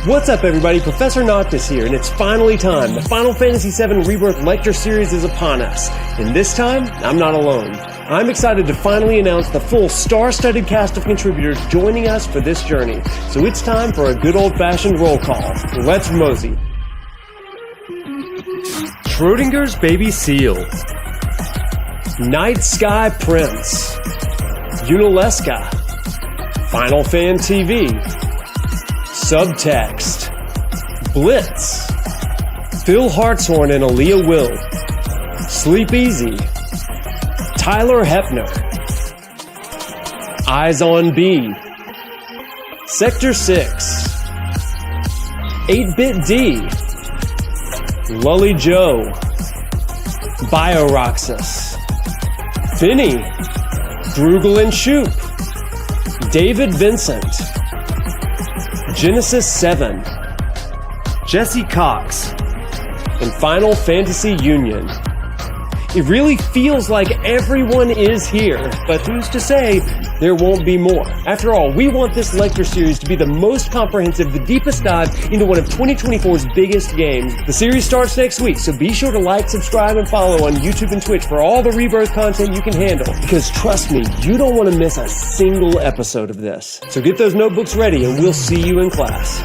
What's up everybody, ProfNoctis here, and it's finally time. The Final Fantasy VII Rebirth lecture series is upon us, and this time, I'm not alone. I'm excited to finally announce the full star-studded cast of contributors joining us for this journey. So it's time for a good old-fashioned roll call. Let's mosey. Schrodinger's Baby Seal, Night Sky Prince, Unalesca, Final Fan TV, Subtext, Blitz, Phil Hartshorn and Aaliyah Will, Sleep Easy, Tyler Hepner, Eyes on B, Sector 6, 8-Bit D, Lully Joe, Bioroxus, Finny, Droogle and Shoop, David Vincent, Genesis 7, Jesse Cox, and Final Fantasy Union. It really feels like everyone is here, but who's to say there won't be more? After all, we want this lecture series to be the most comprehensive, the deepest dive into one of 2024's biggest games. The series starts next week, so be sure to like, subscribe, and follow on YouTube and Twitch for all the Rebirth content you can handle. Because trust me, you don't want to miss a single episode of this. So get those notebooks ready and we'll see you in class.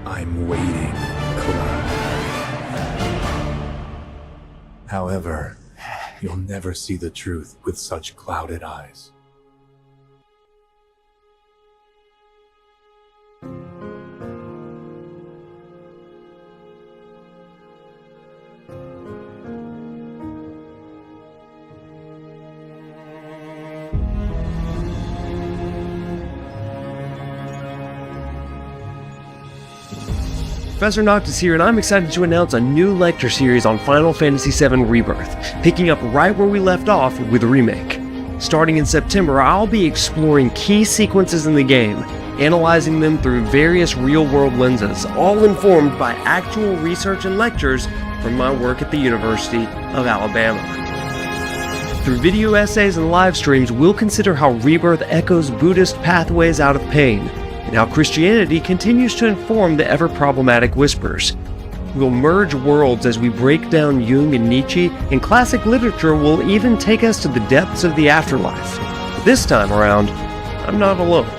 I'm waiting, Cloud. However, you'll never see the truth with such clouded eyes. ProfNoctis here, and I'm excited to announce a new lecture series on Final Fantasy VII Rebirth, picking up right where we left off with the remake. Starting in September, I'll be exploring key sequences in the game, analyzing them through various real-world lenses, all informed by actual research and lectures from my work at the University of Alabama. Through video essays and live streams, we'll consider how Rebirth echoes Buddhist pathways out of pain, and how Christianity continues to inform the ever-problematic Whispers. We'll merge worlds as we break down Jung and Nietzsche, and classic literature will even take us to the depths of the afterlife. But this time around, I'm not alone.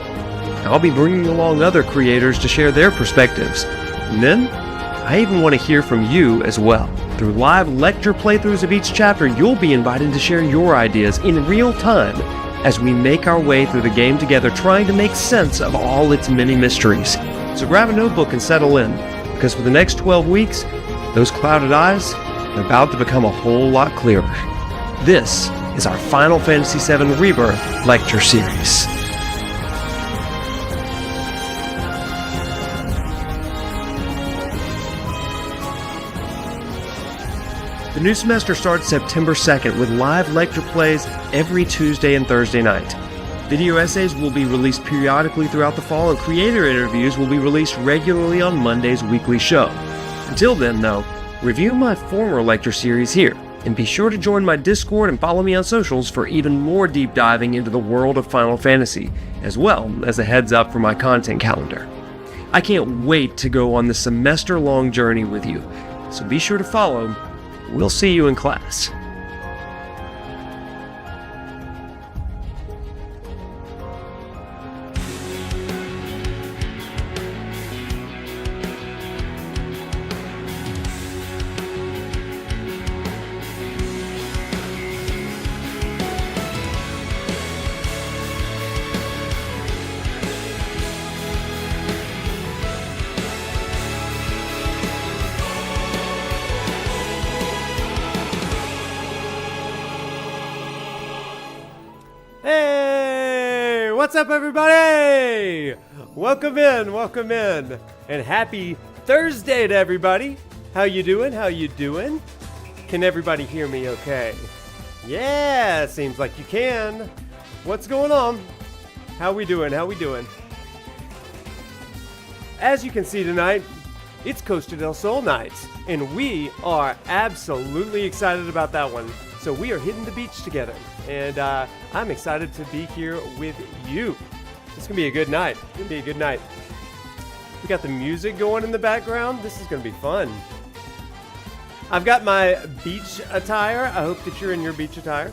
I'll be bringing along other creators to share their perspectives. And then, I even want to hear from you as well. Through live lecture playthroughs of each chapter, you'll be invited to share your ideas in real time as we make our way through the game together, trying to make sense of all its many mysteries. So grab a notebook and settle in, because for the next 12 weeks, those clouded eyes are about to become a whole lot clearer. This is our Final Fantasy VII Rebirth lecture series. The new semester starts September 2nd with live lecture plays every Tuesday and Thursday night. Video essays will be released periodically throughout the fall, and creator interviews will be released regularly on Monday's weekly show. Until then, though, review my former lecture series here, and be sure to join my Discord and follow me on socials for even more deep diving into the world of Final Fantasy, as well as a heads up for my content calendar. I can't wait to go on this semester-long journey with you, so be sure to follow. We'll see you in class. what's up, everybody? Welcome in, and happy Thursday to everybody. How you doing? Can everybody hear me okay? Yeah, seems like you can. What's going on? How we doing? As you can see tonight, it's Costa del Sol night, and we are absolutely excited about that one. So we are hitting the beach together, and I'm excited to be here with you. It's gonna be a good night. We got the music going in the background. This is gonna be fun. I've got my beach attire. I hope that you're in your beach attire,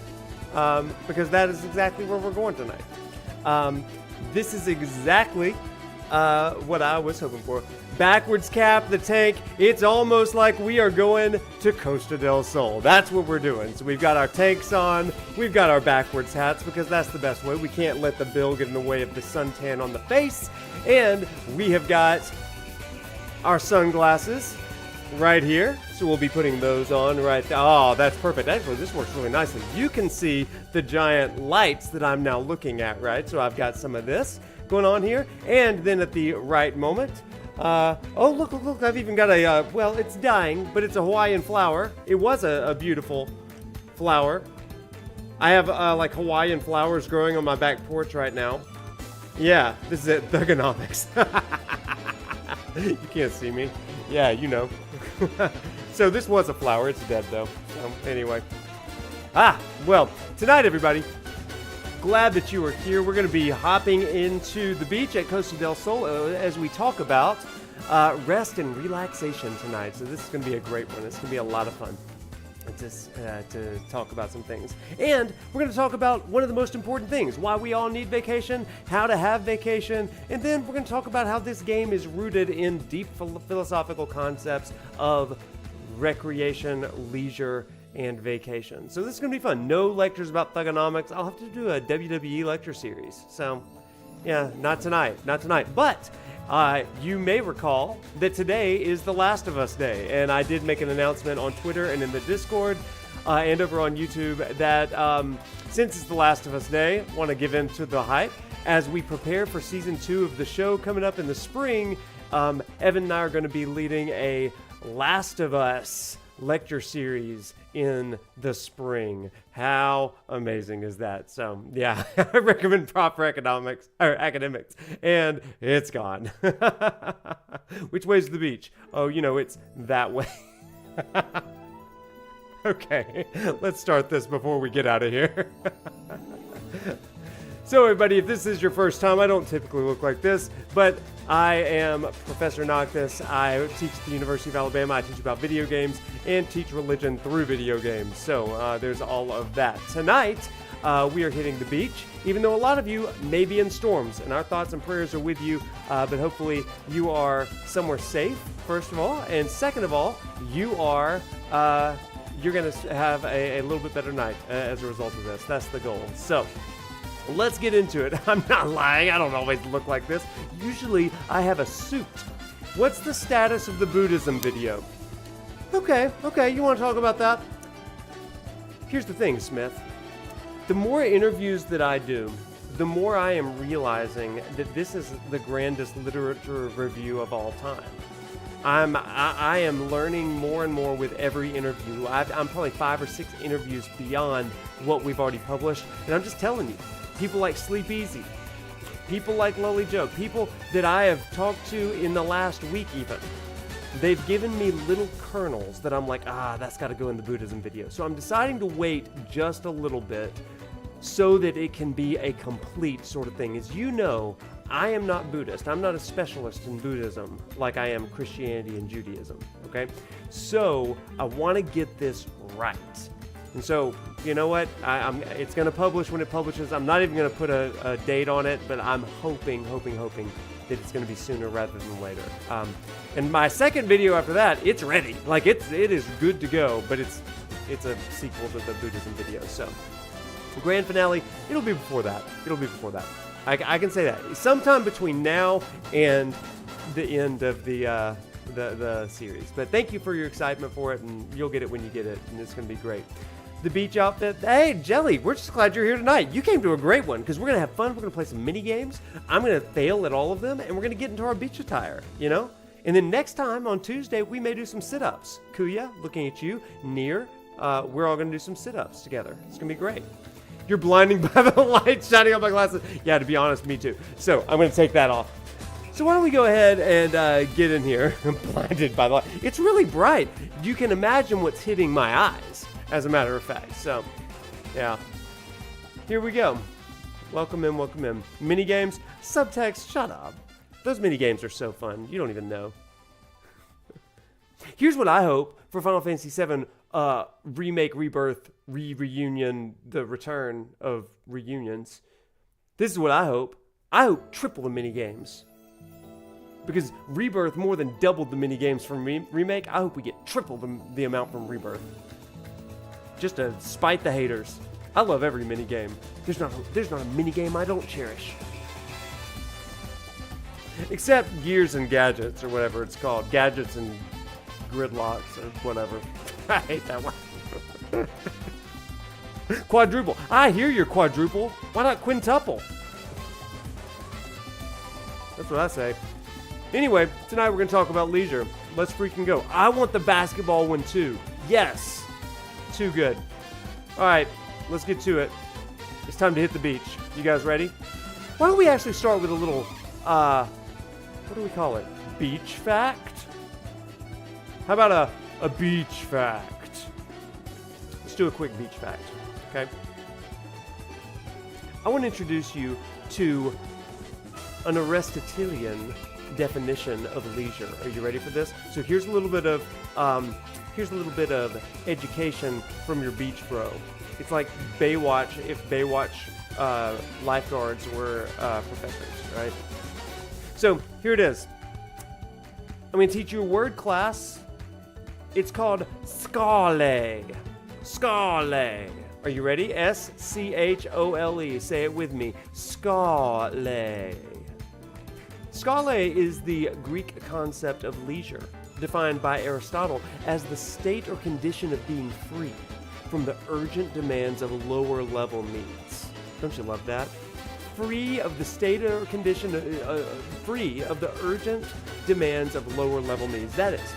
because that is exactly where we're going tonight. This is exactly what I was hoping for. Backwards cap the tank. It's almost like we are going to Costa del Sol. That's what we're doing. So we've got our tanks on. We've got our backwards hats because that's the best way. We can't let the bill get in the way of the suntan on the face. And we have got our sunglasses right here. So we'll be putting those on right there. Oh, that's perfect. Actually, this works really nicely. You can see the giant lights that I'm now looking at, right? So I've got some of this going on here. And then at the right moment, oh, look, I've even got a, well, it's dying, but it's a Hawaiian flower. It was a beautiful flower. I have, like, Hawaiian flowers growing on my back porch right now. Yeah, this is it, Thugonomics. You can't see me. Yeah, you know. So this was a flower. It's dead, though. So, anyway. Well, tonight, everybody, glad that you are here. We're going to be hopping into the beach at Costa del Sol as we talk about rest and relaxation tonight. So this is going to be a great one. It's going to be a lot of fun to talk about some things. And we're going to talk about one of the most important things, why we all need vacation, how to have vacation, and then we're going to talk about how this game is rooted in deep philosophical concepts of recreation, leisure, and vacation. So this is going to be fun. No lectures about thugonomics. I'll have to do a WWE lecture series. So, yeah, not tonight. But you may recall that today is The Last of Us Day, and I did make an announcement on Twitter and in the Discord and over on YouTube that since it's The Last of Us Day, I want to give in to the hype as we prepare for Season 2 of the show coming up in the spring. Evan and I are going to be leading a Last of Us lecture series in the spring. How amazing is that? So yeah, I recommend proper academics, and it's gone. Which way's the beach? Oh, you know, it's that way. Okay, let's start this before we get out of here. So everybody, if this is your first time, I don't typically look like this, but I am Professor Noctis. I teach at the University of Alabama. I teach about video games and teach religion through video games. So there's all of that. Tonight, we are hitting the beach, even though a lot of you may be in storms, and our thoughts and prayers are with you, but hopefully you are somewhere safe, first of all, and second of all, you are, you're going to have a little bit better night as a result of this. That's the goal. So let's get into it. I'm not lying. I don't always look like this. Usually, I have a suit. What's the status of the Buddhism video? Okay, you want to talk about that? Here's the thing, Smith. The more interviews that I do, the more I am realizing that this is the grandest literature review of all time. I am learning more and more with every interview. I'm probably 5 or 6 interviews beyond what we've already published, and I'm just telling you, people like Sleep Easy, people like Lully Joe, people that I have talked to in the last week even, they've given me little kernels that I'm like, that's got to go in the Buddhism video. So I'm deciding to wait just a little bit so that it can be a complete sort of thing. As you know, I am not Buddhist. I'm not a specialist in Buddhism like I am Christianity and Judaism, okay? So I want to get this right. And so, you know what? It's going to publish when it publishes. I'm not even going to put a date on it, but I'm hoping that it's going to be sooner rather than later. And my second video after that, it's ready. Like it is good to go, but it's a sequel to the Buddhism video. So the grand finale, it'll be before that. I can say that. Sometime between now and the end of the series. But thank you for your excitement for it, and you'll get it when you get it, and it's going to be great. the beach outfit. Hey, Jelly, we're just glad you're here tonight. You came to a great one because we're going to have fun. We're going to play some mini games. I'm going to fail at all of them, and we're going to get into our beach attire, you know? And then next time on Tuesday, we may do some sit-ups. Kuya, looking at you. Near, we're all going to do some sit-ups together. It's going to be great. You're blinding by the light shining on my glasses. Yeah, to be honest, me too. So I'm going to take that off. So why don't we go ahead and get in here. I'm blinded by the light. It's really bright. You can imagine what's hitting my eyes, as a matter of fact. So, yeah. Here we go. Welcome in, welcome in. Mini games, subtext, shut up. Those mini games are so fun. You don't even know. Here's what I hope for Final Fantasy VII Remake, Rebirth, Reunion, the return of reunions. This is what I hope. I hope triple the mini games. Because Rebirth more than doubled the mini games from Remake. I hope we get triple the amount from Rebirth. Just to spite the haters. I love every mini game. There's not a mini game I don't cherish. Except Gears and Gadgets, or whatever it's called. Gadgets and Gridlocks, or whatever. I hate that one. Quadruple. I hear you're quadruple. Why not quintuple? That's what I say. Anyway, tonight we're going to talk about leisure. Let's freaking go. I want the basketball one too. Yes. Too good. All right, let's get to it. It's time to hit the beach. You guys ready? Why don't we actually start with a little, what do we call it? Beach fact? How about a beach fact? Let's do a quick beach fact, okay? I want to introduce you to an Aristotelian definition of leisure. Are you ready for this? So here's a little bit of education from your beach bro. It's like Baywatch if Baywatch lifeguards were professors, right? So here it is. I'm going to teach you a word class. It's called scale. Scale. Are you ready? S-C-H-O-L-E. Say it with me. Scale. Scale is the Greek concept of leisure, defined by Aristotle as the state or condition of being free from the urgent demands of lower level needs. Don't you love that? Free of the state or condition, free of the urgent demands of lower level needs. That is,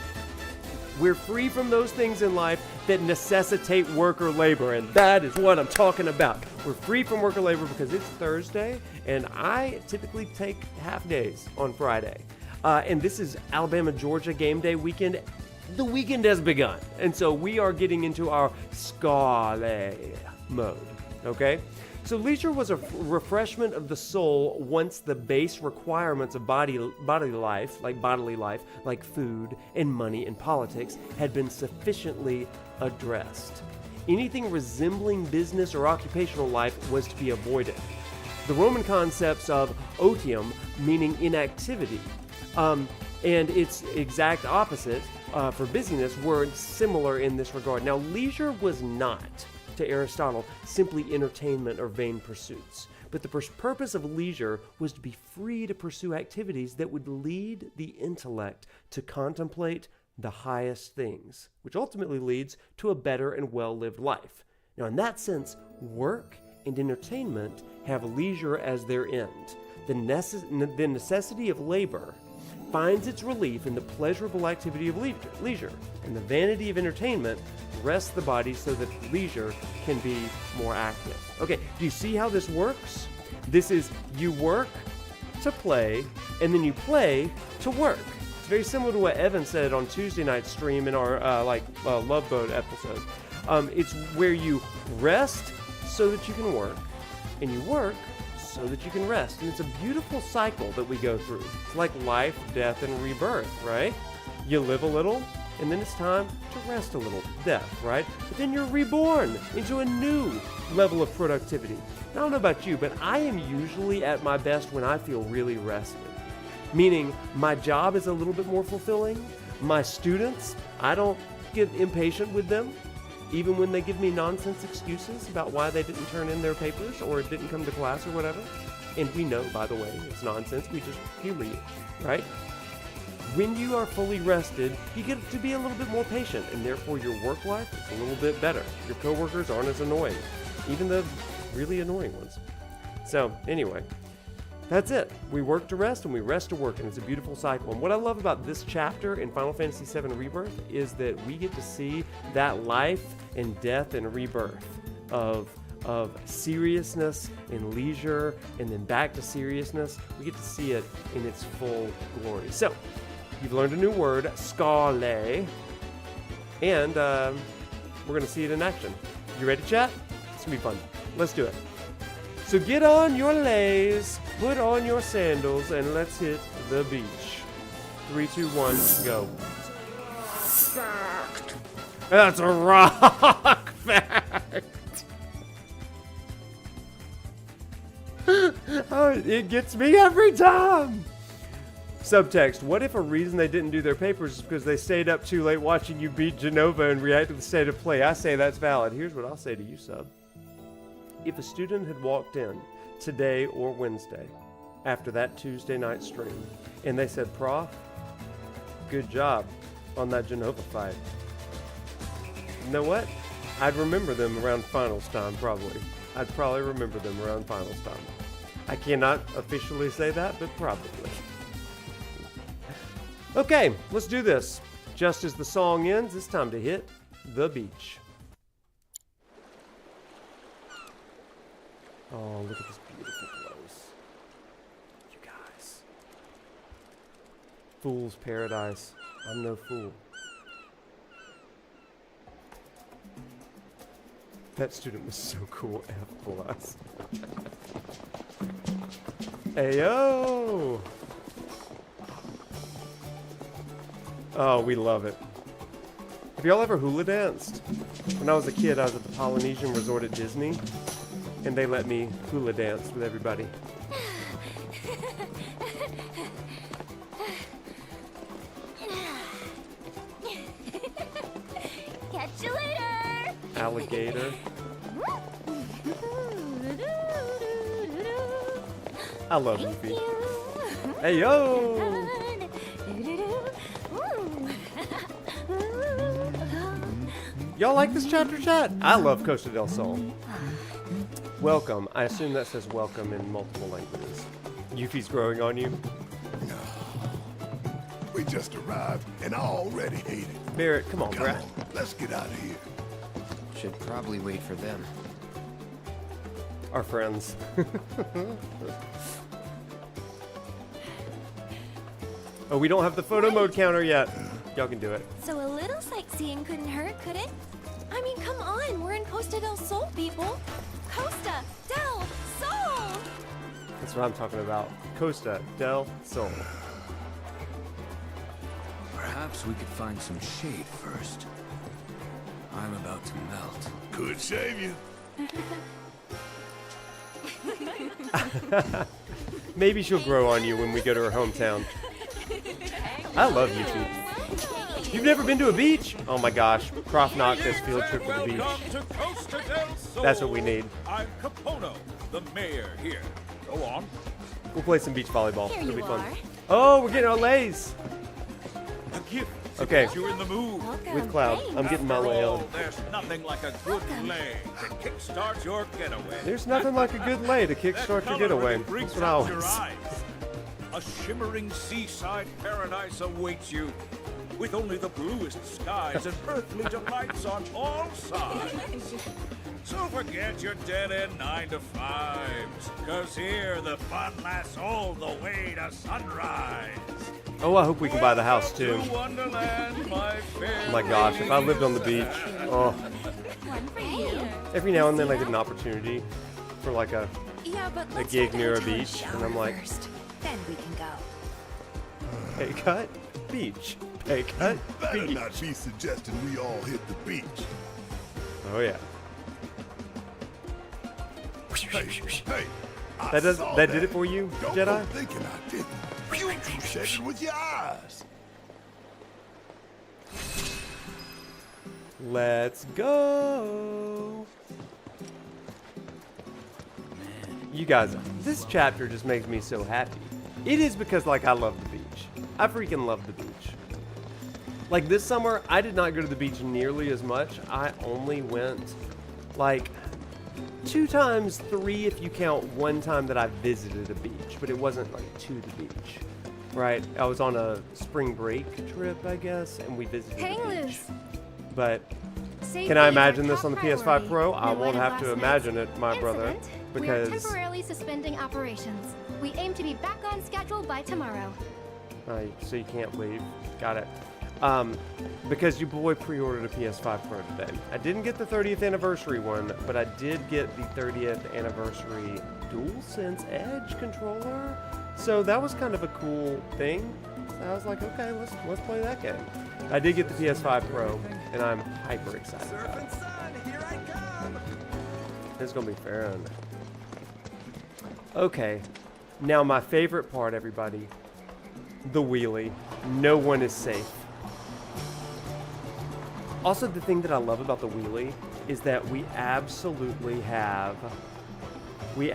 we're free from those things in life that necessitate work or labor, and that is what I'm talking about. We're free from work or labor because it's Thursday, and I typically take half days on Friday. And this is Alabama-Georgia game day weekend. The weekend has begun, and so we are getting into our scale mode, okay? So leisure was a refreshment of the soul once the base requirements of bodily life, like food and money and politics, had been sufficiently addressed. Anything resembling business or occupational life was to be avoided. The Roman concepts of otium, meaning inactivity, and its exact opposite for busyness were similar in this regard. Now, leisure was not, to Aristotle, simply entertainment or vain pursuits. But the purpose of leisure was to be free to pursue activities that would lead the intellect to contemplate the highest things, which ultimately leads to a better and well-lived life. Now, in that sense, work and entertainment have leisure as their end. The necessity of labor finds its relief in the pleasurable activity of leisure, and the vanity of entertainment rests the body so that leisure can be more active. Okay, do you see how this works? This is, you work to play, and then you play to work. It's very similar to what Evan said on Tuesday night's stream in our Love Boat episode. It's where you rest so that you can work, and you work so that you can rest. And it's a beautiful cycle that we go through. It's like life, death, and rebirth, right? You live a little, and then it's time to rest a little. Death, right? But then you're reborn into a new level of productivity. I don't know about you, but I am usually at my best when I feel really rested. Meaning, my job is a little bit more fulfilling. My students, I don't get impatient with them, even when they give me nonsense excuses about why they didn't turn in their papers or didn't come to class or whatever. And we know, by the way, it's nonsense. We just humor you, right? when you are fully rested, you get to be a little bit more patient, and therefore your work life is a little bit better. Your coworkers aren't as annoying, even the really annoying ones. So anyway, that's it. We work to rest and we rest to work, and it's a beautiful cycle. And what I love about this chapter in Final Fantasy VII Rebirth is that we get to see that life and death and rebirth of seriousness and leisure, and then back to seriousness. We get to see it in its full glory. So, you've learned a new word, scale, and we're going to see it in action. You ready, chat? It's going to be fun. Let's do it. So get on your lays, put on your sandals, and let's hit the beach. 3, 2, 1, go. Fact. That's a rock fact. Oh, it gets me every time. Subtext: what if a reason they didn't do their papers is because they stayed up too late watching you beat Genova and react to the state of play? I say that's valid. Here's what I'll say to you, Sub. If a student had walked in today or Wednesday after that Tuesday night stream and they said, "Prof, good job on that Genova fight," you know what? I'd remember them around finals time, probably. I'd probably remember them around finals time. I cannot officially say that, but probably. Okay, let's do this. Just as the song ends, it's time to hit the beach. Oh, look at this beautiful place. You guys. Fool's paradise. I'm no fool. That student was so cool. F+. Ayo! Oh, we love it. Have y'all ever hula danced? When I was a kid, I was at the Polynesian Resort at Disney, and they let me hula dance with everybody. Catch you later! Alligator. I love Yuffie. Hey yo! Y'all like this chapter, chat? I love Costa del Sol. Welcome. I assume that says welcome in multiple languages. Yuffie's growing on you. No. We just arrived and I already hate it. Barrett, come on, Come brat. on, let's get out of here. Should probably wait for them. Our friends. Oh, we don't have the photo mode counter yet. Y'all can do it. So a little sightseeing couldn't hurt, could it? I mean, come on, we're in Costa del Sol, people. Costa del Sol! That's what I'm talking about. Costa del Sol. Perhaps we could find some shade first. I'm about to melt. Could save you. Maybe she'll grow on you when we go to her hometown. I love Yuffie. You've never been to a beach? Oh my gosh. ProfNoctis field trip to the beach. Welcome to Costa del Sol. That's what we need. I'm Capono, the mayor here. Go on. We'll play some beach volleyball. Here It'll be you fun. are. Oh, we're getting our lays. A gift to Okay. get you in the mood. Welcome. With Cloud. Thanks. I'm getting my After lay all, on. there's nothing like a good lay to kickstart your getaway. There's nothing like a good lay to That kickstart your color getaway. really brings That's what I out your always. eyes. A shimmering seaside paradise awaits you, with only the bluest skies and earthly delights on all sides. So forget your dead-end 9-to-5s, 'cause here the fun lasts all the way to sunrise. Oh, I hope we can buy the house too. Welcome to Wonderland, my fair Oh my gosh, if I lived on the beach. Oh, One for you. every now and then I get an opportunity for like a Yeah, but A let's gig get near a hotel beach, and shower I'm like- first. Then we can go. pay cut beach. Pay cut Better beach. not be suggesting we all hit the beach. Oh yeah. Hey, I That does saw that did it for you, Don't Jedi? go thinking I didn't. You said it with your eyes. Let's go. You guys, this chapter just makes me so happy. It is because like I love the beach. I freaking love the beach. Like this summer, I did not go to the beach nearly as much. I only went like 2 times, 3 if you count one time that I visited a beach, but it wasn't like to the beach, right? I was on a spring break trip, I guess, and we visited the beach. But can I imagine this on the PS5 Pro? I won't have to imagine it, my brother, because we are temporarily suspending operations. We aim to be back on schedule by tomorrow. so you can't leave. Got it. Because your boy pre-ordered a PS5 Pro today. I didn't get the 30th anniversary one, but I did get the 30th anniversary DualSense Edge controller. So that was kind of a cool thing. So I was like, okay, let's play that game. I did get the PS5 Pro, and I'm hyper excited about it. It's gonna be fun. Okay, now my favorite part, everybody, the wheelie. No one is safe. Also, the thing that I love about the wheelie is that we absolutely have like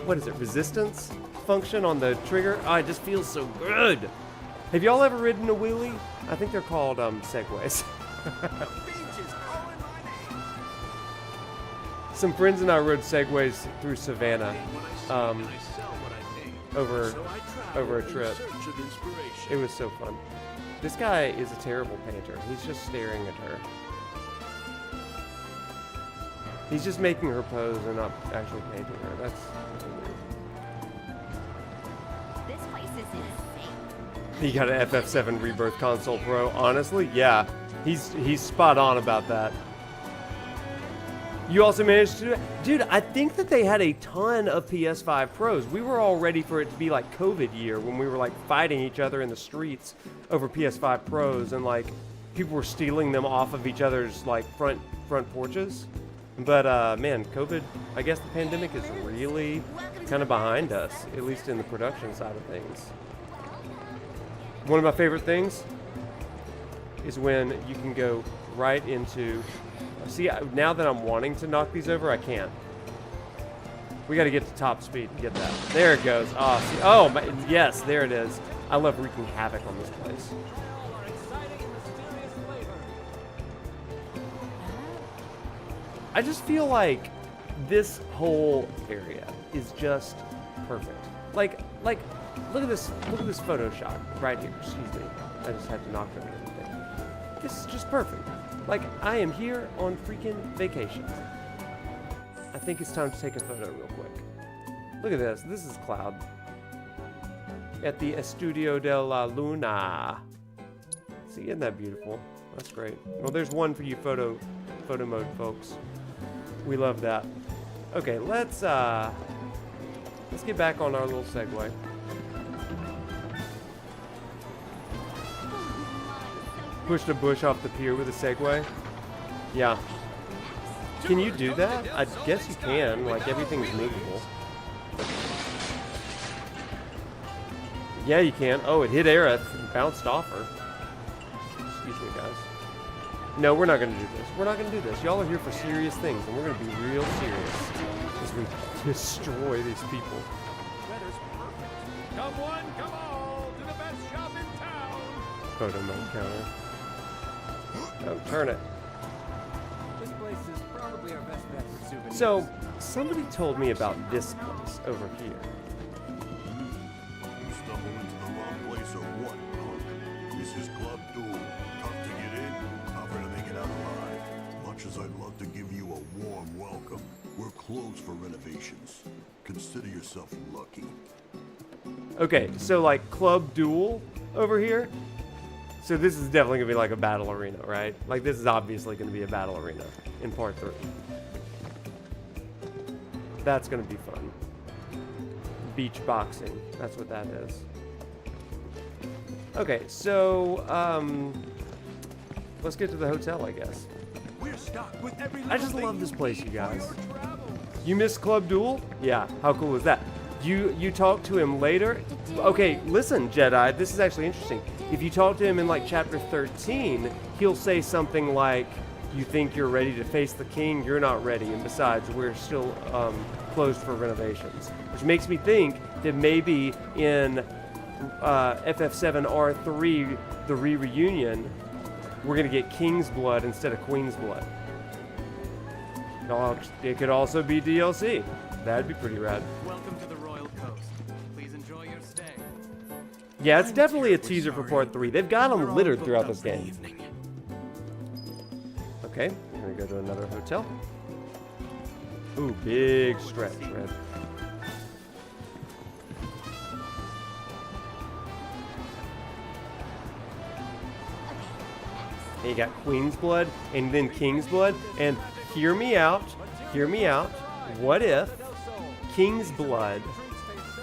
what is it, resistance function on the trigger. Oh, it just feels so good. Have y'all ever ridden a wheelie? I think they're called segways. Some friends and I rode segways through Savannah over a trip. It was so fun. This guy is a terrible painter. He's just staring at her. He's just making her pose and not actually painting her. That's weird. This place is insane. He got an FF7 Rebirth console pro. Honestly, yeah. He's spot on about that. You also managed to do it? Dude, I think that they had a ton of PS5 Pros. We were all ready for it to be like COVID year when we were like fighting each other in the streets over PS5 Pros and like people were stealing them off of each other's like front porches. But man, COVID, I guess the pandemic is really kind of behind us, at least in the production side of things. One of my favorite things is when you can go right into... See, now that I'm wanting to knock these over, I can't. We got to get to top speed to get that. There it goes. Oh, see, oh, yes, there it is. I love wreaking havoc on this place. I just feel like this whole area is just perfect. Like, look at this Photoshop right here. Excuse me. I just had to knock over everything. This is just perfect. Like, I am here on freaking vacation. I think it's time to take a photo real quick. Look at this. This is Cloud. At the Estudio de la Luna. See, isn't that beautiful? That's great. Well, there's one for you photo mode folks. We love that. Okay, let's get back on our little Segway. Pushed a bush off the pier with a Segway. Yeah. Can you do that? I guess you can. Like, everything's movable. Yeah, you can. Oh, it hit Aerith and bounced off her. Excuse me, guys. No, we're not going to do this. We're not going to do this. Y'all are here for serious things, and we're going to be real serious as we destroy these people. Weather's perfect. Come one, come all to the best shop in town. Photo mode counter. Oh, turn it. This place is probably our best bet for souvenirs. So, somebody told me about this place over here. You stumble into the wrong place or what, punk? This is Club Duel. Tough to get in, tougher to make it out alive. Much as I'd love to give you a warm welcome, we're closed for renovations. Consider yourself lucky. Okay, so like Club Duel over here. So this is definitely gonna be like a battle arena, right? Like this is obviously gonna be a battle arena in part 3. That's gonna be fun. Beach boxing, that's what that is. Okay, so let's get to the hotel, I guess. We're stocked with every I just love this place, you guys. You missed Club Duel? Yeah, how cool is that? You talk to him later? Okay, listen, Jedi, this is actually interesting. If you talk to him in like chapter 13, he'll say something like, you think you're ready to face the king, you're not ready. And besides, we're still closed for renovations. Which makes me think that maybe in FF7 R3, the reunion, we're going to get King's Blood instead of Queen's Blood. It could also be DLC. That'd be pretty rad. Welcome to the Royal Coast. Please enjoy your stay. Yeah, it's definitely a teaser for Part 3. They've got them littered throughout this game. Okay, we're gonna go to another hotel. Ooh, big stretch, red. And you got Queen's Blood and then King's Blood. And hear me out, hear me out. What if King's Blood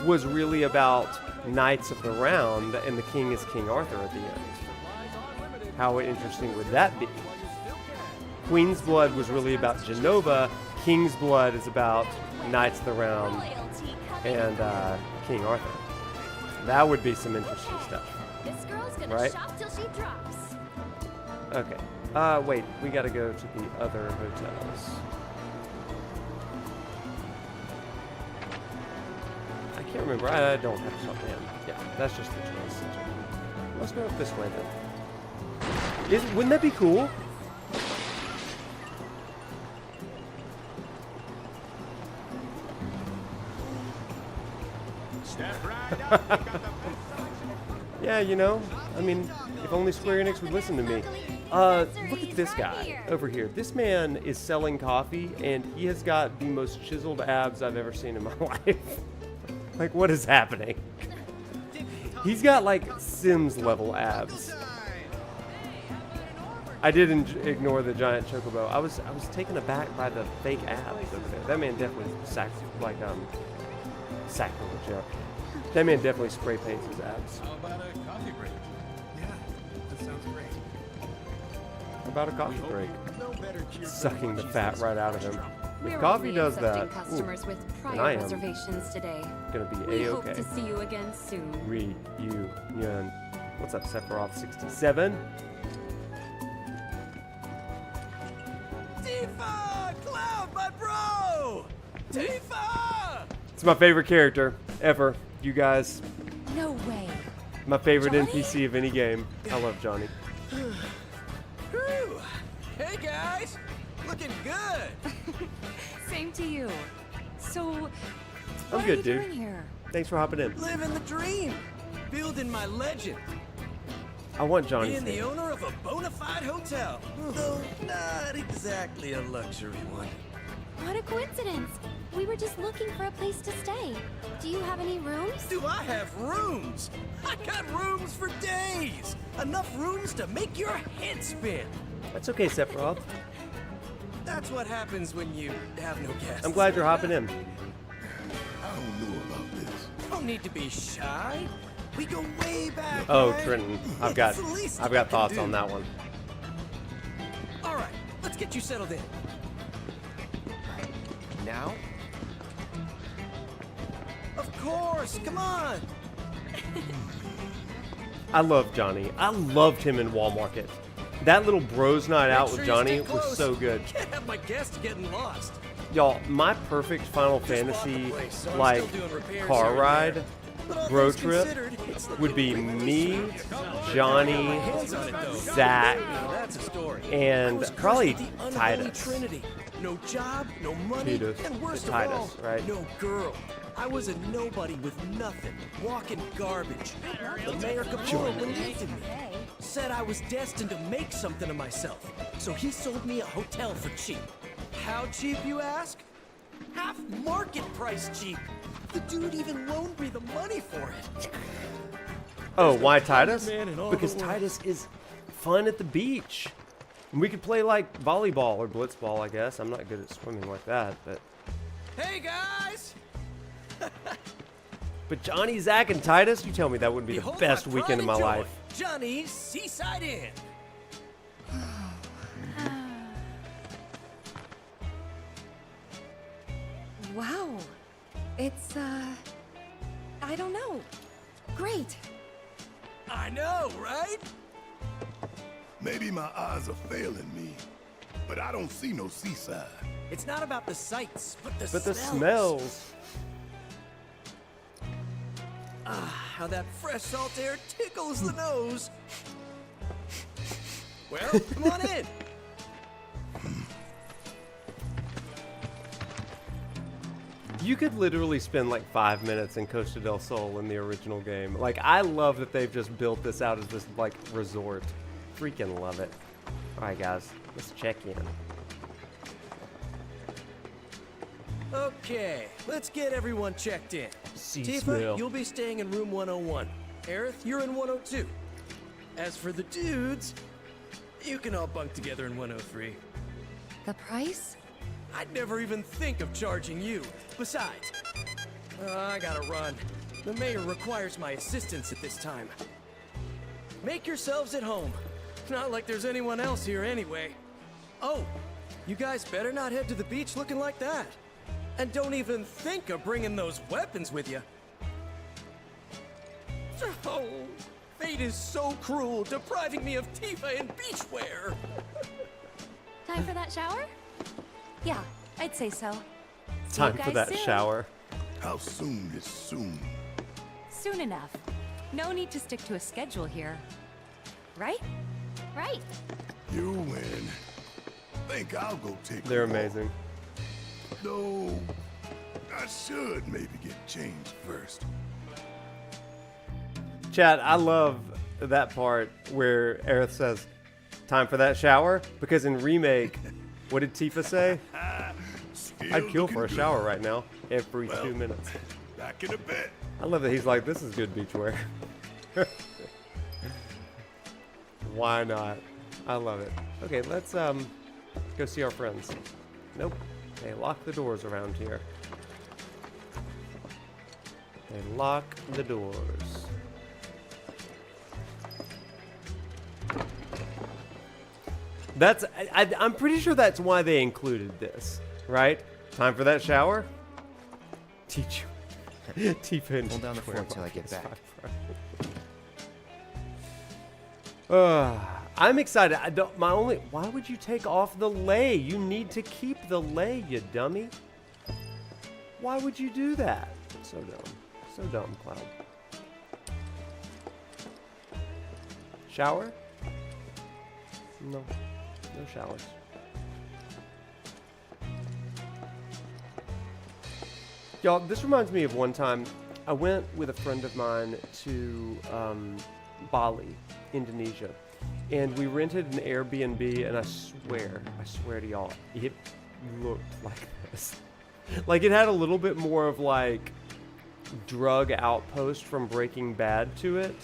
was really about Knights of the Round and the king is King Arthur at the end? How interesting would that be? Queen's Blood was really about Genova. King's Blood is about Knights of the Round and King Arthur. That would be some interesting stuff. This girl's gonna Right? shop till she drops. Okay. Wait, we gotta go to the other hotels. I can't remember. I don't have to talk to him. Yeah, that's just the choice. Let's go up this way then. Wouldn't that be cool? Yeah, you know, I mean, if only Square Enix would listen to me. Look at this guy over here. This man is selling coffee, and he has got the most chiseled abs I've ever seen in my life. Like, what is happening? He's got, like, Sims-level abs. I didn't ignore the giant chocobo. I was taken aback by the fake abs over there. That man definitely sacrilege. Yeah. That man definitely spray paints his abs. How about a coffee break? Yeah, that sounds great. How about a coffee break? No better cheer Sucking the fat right out of him. We're If coffee only does accepting that, customers with I prior am reservations today. gonna be We A-okay. hope to see you again soon. Reunion. What's up, Sephiroth 67? Tifa! Cloud, my bro! Tifa! It's my favorite character ever. You guys, No way. my favorite Johnny? NPC of any game. I love Johnny. Whew. Hey guys! Looking good! Same to you. So, I'm what good, are you dude. doing here? Thanks for hopping in. Living the dream! Building my legend! I want Johnny's Being the name. owner of a bona fide hotel. Though not exactly a luxury one. What a coincidence. We were just looking for a place to stay. Do you have any rooms? Do I have rooms? I got rooms for days! Enough rooms to make your head spin! That's okay, Sephiroth. That's what happens when you have no guests. I'm glad you're hopping in. I don't know about this. Don't need to be shy. We go way back. Oh, right? Trenton, I've It's got the least I can thoughts do. on that one. All right, let's get you settled in. Now? Of course, come on. I love Johnny. I loved him in Wall Market. That little bros night out Make with sure you Johnny stick was close. so good. Can't have my guests getting lost. Y'all, my perfect Final Just bought the Fantasy place, so I'm like still doing repairs car here and ride there. But all road things trip considered, it's looking would be pretty me, sweet. Johnny, Hands on it, though. Zach, Now that's a story. and I was probably cursed with the unholy Titus. Trinity. No job, no money, Titus. and worst of Titus, all, right? no girl. I was a nobody with nothing, walking garbage. The mayor Capone believed in me. Said I was destined to make something of myself. So he sold me a hotel for cheap. How cheap, you ask? Half market price cheap. The dude even loaned me the money for it. Oh, There's no why kinder Titus? man in all Because the world. Titus is fun at the beach. And we could play like volleyball or blitzball, I guess. I'm not good at swimming like that, but Hey guys! Johnny, Zach, and Titus, you tell me that wouldn't be the Behold best my weekend of my pride and life. joy, Johnny's Seaside Inn. Wow. It's, I don't know. Great. I know, right? Maybe my eyes are failing me. but I don't see no seaside. It's not about the sights, but the But smells. the smells. Ah, how that fresh salt air tickles the nose. Well, come on in. You could literally spend like 5 minutes in Costa del Sol in the original game. Like, I love that they've just built this out as this like resort. Freaking love it. All right, guys, let's check in. Okay, let's get everyone checked in. Sea Tifa, smell. you'll be staying in room 101. Aerith, you're in 102. As for the dudes, you can all bunk together in 103. The price? I'd never even think of charging you. Besides, I gotta run. The mayor requires my assistance at this time. Make yourselves at home. Not like there's anyone else here anyway. Oh, you guys better not head to the beach looking like that. And don't even think of bringing those weapons with you. Oh, fate is so cruel, depriving me of Tifa and beachwear. Time for that shower? Yeah, I'd say so. See Time you for guys that soon. shower. How soon is soon? Soon enough. No need to stick to a schedule here. Right? Right. You win. Think I'll go take They're a walk. amazing. Though, I should maybe get changed first. Chat, I love that part where Aerith says, "Time for that shower," because in Remake, what did Tifa say? Still I'd kill looking for a good. shower right now every Well. 2 minutes. Back in a bit. I love that he's like, this is good beachwear. Why not? I love it. Okay, let's go see our friends. Nope. They lock the doors around here. They lock the doors. That's I'm pretty sure that's why they included this, right? Time for that shower? Teach you. Tifa and Hold down the beachwear fort till I on get back. PS5 Pro. I'm excited. Why would you take off the lei? You need to keep the lei, you dummy. Why would you do that? So dumb. So dumb, Cloud. Shower? No. No showers. Y'all, this reminds me of one time I went with a friend of mine to Bali, Indonesia, and we rented an Airbnb, and I swear to y'all, it looked like this. Like, it had a little bit more of like drug outpost from Breaking Bad to it,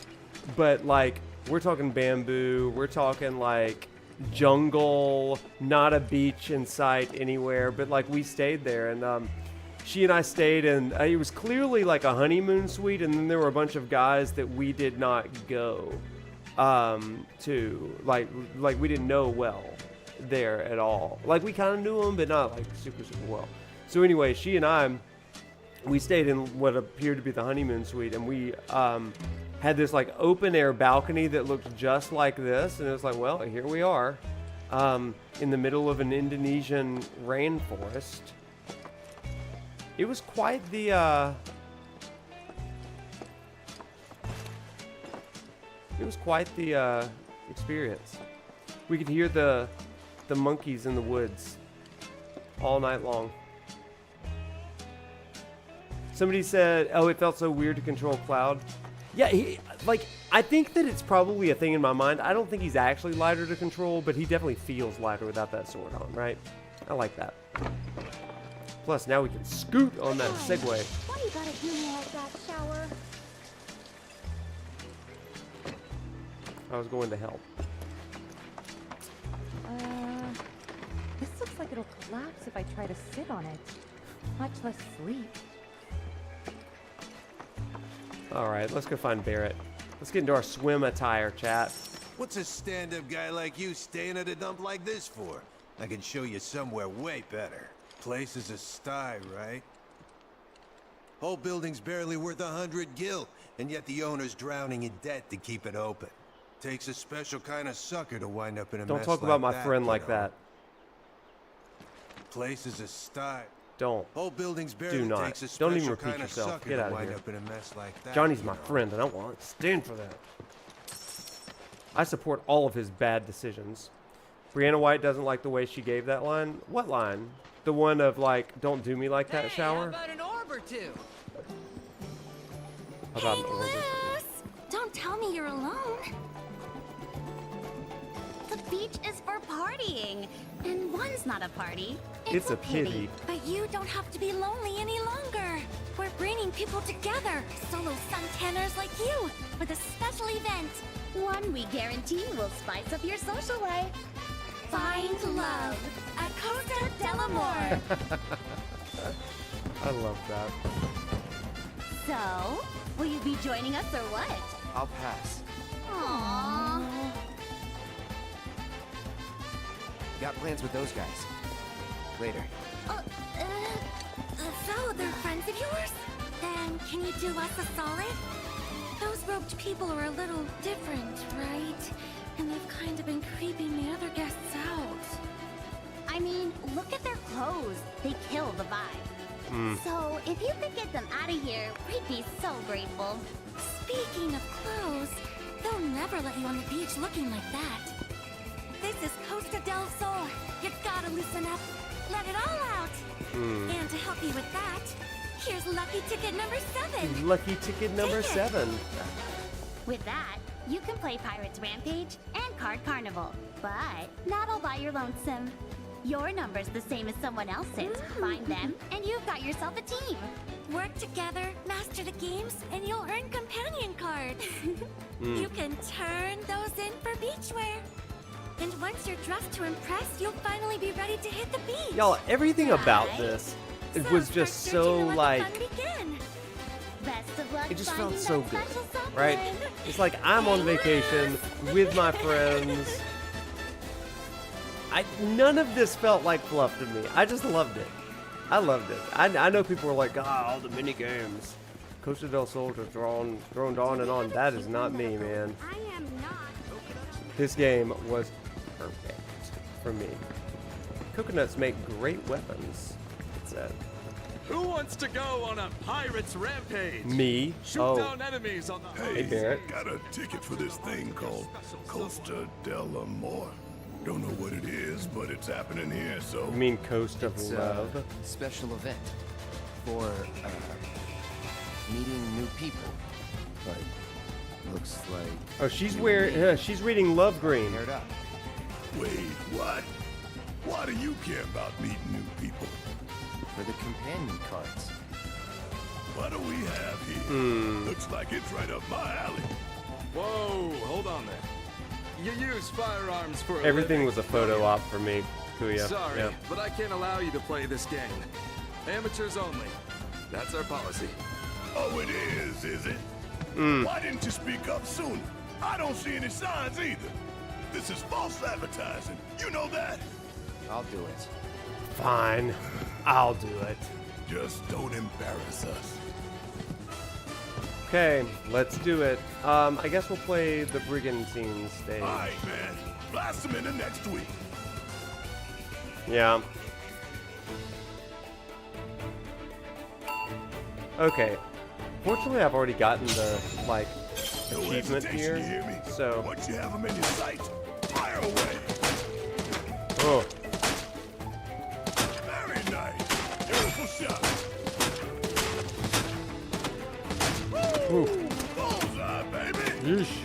but like, we're talking bamboo, we're talking like jungle, not a beach in sight anywhere, but like, we stayed there, and she and I stayed, and it was clearly like a honeymoon suite, and then there were a bunch of guys that we did not go to, like we didn't know well there at all. Like, we kind of knew them, but not like super well. So anyway, she and we stayed in what appeared to be the honeymoon suite, and we had this like open air balcony that looked just like this, and it was like, well, here we are in the middle of an Indonesian rainforest. It was quite the experience. We could hear the monkeys in the woods all night long. Somebody said, "Oh, it felt so weird to control Cloud." Yeah, I think that it's probably a thing in my mind. I don't think he's actually lighter to control, but he definitely feels lighter without that sword on, right? I like that. Plus, now we can scoot on that Segway. Why you gotta do me like that, shower? I was going to help. This looks like it'll collapse if I try to sit on it. Much less sleep. All right, let's go find Barrett. Let's get into our swim attire, chat. What's a stand-up guy like you staying at a dump like this for? I can show you somewhere way better. Place is a sty, right? Whole building's barely worth 100 gil, and yet the owner's drowning in debt to keep it open. Takes a special kind of sucker to wind up in a Don't mess talk like about my that, friend you like know. that. Place is a style. Don't. Whole buildings Do barely not. takes a Don't special even repeat kind of yourself. sucker Get to out of wind here. up in a mess like that. Johnny's you my know. friend, and I won't stand for that. I support all of his bad decisions. Brianna White doesn't like the way she gave that line. What line? The one of like, "Don't do me like that," shower. How about an orb or two? How about Hey, an order? Luce! Don't tell me you're alone. The beach is for partying, and one's not a party. It's a pity. But you don't have to be lonely any longer. We're bringing people together, solo suntanners like you, with a special event. One we guarantee will spice up your social life. Find love at Costa del Sol. I love that. So, will you be joining us or what? I'll pass. Aww. Got plans with those guys. Later. So they're friends of yours? Then can you do us a solid? Those robed people are a little different, right? And they've kind of been creeping the other guests out. I mean, look at their clothes. They kill the vibe. So, if you could get them out of here, we'd be so grateful. Speaking of clothes, they'll never let you on the beach looking like that. This is Costa del Sol. You gotta loosen up. Let it all out. And to help you with that, here's lucky ticket number 7. Lucky ticket number Take it. 7. With that, you can play Pirates Rampage and Card Carnival, but not all by your lonesome. Your number's the same as someone else's. Find them, and you've got yourself a team. Work together, master the games, and you'll earn companion cards. You can turn those in for beachwear. And once you're dressed to impress, you'll finally be ready to hit the beach. Y'all, everything about Right? this, it So was start just searching so and let the like, fun begin. Best of luck it just finding felt so that good, special someone. right? It's like I'm on vacation with my friends. None of this felt like fluff to me. I just loved it. I loved it. I know people were like, all the mini games. Costa del Sol just thrown on and on. That is not me, man. I am not. This game was perfect for me. Coconuts make great weapons, it said. Who wants to go on a pirate's rampage? Me? Shoot Oh, down enemies on the hey Barrett. Got a ticket for this thing called Costa del Amor. Don't know what it is, but it's happening here, so... You mean Coast of It's Love? a special event for meeting new people. But looks like Oh, she's she's reading Love Green. paired up. Wait, what? Why do you care about meeting new people? For the companion cards. What do we have here? Looks like it's right up my alley. Whoa, hold on there. You use firearms for a Everything living, was a photo don't you? op for me, Kuya. Sorry, Yeah. but I can't allow you to play this game. Amateurs only. That's our policy. Oh, it is it? Why didn't you speak up sooner? I don't see any signs either. This is false advertising. You know that? I'll do it. Fine, I'll do it. Just don't embarrass us. Okay, let's do it. I guess we'll play the Brigantine stage. All right, man. Blast them into next week. Yeah. Okay. Fortunately, I've already gotten the, like, No achievement hesitation, here. you hear me? So, Once you have them in your sight, fire away. oh, Very nice. Beautiful shot. ooh, Bullseye, baby. yeesh.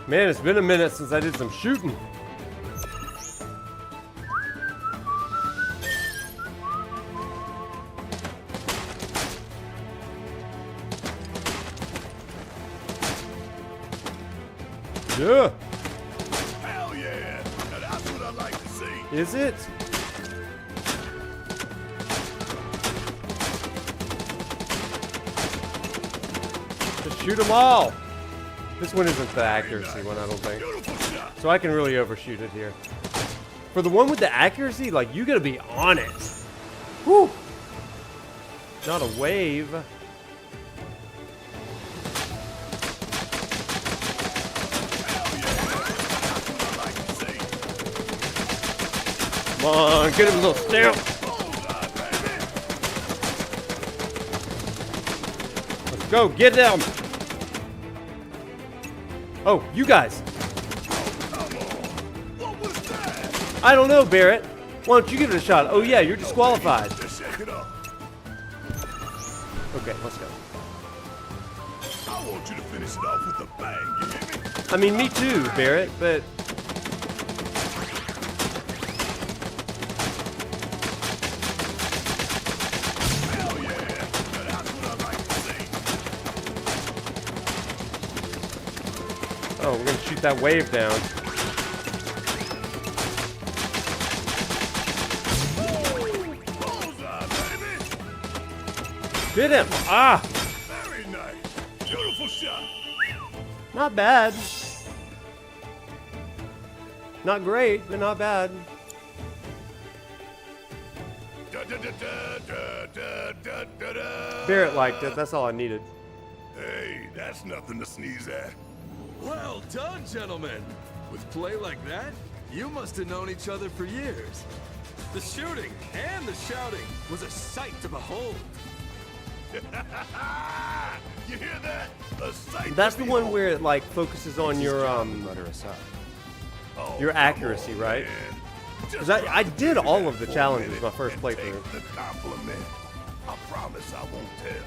Man, it's been a minute since I did some shooting. Yeah. Hell yeah. Now that's what I like to see. Is it? Just shoot them all. This one isn't the accuracy one, I don't think. Beautiful shot. So I can really overshoot it here. For the one with the accuracy, like, you gotta be on it. Whew. Not a wave. Come on, get him a little stamp. Let's go, get them. Oh, you guys. I don't know, Barrett. Why don't you give it a shot? Oh yeah, you're disqualified. Okay, let's go. I want you to finish it off with a bang, you hear me? I mean, me too, Barrett, but... Hell yeah! That's what I like to see. Oh, we're gonna shoot that wave down. Hit him! Ah! Very nice. Beautiful shot. Not bad. Not great, but not bad. Barrett liked it. That's all I needed. Hey, that's nothing to sneeze at. Well done, gentlemen. With play like that, you must have known each other for years. The shooting and the shouting was a sight to behold. You hear that? A sight That's to the one behold. where it like focuses on your Oh, your come accuracy, on, right? man. Because Just I let did me all do of the that for a challenges minute my first and playthrough. take the compliment. I promise I won't tell.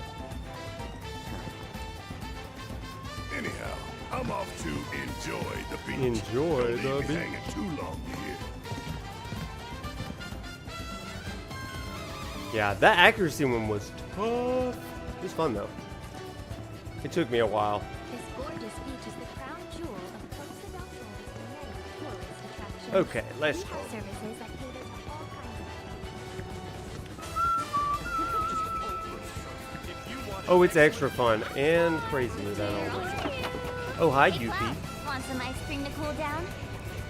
Anyhow, I'm off to enjoy the beach. Enjoy Don't the leave me beach. hanging too long here. Yeah, that accuracy one was tough. It was fun though. It took me a while. This gorgeous beach is the crown jewel of Costa del Sol's many tourist attractions. Okay, let's We go. have services that cater to all kinds of Oh, it's extra fun and crazy that always. Oh, hi, Yuffie. Want some ice cream to cool down?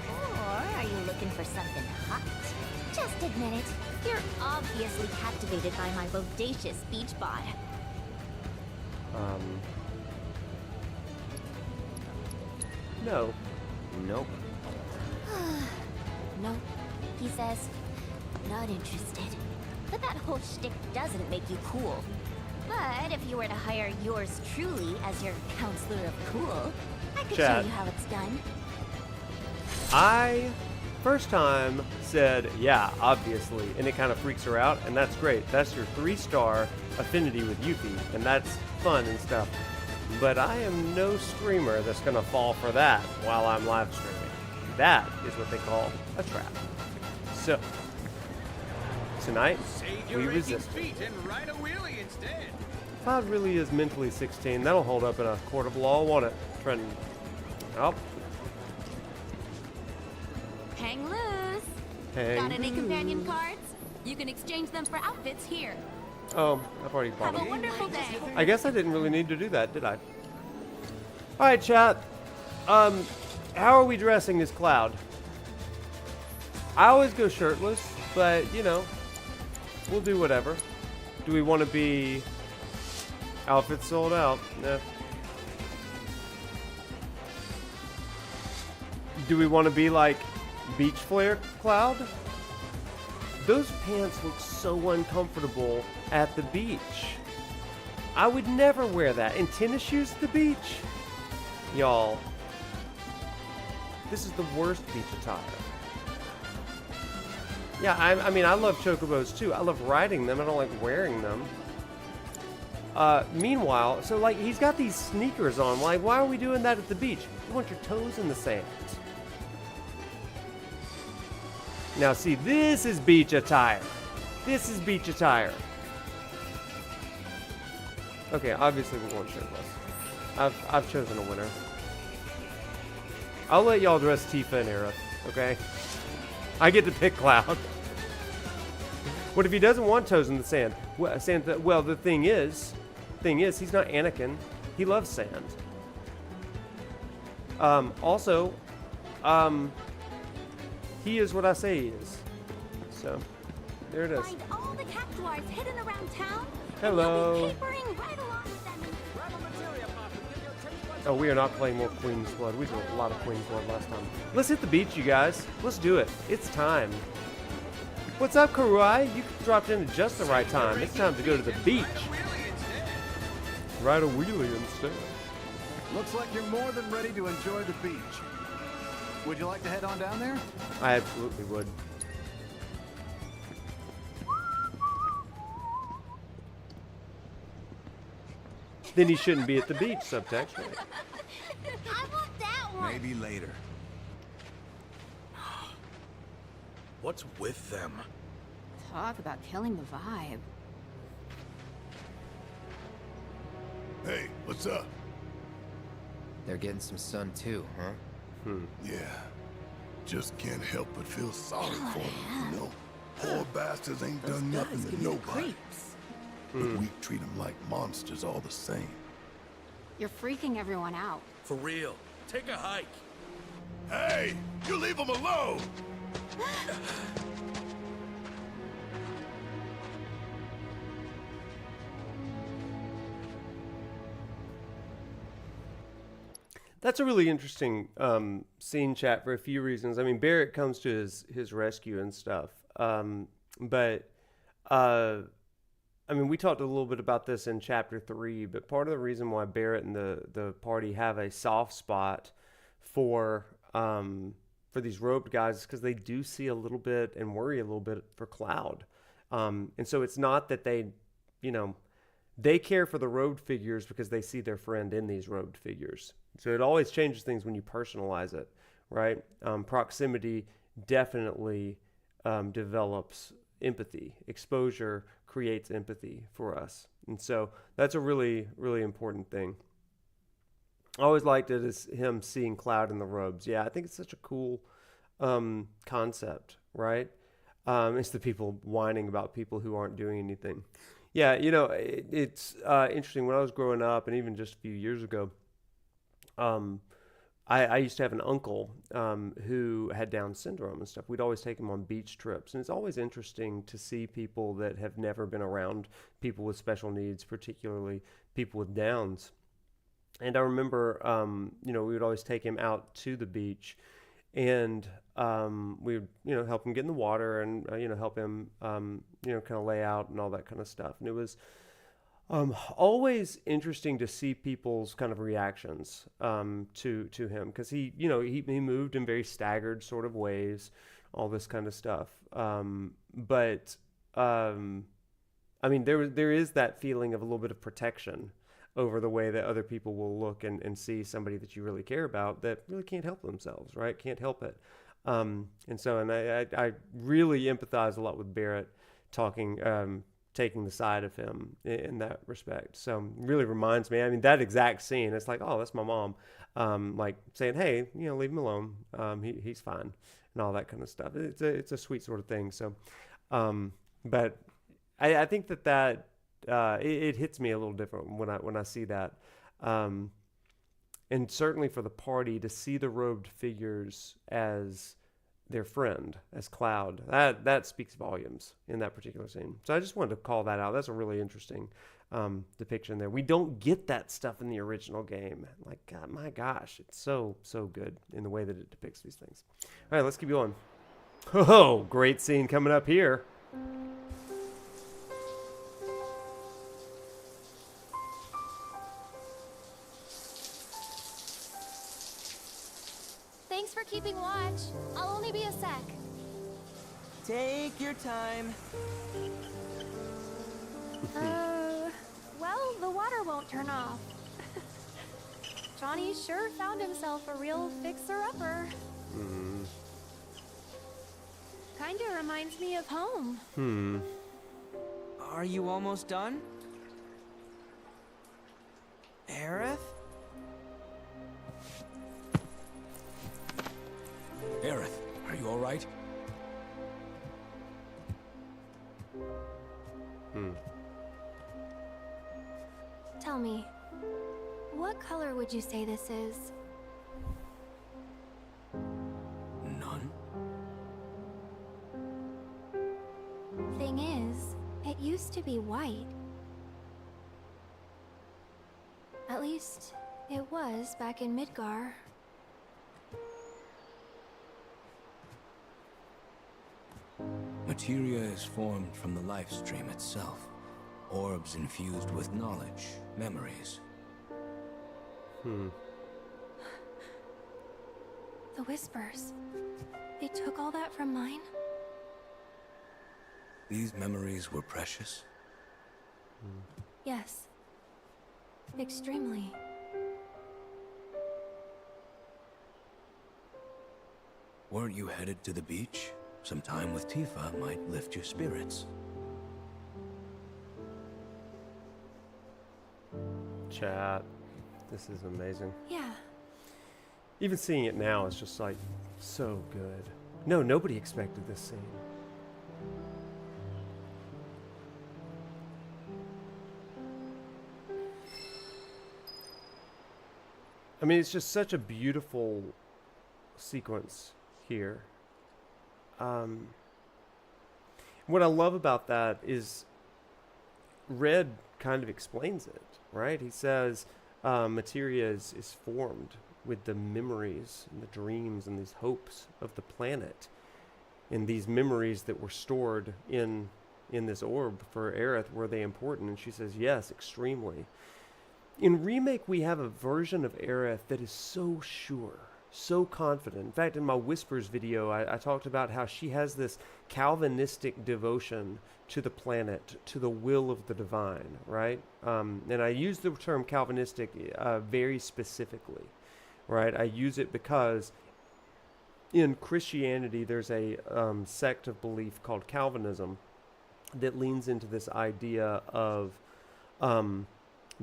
Or are you looking for something hot? Just admit it. You're obviously captivated by my bodacious beach bod. No. Nope. No, he says, not interested. But that whole shtick doesn't make you cool. But if you were to hire yours truly as your counselor of cool, I could show Chad. you how it's done. I first time said, yeah, obviously, and it kind of freaks her out, and that's great. That's your 3-star affinity with Yuffie, and that's fun and stuff. But I am no streamer that's gonna fall for that while I'm live streaming. That is what they call a trap. So, tonight, we resist. Feet and ride a wheelie instead. Cloud really is mentally 16. That'll hold up in a court of law, won't it, Trenton? Oh. Hang loose. Hang Got any loose. companion cards? You can exchange them for outfits here. Oh, I've already bought Have a them. wonderful day. I guess I didn't really need to do that, did I? Alright, chat. How are we dressing as Cloud? I always go shirtless, but, you know, we'll do whatever. Do we want to be outfits sold out? Nah. Do we want to be like Beach Flare Cloud? Those pants look so uncomfortable at the beach. I would never wear that. And tennis shoes at the beach? Y'all, this is the worst beach attire. Yeah, I mean, I love chocobos too. I love riding them. I don't like wearing them. Meanwhile, so like, he's got these sneakers on. Like, why are we doing that at the beach? You want your toes in the sand. Now see, this is beach attire. This is beach attire. Okay, obviously we're going shirtless. I've chosen a winner. I'll let y'all dress Tifa and Aerith, okay? I get to pick Cloud. What if he doesn't want toes in the sand? Well, the thing is, he's not Anakin. He loves sand. Also, he is what I say he is. So, there it is. Find all the cactuars hidden around town. Hello. And you'll be capering right along with them. Oh, we are not playing more Queen's Blood. We did a lot of Queen's Blood last time. Let's hit the beach, you guys. Let's do it. It's time. What's up, Karuai? You dropped in at just the right time. It's time to go to the beach. Ride a wheelie instead. Looks like you're more than ready to enjoy the beach. Would you like to head on down there? I absolutely would. Then he shouldn't be at the beach, subtext, right? I want that one. Maybe later. What's with them? Talk about killing the vibe. Hey, what's up? They're getting some sun too, huh? Yeah. Just can't help but feel sorry for them, you know? Poor bastards ain't done nothing to nobody. But we treat them like monsters all the same. You're freaking everyone out. For real. Take a hike. Hey! You leave them alone! That's a really interesting scene, chat, for a few reasons. I mean, Barrett comes to his rescue and stuff. But I mean, we talked a little bit about this in Chapter 3, but part of the reason why Barrett and the party have a soft spot for these robed guys is because they do see a little bit and worry a little bit for Cloud. And so it's not that they, they care for the robed figures because they see their friend in these robed figures. So it always changes things when you personalize it, right? Proximity definitely develops empathy. Exposure creates empathy for us. And so that's a really, really important thing. I always liked it as him seeing Cloud in the robes. Yeah, I think it's such a cool concept, right? It's the people whining about people who aren't doing anything. Yeah, it's interesting. When I was growing up, and even just a few years ago, I used to have an uncle who had Down syndrome and stuff. We'd always take him on beach trips. And it's always interesting to see people that have never been around people with special needs, particularly people with Downs. And I remember, we would always take him out to the beach, and we would, help him get in the water and, help him, kind of lay out and all that kind of stuff. And it was always interesting to see people's kind of reactions to him, because he moved in very staggered sort of ways, all this kind of stuff. But I mean, there is that feeling of a little bit of protection over the way that other people will look and see somebody that you really care about that really can't help themselves, right? Can't help it. And I really empathize a lot with Barrett taking the side of him in that respect. So really reminds me, I mean, that exact scene, it's like, oh, that's my mom, like saying, hey, leave him alone. He's fine, and all that kind of stuff. It's a sweet sort of thing. So, but I think that it hits me a little different when I see that. And certainly for the party to see the robed figures as their friend, as Cloud, that speaks volumes in that particular scene. So I just wanted to call that out. That's a really interesting depiction there. We don't get that stuff in the original game. Like, God, my gosh, it's so good in the way that it depicts these things. All right, let's keep going. Oh, great scene coming up here. Thanks for keeping watch. I'll only be a sec. Take your time. Well, the water won't turn off. Johnny sure found himself a real fixer-upper. Kinda reminds me of home. Are you almost done? Aerith? Aerith, are you all right? Tell me, what color would you say this is? None. Thing is, it used to be white. At least, it was back in Midgar. Materia is formed from the life stream itself. Orbs infused with knowledge, memories. The whispers. They took all that from mine? These memories were precious? Yes. Extremely. Weren't you headed to the beach? Some time with Tifa might lift your spirits. Chat. This is amazing. Yeah. Even seeing it now is just like so good. No, nobody expected this scene. I mean, it's just such a beautiful sequence here. What I love about that is Red kind of explains it, right? He says materia is formed with the memories and the dreams and these hopes of the planet, and these memories that were stored in this orb for Aerith, were they important? And she says yes, extremely. In Remake, we have a version of Aerith that is so sure, so confident. In fact, in my Whispers video, I talked about how she has this Calvinistic devotion to the planet, to the will of the divine, right? And I use the term Calvinistic very specifically, right? I use it because in Christianity, there's a sect of belief called Calvinism that leans into this idea of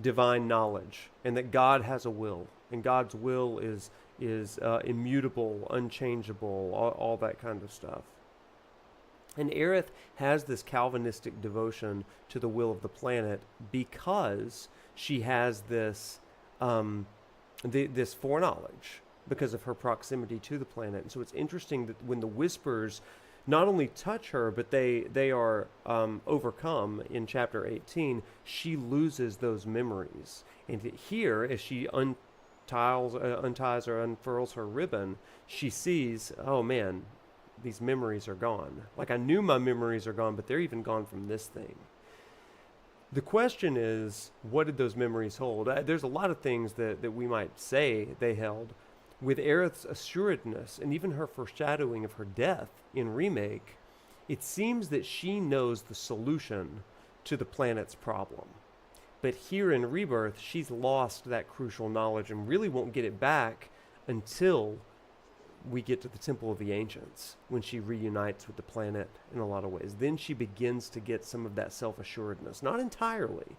divine knowledge, and that God has a will, and God's will is immutable, unchangeable, all that kind of stuff. And Aerith has this Calvinistic devotion to the will of the planet because she has this this foreknowledge because of her proximity to the planet. And so it's interesting that when the Whispers not only touch her, but they are overcome in chapter 18, she loses those memories. And here, as she unties or unfurls her ribbon, she sees, oh man, these memories are gone. Like, I knew my memories are gone, but they're even gone from this thing. The question is, what did those memories hold? There's a lot of things that we might say they held. With Aerith's assuredness and even her foreshadowing of her death in Remake, it seems that she knows the solution to the planet's problem. But here in Rebirth, she's lost that crucial knowledge and really won't get it back until we get to the Temple of the Ancients, when she reunites with the planet in a lot of ways. Then she begins to get some of that self-assuredness. Not entirely,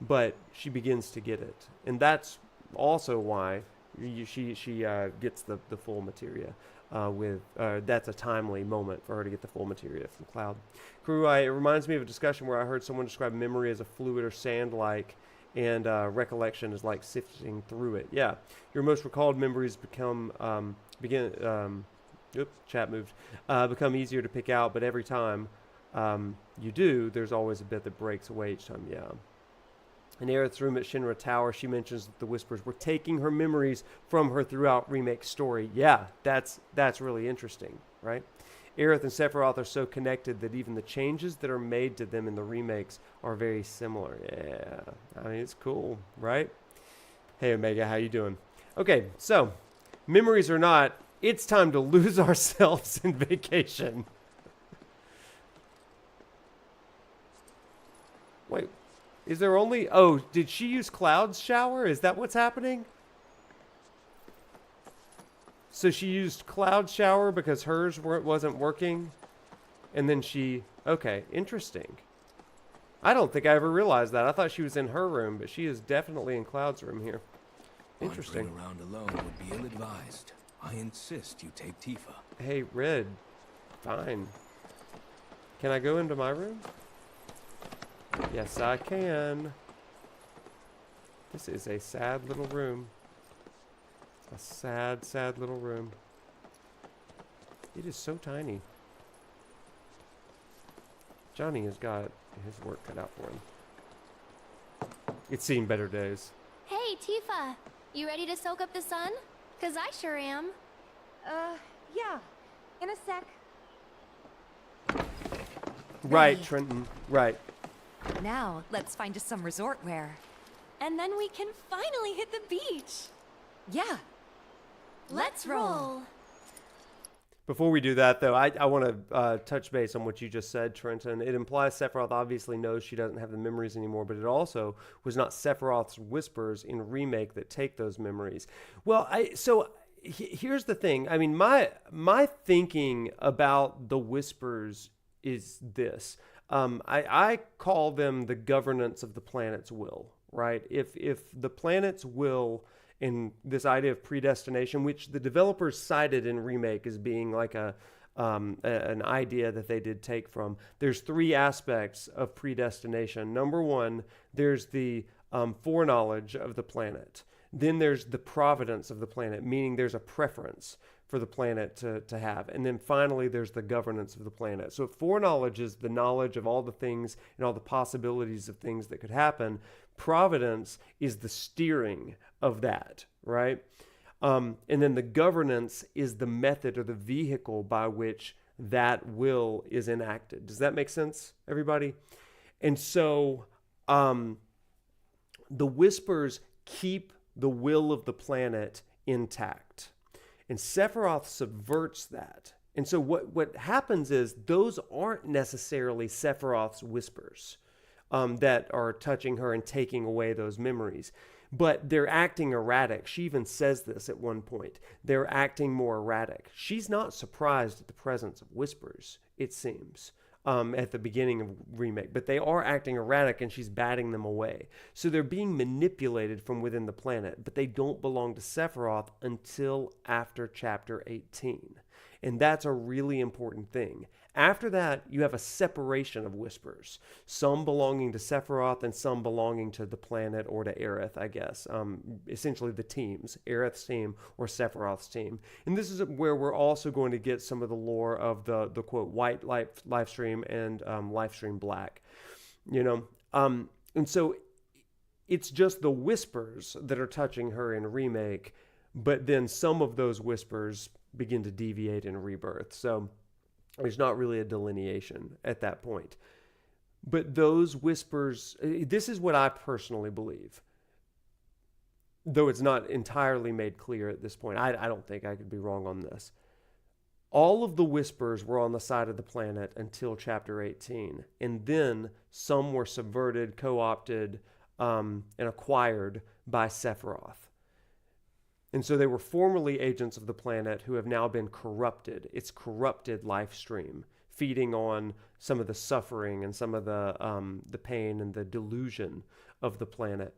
but she begins to get it. And that's also why she gets the full materia. That's a timely moment for her to get the full materia from Cloud. Crew, it reminds me of a discussion where I heard someone describe memory as a fluid or sand-like, and recollection is like sifting through it. Yeah, your most recalled memories become become easier to pick out, but every time you do, there's always a bit that breaks away each time. Yeah. In Aerith's room at Shinra Tower, she mentions that the Whispers were taking her memories from her throughout Remake's story. Yeah, that's really interesting, right? Aerith and Sephiroth are so connected that even the changes that are made to them in the remakes are very similar. Yeah, I mean, it's cool, right? Hey, Omega, how you doing? Okay, so, memories or not, it's time to lose ourselves in vacation. Wait. Is there only... Oh, did she use Cloud's shower? Is that what's happening? So she used Cloud's shower because hers wasn't working? And then she... Okay, interesting. I don't think I ever realized that. I thought she was in her room, but she is definitely in Cloud's room here. Interesting. Wandering around alone would be ill-advised. I insist you take Tifa. Hey, Red. Fine. Can I go into my room? Yes, I can. This is a sad little room. A sad, sad little room. It is so tiny. Johnny has got his work cut out for him. It's seen better days. Hey, Tifa. You ready to soak up the sun? 'Cause I sure am. Yeah. In a sec. Right, Trenton. Right. Now, let's find us some resort wear. And then we can finally hit the beach. Yeah. Let's roll. Before we do that, though, I want to touch base on what you just said, Trenton. It implies Sephiroth obviously knows she doesn't have the memories anymore, but it also was not Sephiroth's whispers in Remake that take those memories. Well, here's the thing. I mean, my thinking about the whispers is this. I call them the governance of the planet's will, right? If the planet's will in this idea of predestination, which the developers cited in Remake as being like an idea that they did take from, there's three aspects of predestination. Number one, there's the foreknowledge of the planet. Then there's the providence of the planet, meaning there's a preference for the planet to have. And then finally, there's the governance of the planet. So foreknowledge is the knowledge of all the things and all the possibilities of things that could happen. Providence is the steering of that, right? And then the governance is the method or the vehicle by which that will is enacted. Does that make sense, everybody? And so the whispers keep the will of the planet intact. And Sephiroth subverts that. And so what happens is those aren't necessarily Sephiroth's whispers that are touching her and taking away those memories. But they're acting erratic. She even says this at one point. They're acting more erratic. She's not surprised at the presence of whispers, it seems, at the beginning of Remake. But they are acting erratic and she's batting them away. So they're being manipulated from within the planet. But they don't belong to Sephiroth until after Chapter 18. And that's a really important thing. After that, you have a separation of whispers, some belonging to Sephiroth and some belonging to the planet or to Aerith, I guess. Essentially the teams, Aerith's team or Sephiroth's team. And this is where we're also going to get some of the lore of the quote, white live stream and live stream black, you know. And so it's just the whispers that are touching her in Remake, but then some of those whispers begin to deviate in Rebirth. So there's not really a delineation at that point. But those whispers, this is what I personally believe, though it's not entirely made clear at this point. I don't think I could be wrong on this. All of the whispers were on the side of the planet until Chapter 18. And then some were subverted, co-opted, and acquired by Sephiroth. And so they were formerly agents of the planet who have now been corrupted. It's corrupted life stream, feeding on some of the suffering and some of the pain and the delusion of the planet.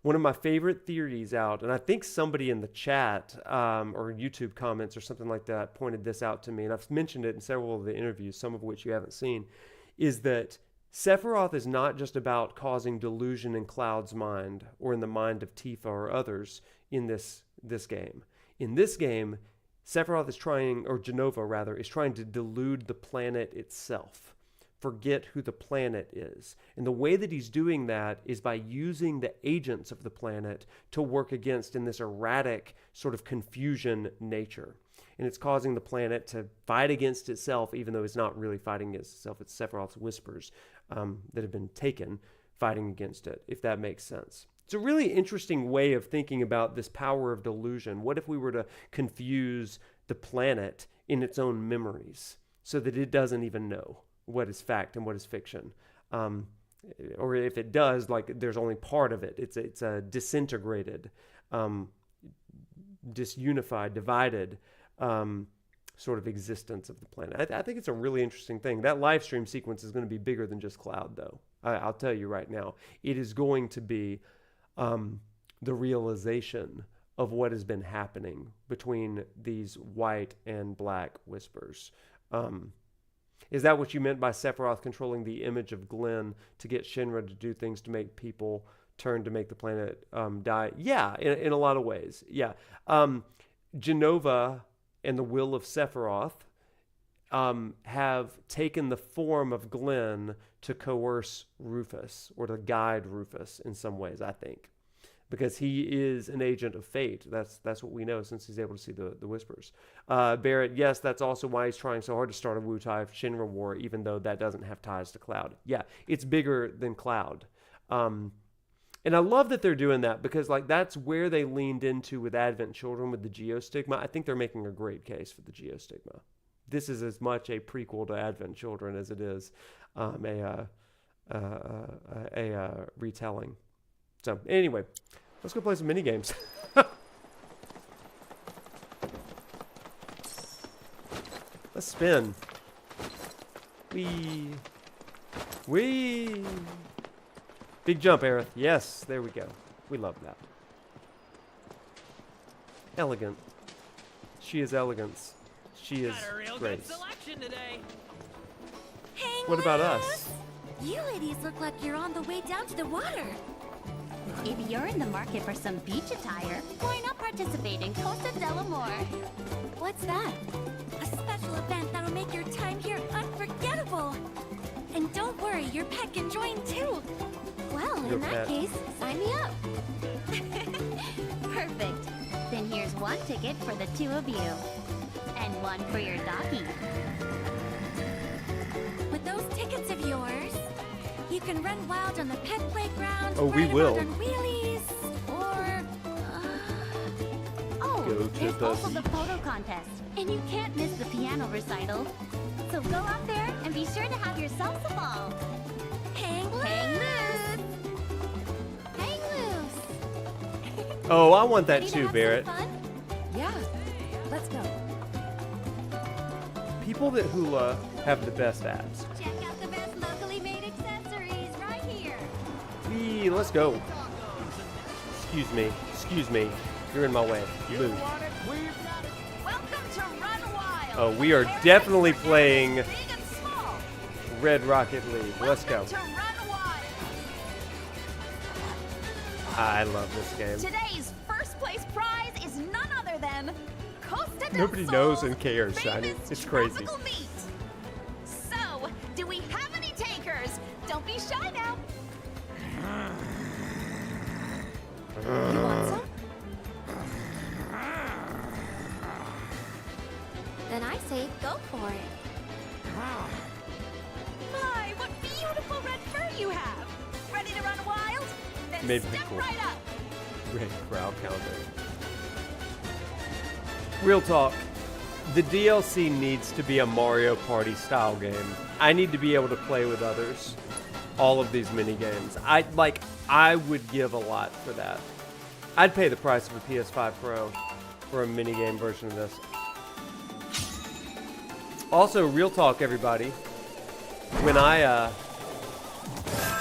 One of my favorite theories out, and I think somebody in the chat or YouTube comments or something like that pointed this out to me, and I've mentioned it in several of the interviews, some of which you haven't seen, is that Sephiroth is not just about causing delusion in Cloud's mind or in the mind of Tifa or others in this game. In this game, Sephiroth is trying, or Jenova rather, is trying to delude the planet itself. Forget who the planet is. And the way that he's doing that is by using the agents of the planet to work against in this erratic sort of confusion nature. And it's causing the planet to fight against itself, even though it's not really fighting against itself. It's Sephiroth's whispers that have been taken fighting against it, if that makes sense. It's a really interesting way of thinking about this power of delusion. What if we were to confuse the planet in its own memories so that it doesn't even know what is fact and what is fiction? Or if it does, like there's only part of it. It's a disintegrated, disunified, divided sort of existence of the planet. I think it's a really interesting thing. That live stream sequence is going to be bigger than just Cloud, though. I'll tell you right now. It is going to be the realization of what has been happening between these white and black whispers. Is that what you meant by Sephiroth controlling the image of Glenn to get Shinra to do things to make people turn to make the planet die? Yeah, in a lot of ways. Yeah. Jenova and the will of Sephiroth have taken the form of Glenn to coerce Rufus or to guide Rufus in some ways, I think. because he is an agent of fate. That's what we know since he's able to see the whispers. Barrett, yes, that's also why he's trying so hard to start a Wutai Shinra war, even though that doesn't have ties to Cloud. Yeah, it's bigger than Cloud. And I love that they're doing that because like that's where they leaned into with Advent Children with the Geostigma. I think they're making a great case for the Geostigma. This is as much a prequel to Advent Children as it is a retelling. So anyway, let's go play some mini games. Let's spin. Wee. Big jump, Aerith. Yes, there we go. We love that. Elegant. She is elegance. She is grace. What about us? You ladies look like you're on the way down to the water. If you're in the market for some beach attire, why not participate in Costa del Sol? What's that? A special event that'll make your time here unforgettable. And don't worry, your pet can join too. Well, in that case, sign me up. Perfect. Then here's one ticket for the two of you. And one for your doggy. With those tickets of yours, you can run wild on the pet playground. Oh, we will. On wheelies, or there's also the photo contest, and you can't miss the piano recital. So go out there and be sure to have yourselves a ball. Hang loose. Hang loose. Oh, I want that too, Barrett. Yeah, let's go. People that hula have the best abs. Check out the best locally made accessories right here. Wee, let's go. Excuse me. You're in my way. Move. Welcome to Run Wild. Oh, we are definitely playing Red Rocket League. Let's go. I love this game. Today's first place prize is none other than Costa del Sol. Nobody knows and cares, Shiny. It's crazy. Meat. So, do we have any takers? Don't be shy now. You want some? Then I say go for it. My, what beautiful red fur you have. Ready to run wild? Then Maybe step cool. right up. Great crowd counter. Real talk. The DLC needs to be a Mario Party style game. I need to be able to play with others. All of these mini games. I would give a lot for that. I'd pay the price of a PS5 Pro for a mini game version of this. Also, real talk, everybody. When I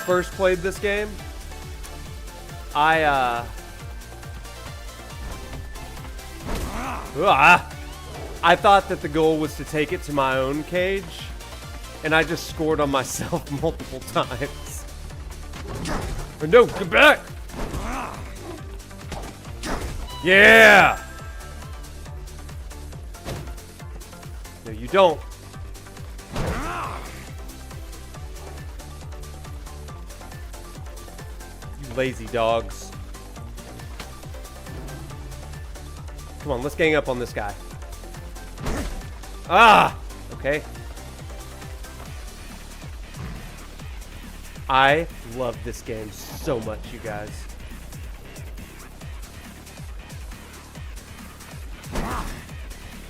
first played this game, I thought that the goal was to take it to my own cage, and I just scored on myself multiple times. No, get back! Yeah! No, you don't. You lazy dogs. Come on, let's gang up on this guy. Ah! Okay. I love this game so much, you guys.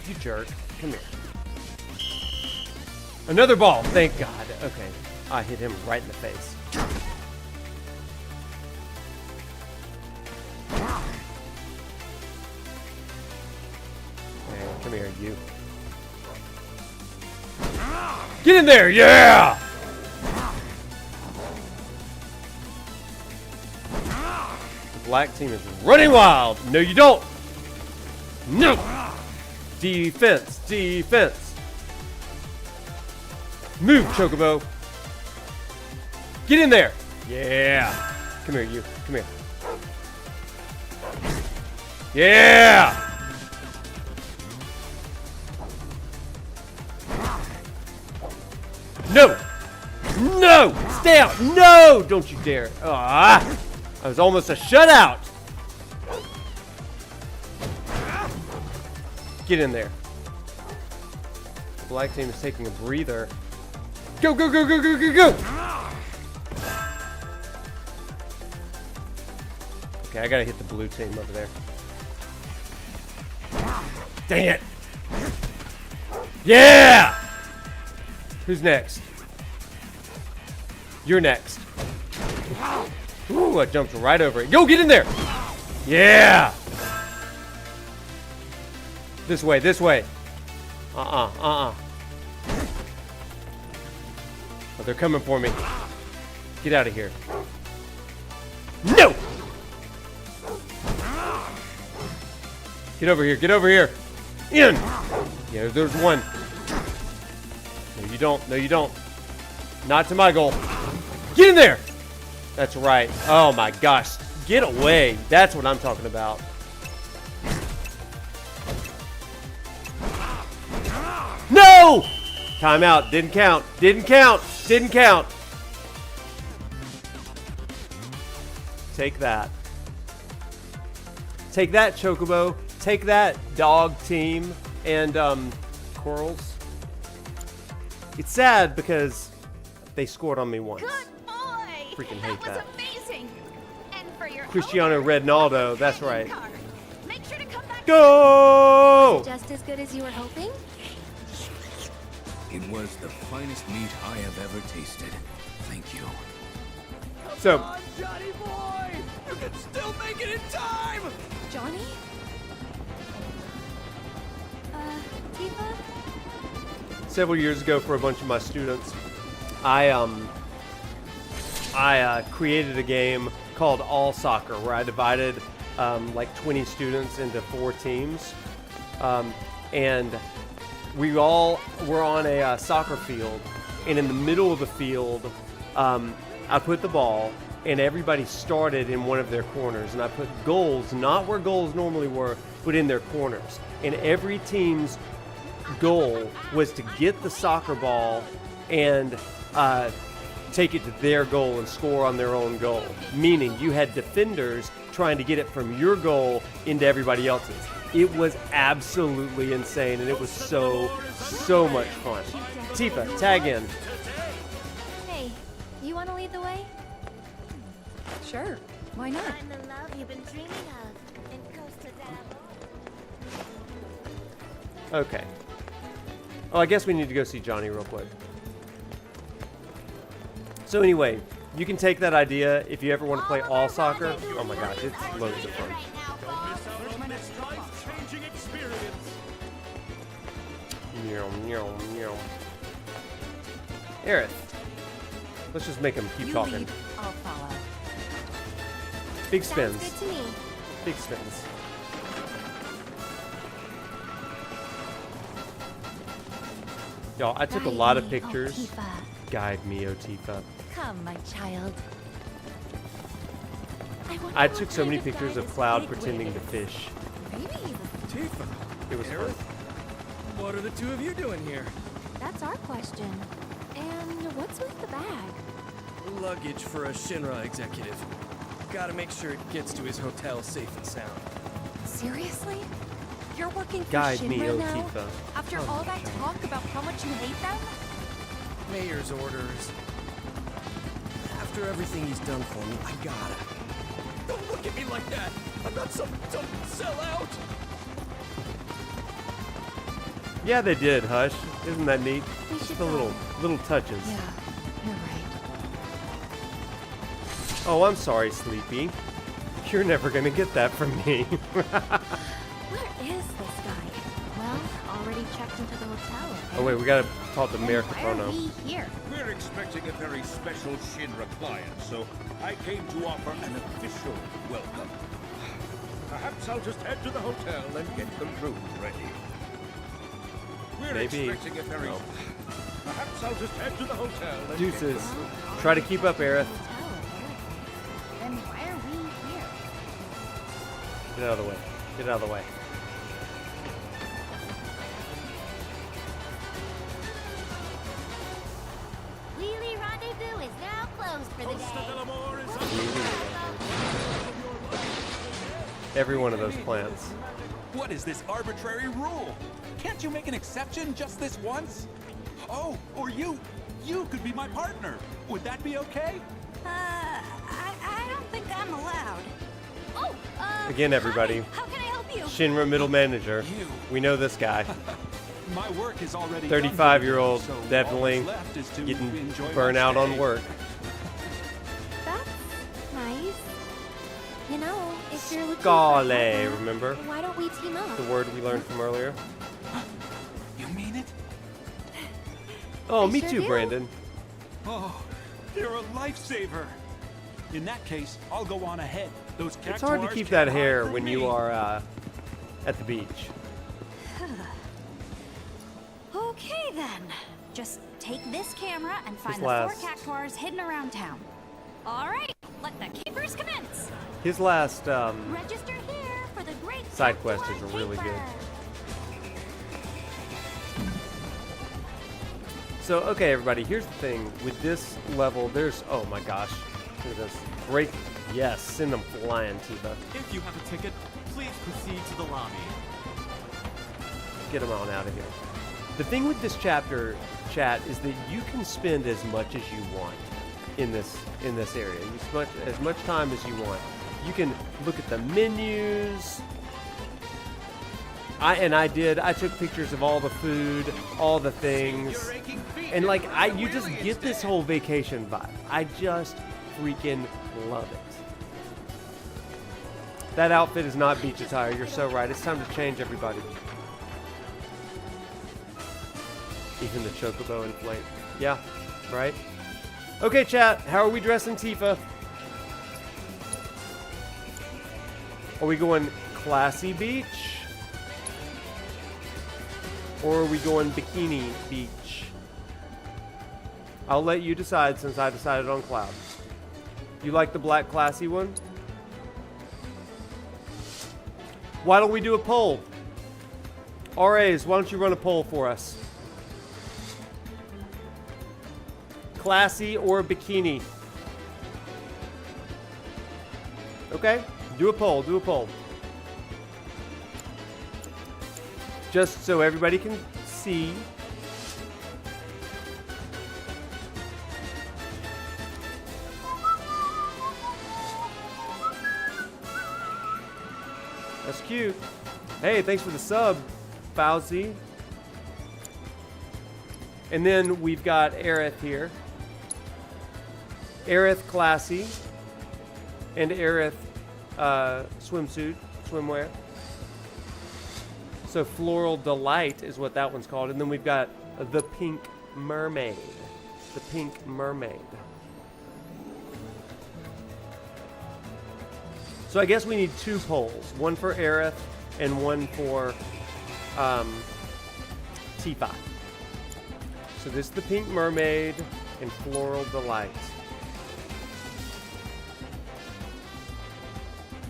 You jerk. Come here. Another ball. Thank God. Okay. I hit him right in the face. Hey, come here, you. Get in there, yeah! The black team is running wild. No, you don't. No. Defense, defense. Move, Chocobo. Get in there. Yeah. Come here, you. Come here. Yeah. No! No! Stay out! No! Don't you dare! Ah! I was almost a shutout! Get in there. The black team is taking a breather. Go, go, go, go, go, go, go! Okay, I gotta hit the blue team over there. Dang it! Yeah! Who's next? You're next. Ooh, I jumped right over it. Go, get in there! Yeah! This way, this way. Oh, they're coming for me. Get out of here. No! Get over here, get over here. In! Yeah, there's one. No, you don't. No, you don't. Not to my goal. Get in there! That's right. Oh my gosh. Get away. That's what I'm talking about. No! Timeout. Didn't count. Didn't count. Didn't count. Take that. Take that, Chocobo. Take that, dog team and corals. It's sad because they scored on me once. Good boy! Freaking hate that. Was amazing. And for your Cristiano Ronaldo, that's right. Make sure to come back. Go! Just as good as you were hoping? It was the finest meat I have ever tasted. Thank you. So, Come on, Johnny boy! You can still make it in time! Johnny? Tifa? several years ago for a bunch of my students, I created a game called All Soccer where I divided like 20 students into 4 teams, and we all were on a soccer field, and in the middle of the field I put the ball and everybody started in one of their corners, and I put goals not where goals normally were, but in their corners, and every team's goal was to get the soccer ball and take it to their goal and score on their own goal, meaning you had defenders trying to get it from your goal into everybody else's. It was absolutely insane, and it was so much fun. Tifa, tag in. Hey, you want to lead the way? Sure, why not? I'm the love you've been dreaming of in Costa del Sol. Okay. Oh, I guess we need to go see Johnny real quick. So anyway, you can take that idea if you ever want to play all soccer. Oh my gosh, it's loads of fun. Aerith. Let's just make him keep talking. Lead, I'll follow. Big Sounds spins. good to me. Big spins. Y'all, I took a lot of pictures. Tifa. Guide me, O Tifa. Come, my child. I took so many pictures of Cloud pretending to fish. Tifa. It was Aerith? fun. What are the two of you doing here? That's our question. And what's with the bag? Luggage for a Shinra executive. Gotta make sure it gets to his hotel safe and sound. Seriously? You're working for Guide me, Shinra O now? Tifa. After all that talk about how much you hate them? Mayor's orders. After everything he's done for me, I gotta. Don't look at me like that! I'm not some sellout! Yeah, they did, Hush. Isn't that neat? We Just should the go. little touches. Yeah, you're right. Oh, I'm sorry, Sleepy. You're never gonna get that from me. Where is this guy? Well, already checked into the hotel. Oh wait, we gotta talk to Mayor Why are Capono. we here? We're expecting a very special Shinra client, so I came to offer an official welcome. Perhaps I'll just head to the hotel and get the room ready. We're Maybe. expecting a very... No. Perhaps I'll just head to the hotel and Deuces. get the room. Try to keep up, Aerith. Then why are we here? Get out of the way. Get out of the way. Wheelie Rendezvous is now closed for the day. Every one of those plants. What is this arbitrary rule? Can't you make an exception just this once? Oh, or you could be my partner. Would that be okay? I don't think I'm allowed. Oh, Again, everybody. How can I help you? Shinra middle manager. We know this guy. My work is already 35-year-old, done, so definitely all that's left is to getting enjoy my burnt out on stay. work. That's nice. You know, if you're looking Scale, for remember? why don't we team up? The word we learned from earlier. You mean it? Oh, I me sure too, do. Brandon. Oh, you're a lifesaver. In that case, I'll go on ahead. Those It's hard to cactuars keep can't that hide hair from when me. you are at the beach. Okay then. Just take this camera and find His the last- 4 cactuars hidden around town. All right, let the capers commence. His last Register here for the great side quest is really good. So, okay, everybody, here's the thing. With this level, there's... Oh, my gosh. Look at this. Break... Yes, send them flying, Tifa. If you have a ticket, please proceed to the lobby. Get them on out of here. The thing with this chapter, chat, is that you can spend as much as you want in this area. As much time as you want. You can look at the menus. I took pictures of all the food, all the things, and like you just get this whole vacation vibe. I just freaking love it. That outfit is not beach attire. You're so right. It's time to change, everybody. Even the chocobo inflate. Yeah, right? Okay, chat. How are we dressing Tifa? Are we going classy beach? Or are we going bikini beach? I'll let you decide since I decided on Cloud. You like the black classy one? Why don't we do a poll? RAs, why don't you run a poll for us? Classy or bikini? Okay, do a poll, do a poll. Just so everybody can see. That's cute. Hey, thanks for the sub, Fauci. And then we've got Aerith here. Aerith classy. And Aerith swimsuit, swimwear. So Floral Delight is what that one's called. And then we've got the Pink Mermaid. The Pink Mermaid. So I guess we need 2 polls. One for Aerith and one for Tifa. So this is the Pink Mermaid and Floral Delight.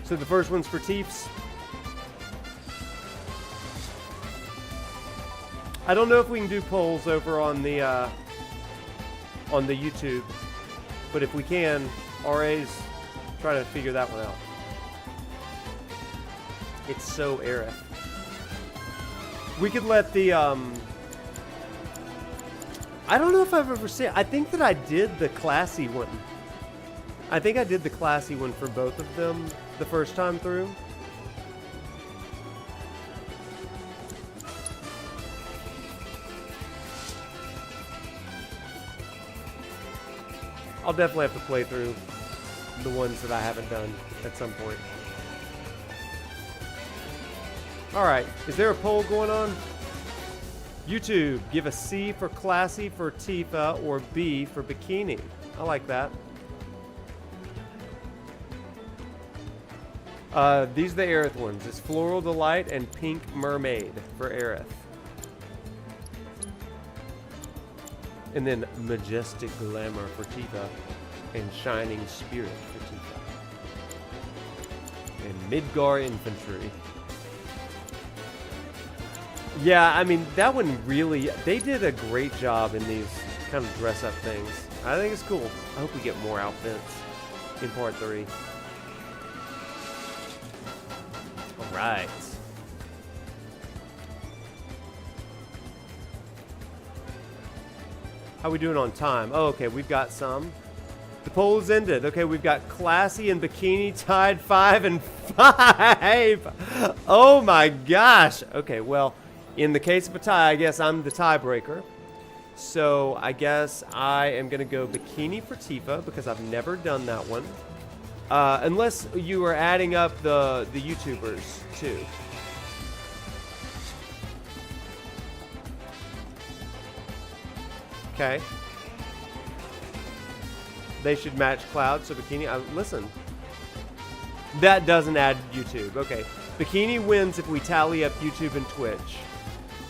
So the first one's for Tiefs. I don't know if we can do polls over on the YouTube, but if we can, RA's trying to figure that one out. It's so Aerith. We could let the I don't know if I've ever seen. I think that I did the classy one. I think I did the classy one for both of them the first time through. I'll definitely have to play through the ones that I haven't done at some point. Alright, is there a poll going on? YouTube, give a C for classy for Tifa or B for bikini. I like that. These are the Aerith ones. It's Floral Delight and Pink Mermaid for Aerith. And then Majestic Glamour for Tifa and Shining Spirit for Tifa. And Midgar Infantry. Yeah, I mean, that one really... They did a great job in these kind of dress-up things. I think it's cool. I hope we get more outfits in Part 3. right. How we doing on time? Oh, okay, we've got some. The poll's ended. Okay, we've got Classy and Bikini tied 5 and 5. Oh my gosh. Okay, well, in the case of a tie, I guess I'm the tiebreaker. So I guess I am going to go Bikini for Tifa because I've never done that one. Unless you are adding up the YouTubers too. Okay. They should match Cloud, so Bikini... listen. That doesn't add YouTube. Okay. Bikini wins if we tally up YouTube and Twitch.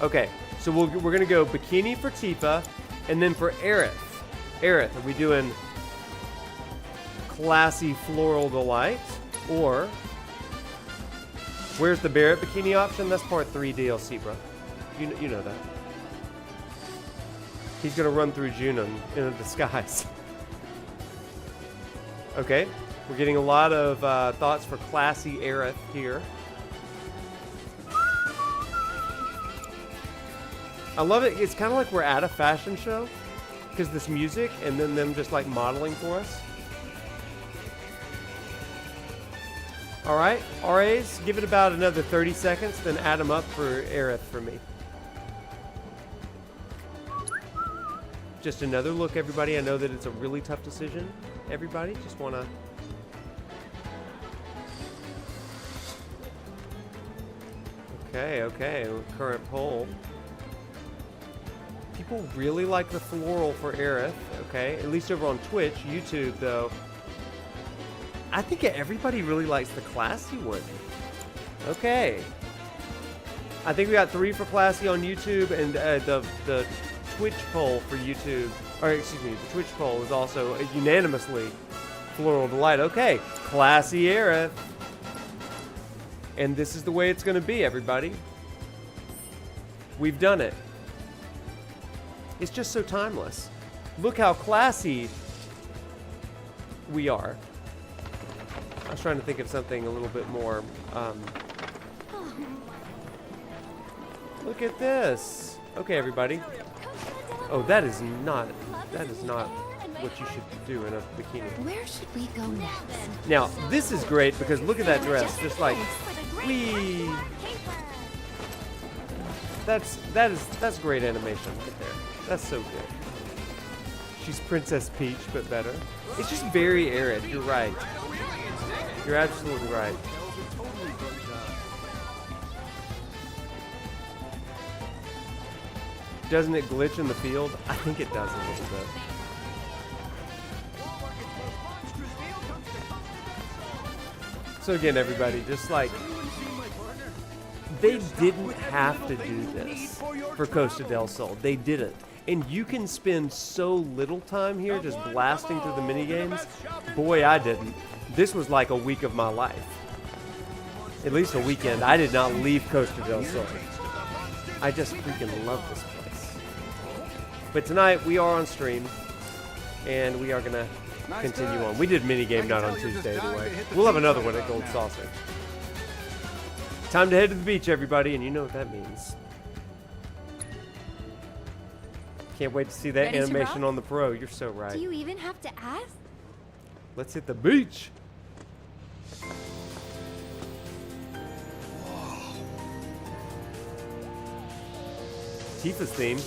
Okay. So we're going to go Bikini for Tifa, and then for Aerith. Aerith, are we doing Classy Floral Delight? Or... where's the Barrett Bikini option? That's part 3 DLC, bro. You know that. He's going to run through Junon in a disguise. Okay, we're getting a lot of thoughts for Classy Aerith here. I love it. It's kind of like we're at a fashion show because this music and then them just like modeling for us. All right, RAs, give it about another 30 seconds, then add them up for Aerith for me. Just another look, everybody. I know that it's a really tough decision. Everybody, just want to... Okay. Current poll. People really like the floral for Aerith. Okay, at least over on Twitch. YouTube, though, I think everybody really likes the Classy one. Okay. I think we got 3 for Classy on YouTube, and the Twitch poll for YouTube, or excuse me, the Twitch poll is also unanimously Floral Delight. Okay, Classy Aerith. And this is the way it's going to be, everybody. We've done it. It's just so timeless. Look how classy we are. I was trying to think of something a little bit more. Look at this. Okay, everybody. Oh, that is not what you should do in a bikini. Where should we go next? Now, this is great because look at that dress. Just like, whee. That's great animation right there. That's so good. She's Princess Peach, but better. It's just very Aerith. You're right. You're absolutely right. Doesn't it glitch in the field? I think it does a little bit. So again, everybody, just like, they didn't have to do this for Costa del Sol. They didn't. And you can spend so little time here just blasting through the minigames. Boy, I didn't. This was like a week of my life. At least a weekend. I did not leave Costa del Sol. I just freaking love this place. But tonight, we are on stream. And we are going to continue on. We did minigame night on Tuesday anyway. We'll have another one at Gold Saucer. Time to head to the beach, everybody. And you know what that means. Can't wait to see that animation on the Pro. You're so right. Do you even have to ask? Let's hit the beach. Tifa's theme.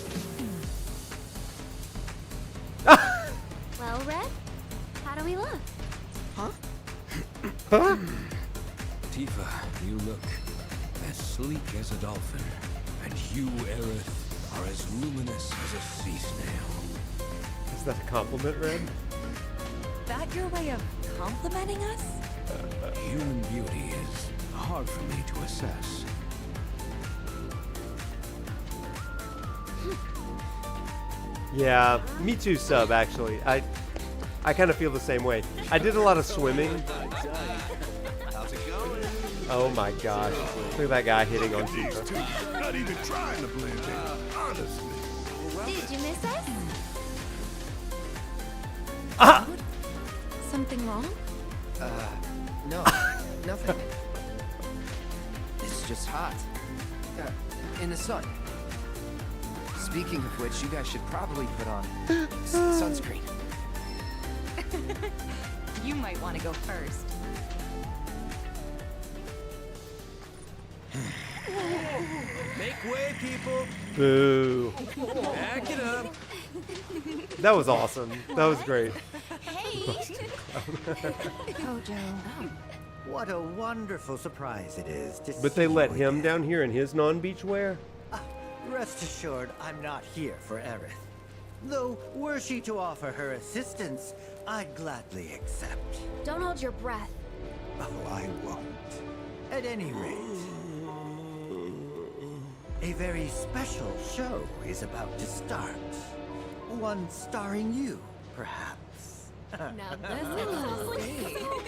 Well, Red, how do we look? Huh? Tifa, you look as sleek as a dolphin, and you, Aerith, are as luminous as a sea snail. Is that a compliment, Red? That your way of complimenting us? Human beauty is hard for me to assess. Yeah, me too, sub, actually. I kind of feel the same way. I did a lot of swimming. Oh my gosh. Look at that guy hitting on Tifa. Not even trying to blend in, honestly. Did you miss us? Ah! Something wrong? No, nothing. it's just hot. In the sun. Speaking of which, you guys should probably put on sunscreen. You might want to go first. Make way, people. Boo. Back it up. That was awesome. That was great. Hojo. What a wonderful surprise it is to But they let him down here in his non-beach wear? Rest assured, I'm not here for Aerith. Though, were she to offer her assistance, I'd gladly accept. Don't hold your breath. Oh, I won't. At any rate, a very special show is about to start. One starring you, perhaps. Now this is so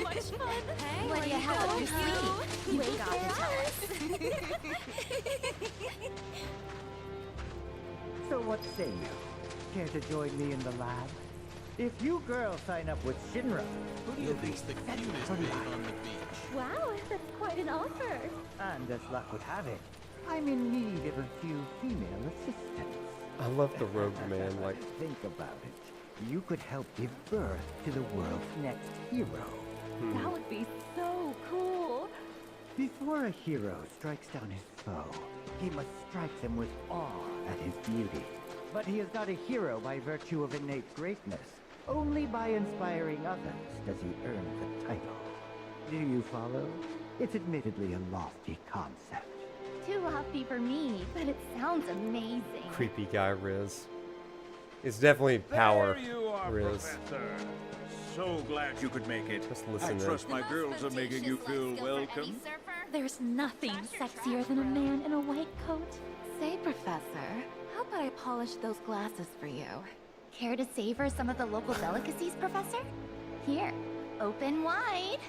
much fun. Hey, What do you have up your sleeve? You got to tell us. So what say you? Care to join me in the lab? If you girls sign up with Shinra, Who do you think's the cutest babe on the beach? Wow, that's quite an offer. And as luck would have it, I'm in need of a few female assistants. I love the rogue man, like... Think about it. You could help give birth to the world's next hero. That would be so cool. Before a hero strikes down his foe, he must strike them with awe at his beauty. But he is not a hero by virtue of innate greatness. Only by inspiring others does he earn the title. Do you follow? It's admittedly a lofty concept. Too lofty for me, but it sounds amazing. Creepy guy Riz. It's definitely power, There you are, Riz. Professor. So glad you could make it. Just listen I in. trust my girls are making you feel welcome. There's nothing sexier than a man in a white coat. Say, Professor, how about I polish those glasses for you? Care to savor some of the local delicacies, Professor? Here, open wide.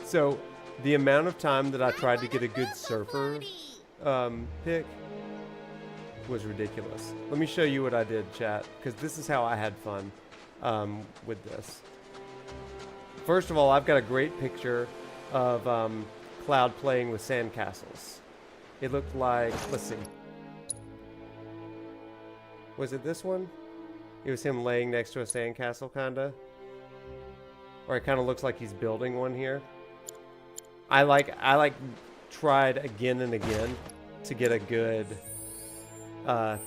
So, the amount of time that I tried to get a good surfer pick was ridiculous. Let me show you what I did, chat, because this is how I had fun with this. First of all, I've got a great picture of Cloud playing with sandcastles. It looked like, let's see. Was it this one? It was him laying next to a sandcastle, kinda. Or it kind of looks like he's building one here. I tried again and again to get a good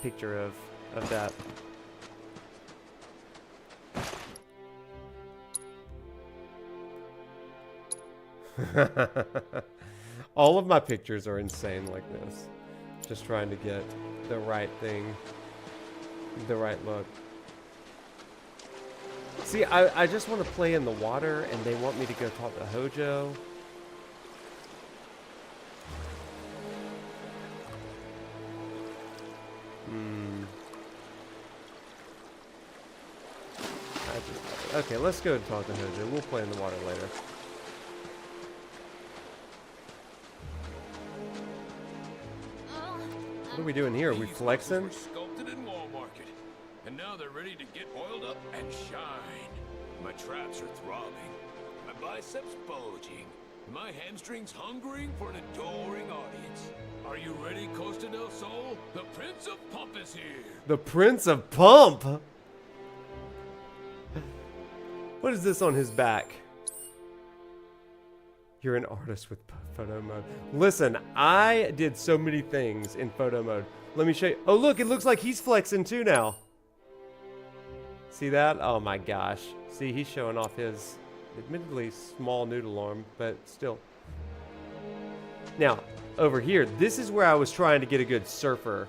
picture of that. All of my pictures are insane like this. Just trying to get the right thing, the right look. See, I just want to play in the water, and they want me to go talk to Hojo. Okay, let's go and talk to Hojo. We'll play in the water later. What are we doing here? Are we flexing? Sculpted in Wall Market, and now they're ready to get oiled up and shine. My traps are throbbing, my biceps bulging, my hamstrings hungering for an adoring audience. Are you ready, Costa del Sol? The Prince of Pump is here. The Prince of Pump? What is this on his back? You're an artist with photo mode. Listen, I did so many things in photo mode. Let me show you. Oh, look, it looks like he's flexing too now. See that? Oh my gosh. See, he's showing off his admittedly small noodle arm, but still. Now, over here, this is where I was trying to get a good surfer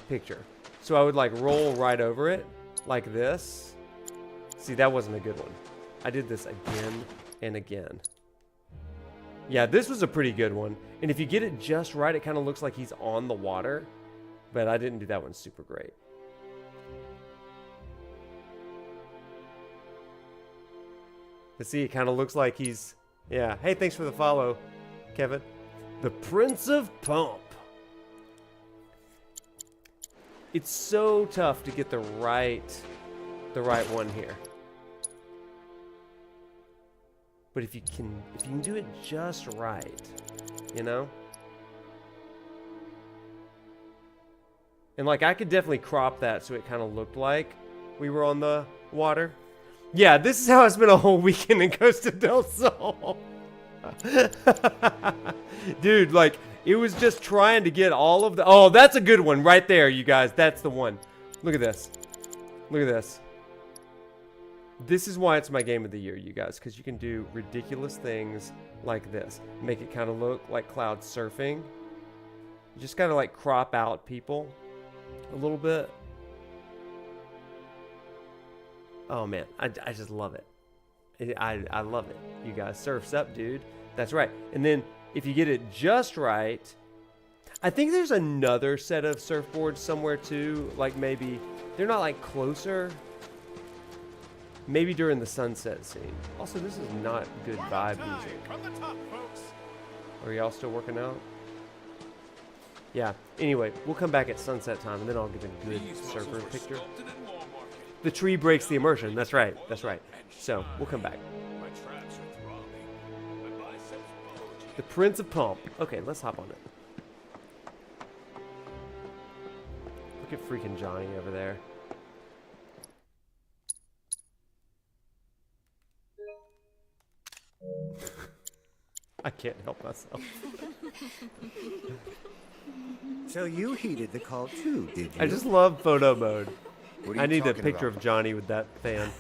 picture. So I would like roll right over it like this. See, that wasn't a good one. I did this again and again. Yeah, this was a pretty good one. And if you get it just right, it kind of looks like he's on the water. But I didn't do that one super great. But see, it kind of looks like he's... Yeah. Hey, thanks for the follow, Kevin. The Prince of Pump. It's so tough to get the right one here. But if you can do it just right, you know? And like I could definitely crop that so it kind of looked like we were on the water. Yeah, this is how I spent a whole weekend in Costa del Sol. Dude, like it was just trying to get all of the... Oh, that's a good one right there, you guys. That's the one. Look at this. Look at this. This is why it's my game of the year, you guys, because you can do ridiculous things like this. Make it kind of look like cloud surfing. You just kind of like crop out people a little bit. Oh man, I just love it. I love it. You guys, surfs up, dude. That's right. And then if you get it just right, I think there's another set of surfboards somewhere too. Like maybe they're not like closer. Maybe during the sunset scene. Also, this is not good vibe music. Are y'all still working out? Yeah. Anyway, we'll come back at sunset time and then I'll get a good surfer picture. The tree breaks the immersion. That's right. That's right. So we'll come back. The Prince of Pump. Okay, let's hop on it. Look at freaking Johnny over there. I can't help myself. So you heeded the call too, did you? I just love photo mode. What are I you need a talking picture about? of Johnny with that fan.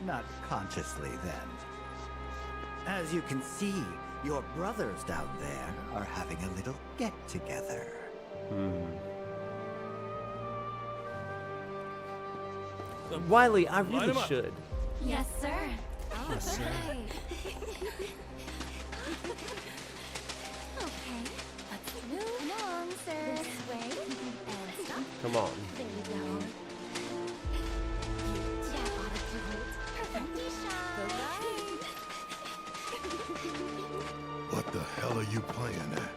Not consciously, then. As you can see, your brothers down there are having a little get-together. Wiley, I really should. Yes, sir. Yes, sir. Okay, let's move along, sir. This way. And stop. Come on. There you go. Yeah, autopilot. Perfectly shot. What the hell are you playing at?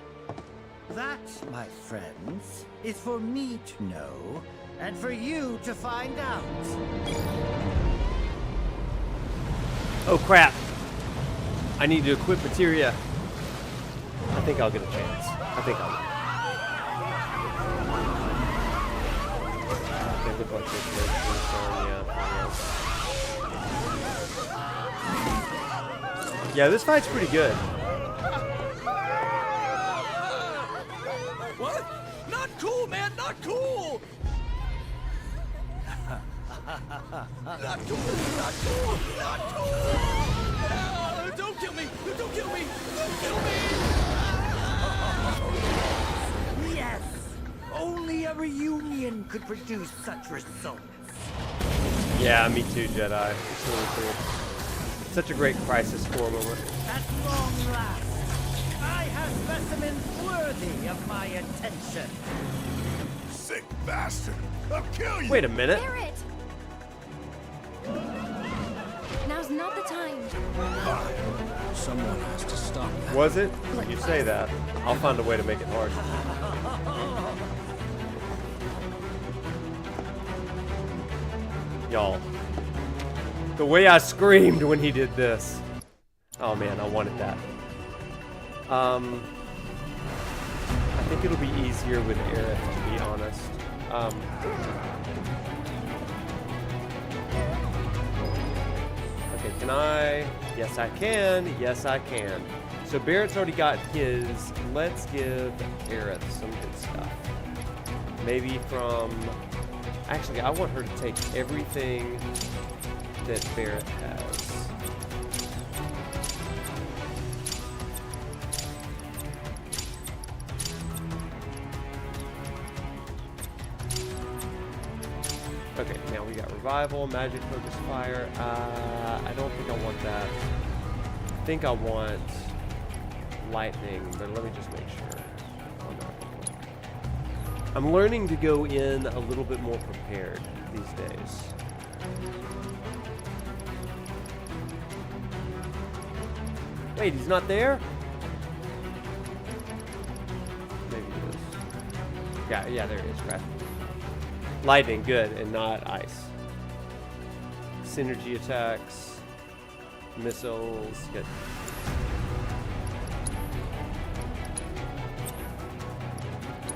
That, my friends, is for me to know, and for you to find out. Oh crap. I need to equip materia. I think I'll get a chance. I think I'll. They look like this in the sun, yeah. Yeah, this fight's pretty good. What? Not cool, man! Not cool! Not cool! Not cool! Not cool! Don't kill me! Don't kill me! Don't kill me! Yes! Only a reunion could produce such results. Yeah, me too, Jedi. It's really cool. Such a great Crisis Core moment. At long last, I have specimens worthy of my attention. Sick bastard! I'll kill you! Wait a minute. Barrett! Now's not the time. Someone has to stop that. Was it? You say that. I'll find a way to make it hard. Y'all. The way I screamed when he did this. Oh man, I wanted that. I think it'll be easier with Aerith, to be honest. Okay, can I? Yes, I can. Yes, I can. So Barrett's already got his. Let's give Aerith some good stuff. Maybe from... Actually, I want her to take everything that Barrett has. Okay, now we got Revival, Magic Focus Fire. I don't think I want that. I think I want Lightning, but let me just make sure. Oh, no. I'm learning to go in a little bit more prepared these days. Wait, he's not there? Maybe he is. Yeah, there he is, right? Lightning, good, and not ice. Synergy attacks. missiles. Get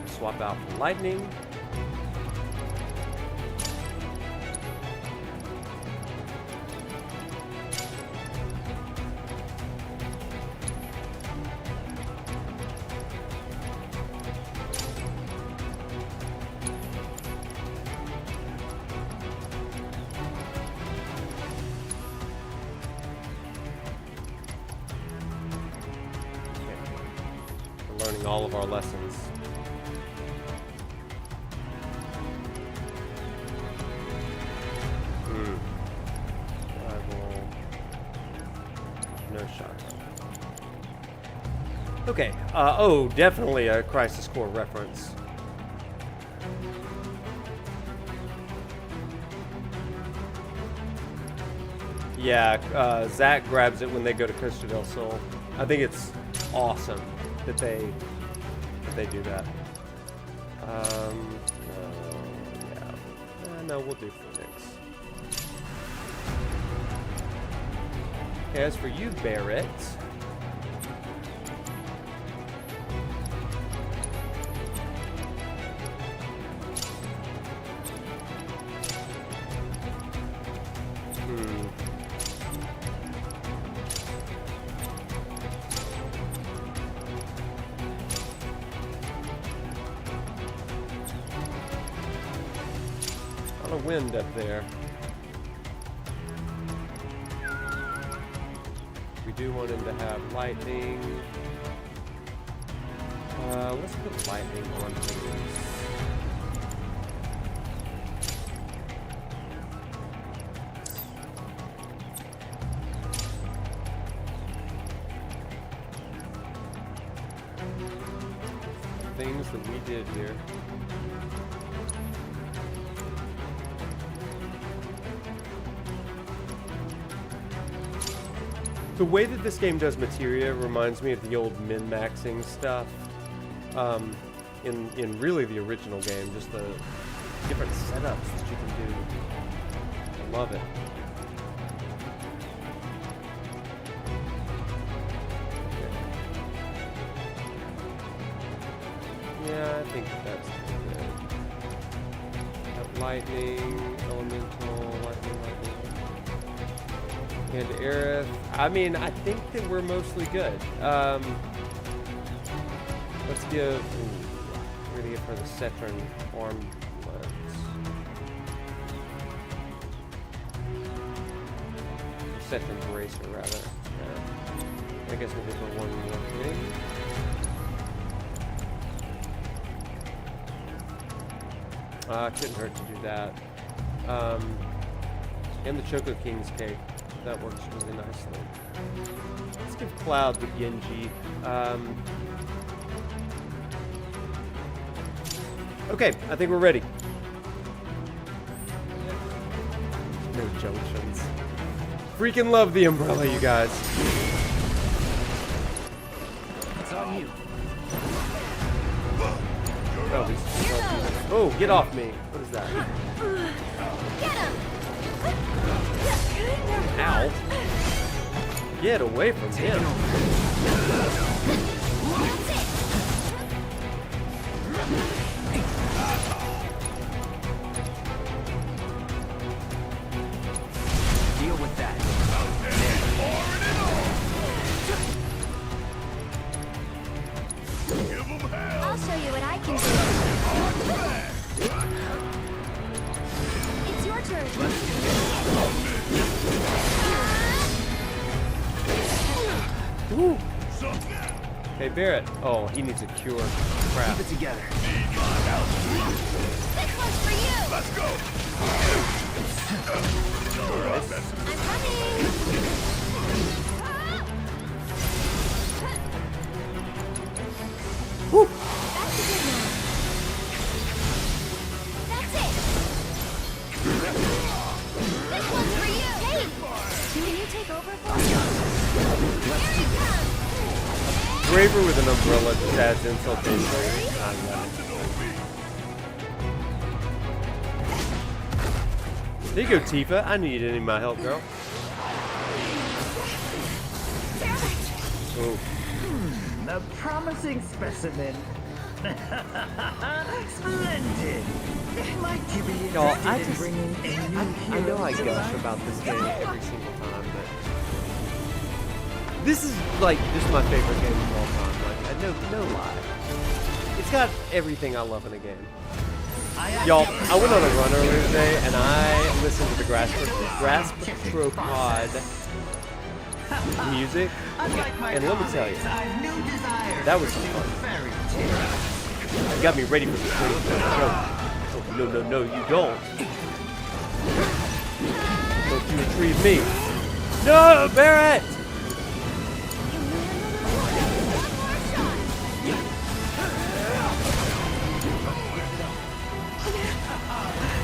swap out for lightning. Learning all of our lessons. Rival. No shotgun. Okay. Oh, definitely a Crisis Core reference. Yeah, Zach grabs it when they go to Costa del Sol. I think it's awesome that they do that. No, we'll do Phoenix. Okay, as for you, Barrett. Wind up there. We do want him to have lightning. Let's put lightning on his. Things that we did here. The way that this game does materia reminds me of the old min-maxing stuff in really the original game, just the different setups that you can do. I love it. Yeah, I think that's pretty good. Got lightning, elemental, lightning. And Aerith. I mean, I think that we're mostly good. Let's give. We're gonna give her the Cetron armlets. Cetron bracer, rather. Yeah. I guess we'll give her one more thing. Couldn't hurt to do that. And the Choco King's cape. That works really nicely. Let's give Cloud the Genji. Okay, I think we're ready. No junctions. Freaking love the umbrella, you guys. It's on you. Oh, get off me. What is that? Get him! Ow. Get away from him. Deal with that. I'll show you what I can do. It's your turn. Woo. Hey, Barrett. Oh, he needs a cure. Crap. Keep it together. This one's for you. Let's go. I'm coming. Woo. That's a good one. That's it. This one's for you. Hey, can you take over for me? Here it comes. Braver with an umbrella just adds insult to injury. There you go, Tifa. I need any of my help, girl. Oh. A promising specimen. Splendid. Might you be Y'all, interested in bringing a new I know I hero to gush life? about this game every single time, but this is like my favorite game of all time. Like, no lie. It's got everything I love in a game. Y'all, I went on a run earlier today and I listened to the Grasp Pod music, and let me tell you, that was some fun. It got me ready for the stream. No, you don't. Don't you retrieve me. No, Barrett!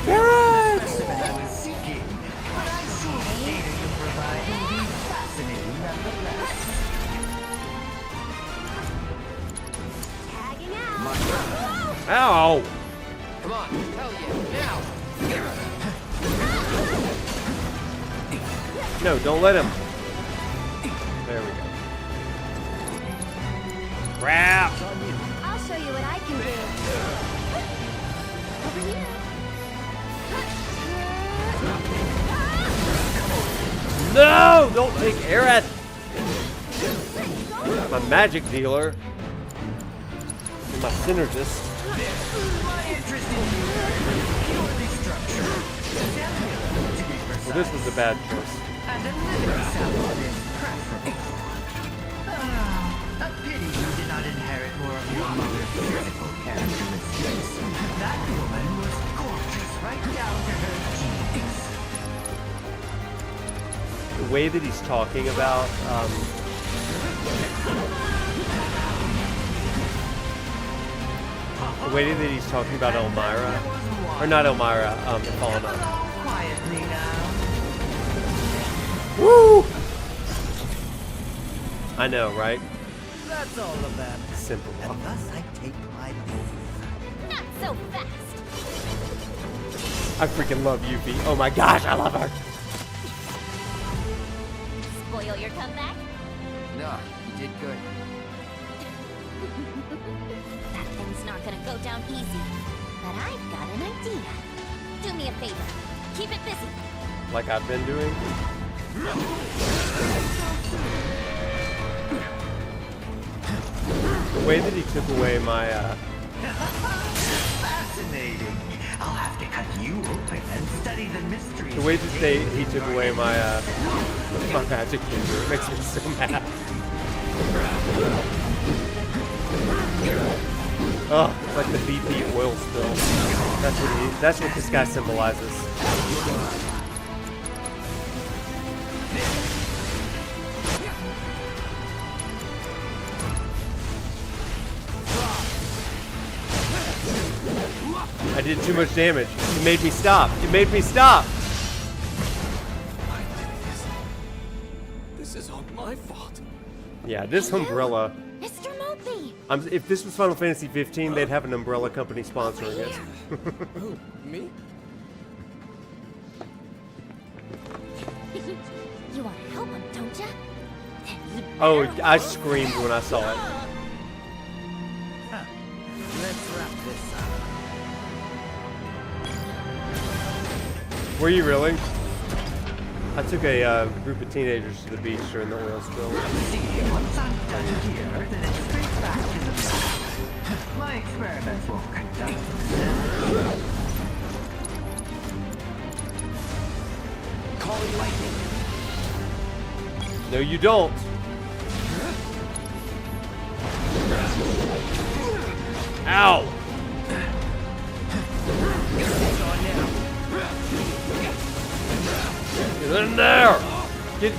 Barrett! Ow! Come on, hell yeah, now! No, don't let him. There we go. Crap! I'll show you what I can do. Over here. No! Don't take Aerith! My magic dealer. My synergist. Well, this was a bad choice. And a living sample is preferable. A pity you did not inherit more of your mother's physical characteristics. That woman was gorgeous right down to her jeans. The way that he's talking about, the way that he's talking about Elmira, or not Elmira, Fauna. Quietly now. Woo! I know, right? That's all of that. Simple. And thus I take my leave. Not so fast. I freaking love Yuffie. Oh my gosh, I love her. Spoil your comeback? No, you did good. That thing's not gonna go down easy. But I've got an idea. Do me a favor. Keep it busy. Like I've been doing. The way that he took away my, Fascinating. I'll have to cut you open and study the mysteries. the way that he took away my, my magic user, it makes me so mad. Oh, it's like the BP oil spill. That's what this guy symbolizes. I did too much damage. It made me stop. It made me stop. This is all my fault. Yeah, this umbrella. Mr. Mopey! If this was Final Fantasy 15, they'd have an umbrella company sponsoring it. Who? Me? You want to help him, don't ya? Oh, I screamed when I saw it. Let's wrap this up. Were you really? I took a group of teenagers to the beach during the oil spill. See, once I'm done here, then it's straight back to the lab. My experiments won't conduct themselves. Calling lightning. No, you don't. Ow! Get in there!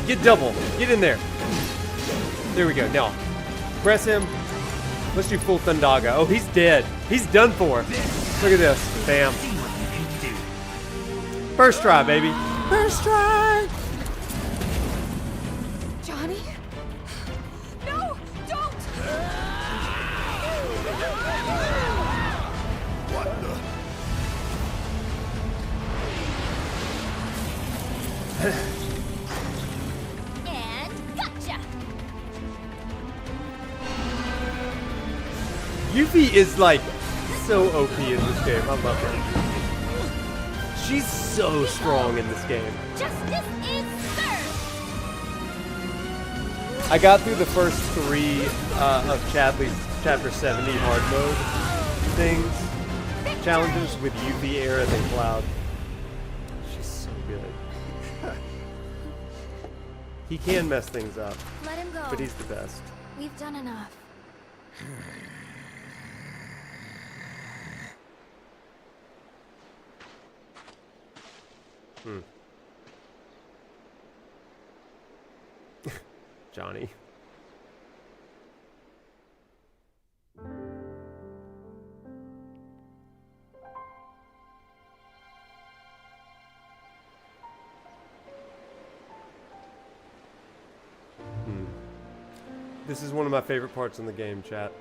Get double. Get in there. There we go. Now, press him. Let's do full Thundaga. Oh, he's dead. He's done for. Look at this. Bam. First try, baby. First try. Johnny? No! Don't! What the? And gotcha! Yuffie is like so OP in this game. I love her. She's so strong in this game. Justice is served. I got through the first 3 of Chadley's Chapter 70 hard mode things, challenges with Yuffie, Aerith, and Cloud. She's so good. He can mess things up, Let him go. but he's the best. We've done enough. Johnny. This is one of my favorite parts in the game, chat.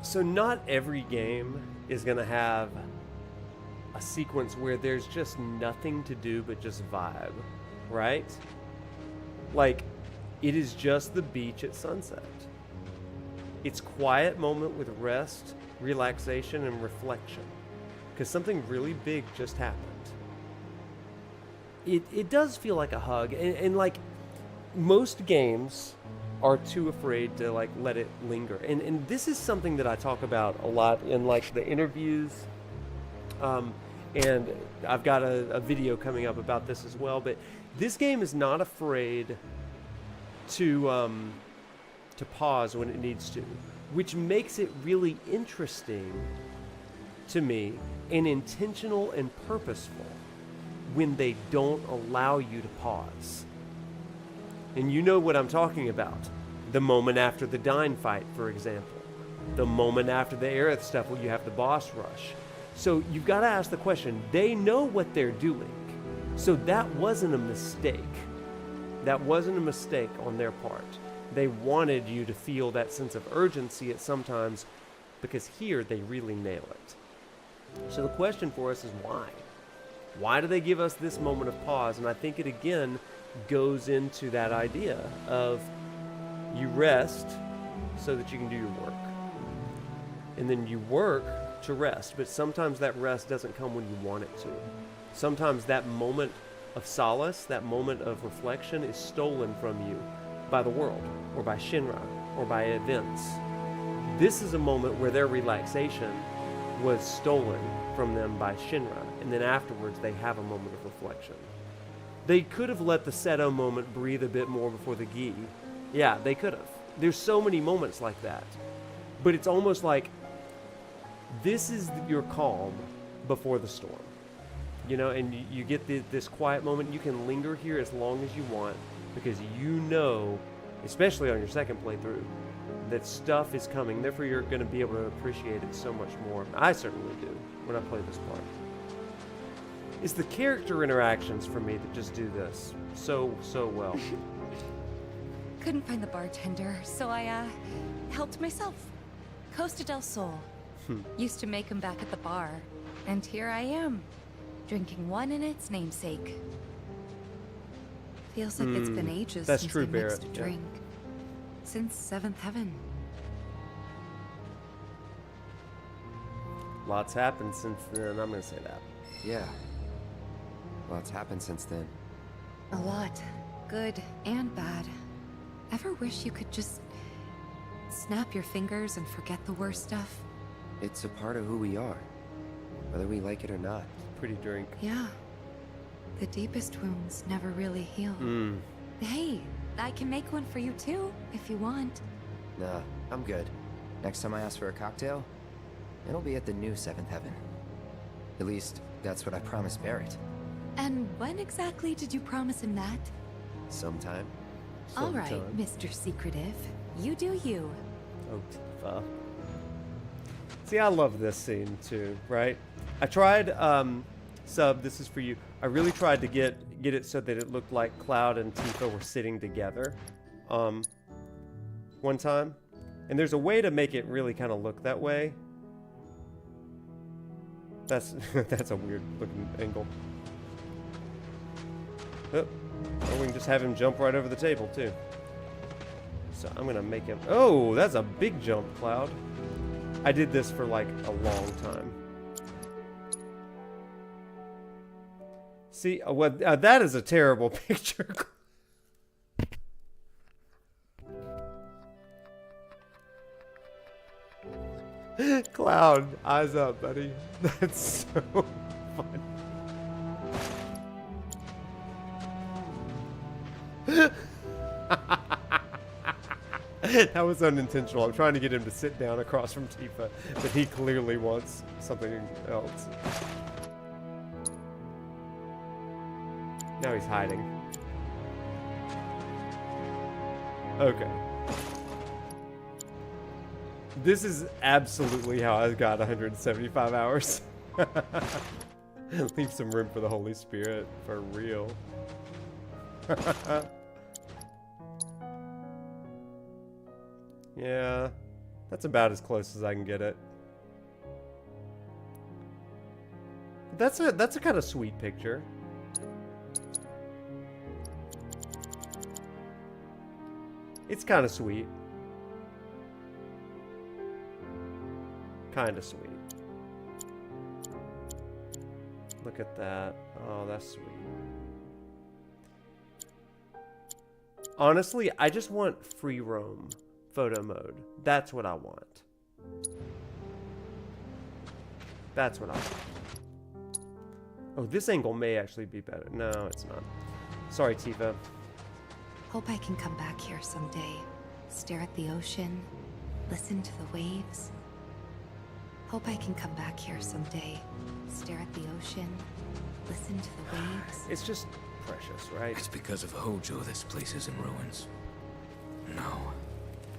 So not every game is going to have a sequence where there's just nothing to do but just vibe, right? Like, it is just the beach at sunset. It's quiet moment with rest, relaxation, and reflection. Because something really big just happened. It does feel like a hug, and like, most games are too afraid to like let it linger. And this is something that I talk about a lot in like the interviews. And I've got a video coming up about this as well, but this game is not afraid to pause when it needs to, which makes it really interesting to me and intentional and purposeful when they don't allow you to pause. And you know what I'm talking about. The moment after the Dyne fight, for example. The moment after the Aerith stuff where you have the boss rush. So you've got to ask the question, they know what they're doing. So that wasn't a mistake. That wasn't a mistake on their part. They wanted you to feel that sense of urgency at some times, because here they really nail it. So the question for us is why? Why do they give us this moment of pause? And I think it again goes into that idea of you rest so that you can do your work. And then you work to rest, but sometimes that rest doesn't come when you want it to. Sometimes that moment of solace, that moment of reflection is stolen from you by the world, or by Shinra, or by events. This is a moment where their relaxation was stolen from them by Shinra, and then afterwards they have a moment of reflection. They could have let the Seto moment breathe a bit more before the Gi. Yeah, they could have. There's so many moments like that. But it's almost like this is your calm before the storm. You know, and you get this quiet moment. You can linger here as long as you want, because you know, especially on your second playthrough, that stuff is coming. Therefore, you're going to be able to appreciate it so much more. I certainly do when I play this part. It's the character interactions for me that just do this so well. Couldn't find the bartender, so I helped myself. Costa del Sol. Used to make him back at the bar. And here I am, drinking one in its namesake. Feels like it's been ages That's since true, I mixed Barrett, a yeah. drink. Since Seventh Heaven. Lots happened since then, I'm going to say that. Yeah. Lots happened since then. A lot. Good and bad. Ever wish you could just snap your fingers and forget the worst stuff? It's a part of who we are, whether we like it or not. Pretty drink. Yeah. The deepest wounds never really heal. Hey, I can make one for you too, if you want. Nah, I'm good. Next time I ask for a cocktail, it'll be at the new Seventh Heaven. At least, that's what I promised Barrett. And when exactly did you promise him that? Sometime. All right, Mr. Secretive. You do you. Oh, Tifa. See, I love this scene too, right? I tried, Sub, this is for you. I really tried to get it so that it looked like Cloud and Tifa were sitting together one time. And there's a way to make it really kind of look that way. That's that's a weird looking angle. Oh, or we can just have him jump right over the table too. So I'm gonna make him. Oh, that's a big jump, Cloud. I did this for like a long time. See, that is a terrible picture. Cloud, eyes up, buddy. That's so fun. That was unintentional. I'm trying to get him to sit down across from Tifa, but he clearly wants something else. Now he's hiding. Okay. This is absolutely how I got 175 hours. Leave some room for the Holy Spirit, for real. Yeah, that's about as close as I can get it. That's a kind of sweet picture. It's kind of sweet. Kind of sweet. Look at that. Oh, that's sweet. Honestly, I just want free roam photo mode. That's what I want. That's what I want. Oh, this angle may actually be better. No, it's not. Sorry, Tifa. Hope I can come back here someday. Stare at the ocean. Listen to the waves. Hope I can come back here someday. Stare at the ocean. Listen to the waves. It's just precious, right? It's because of Hojo this place is in ruins. No,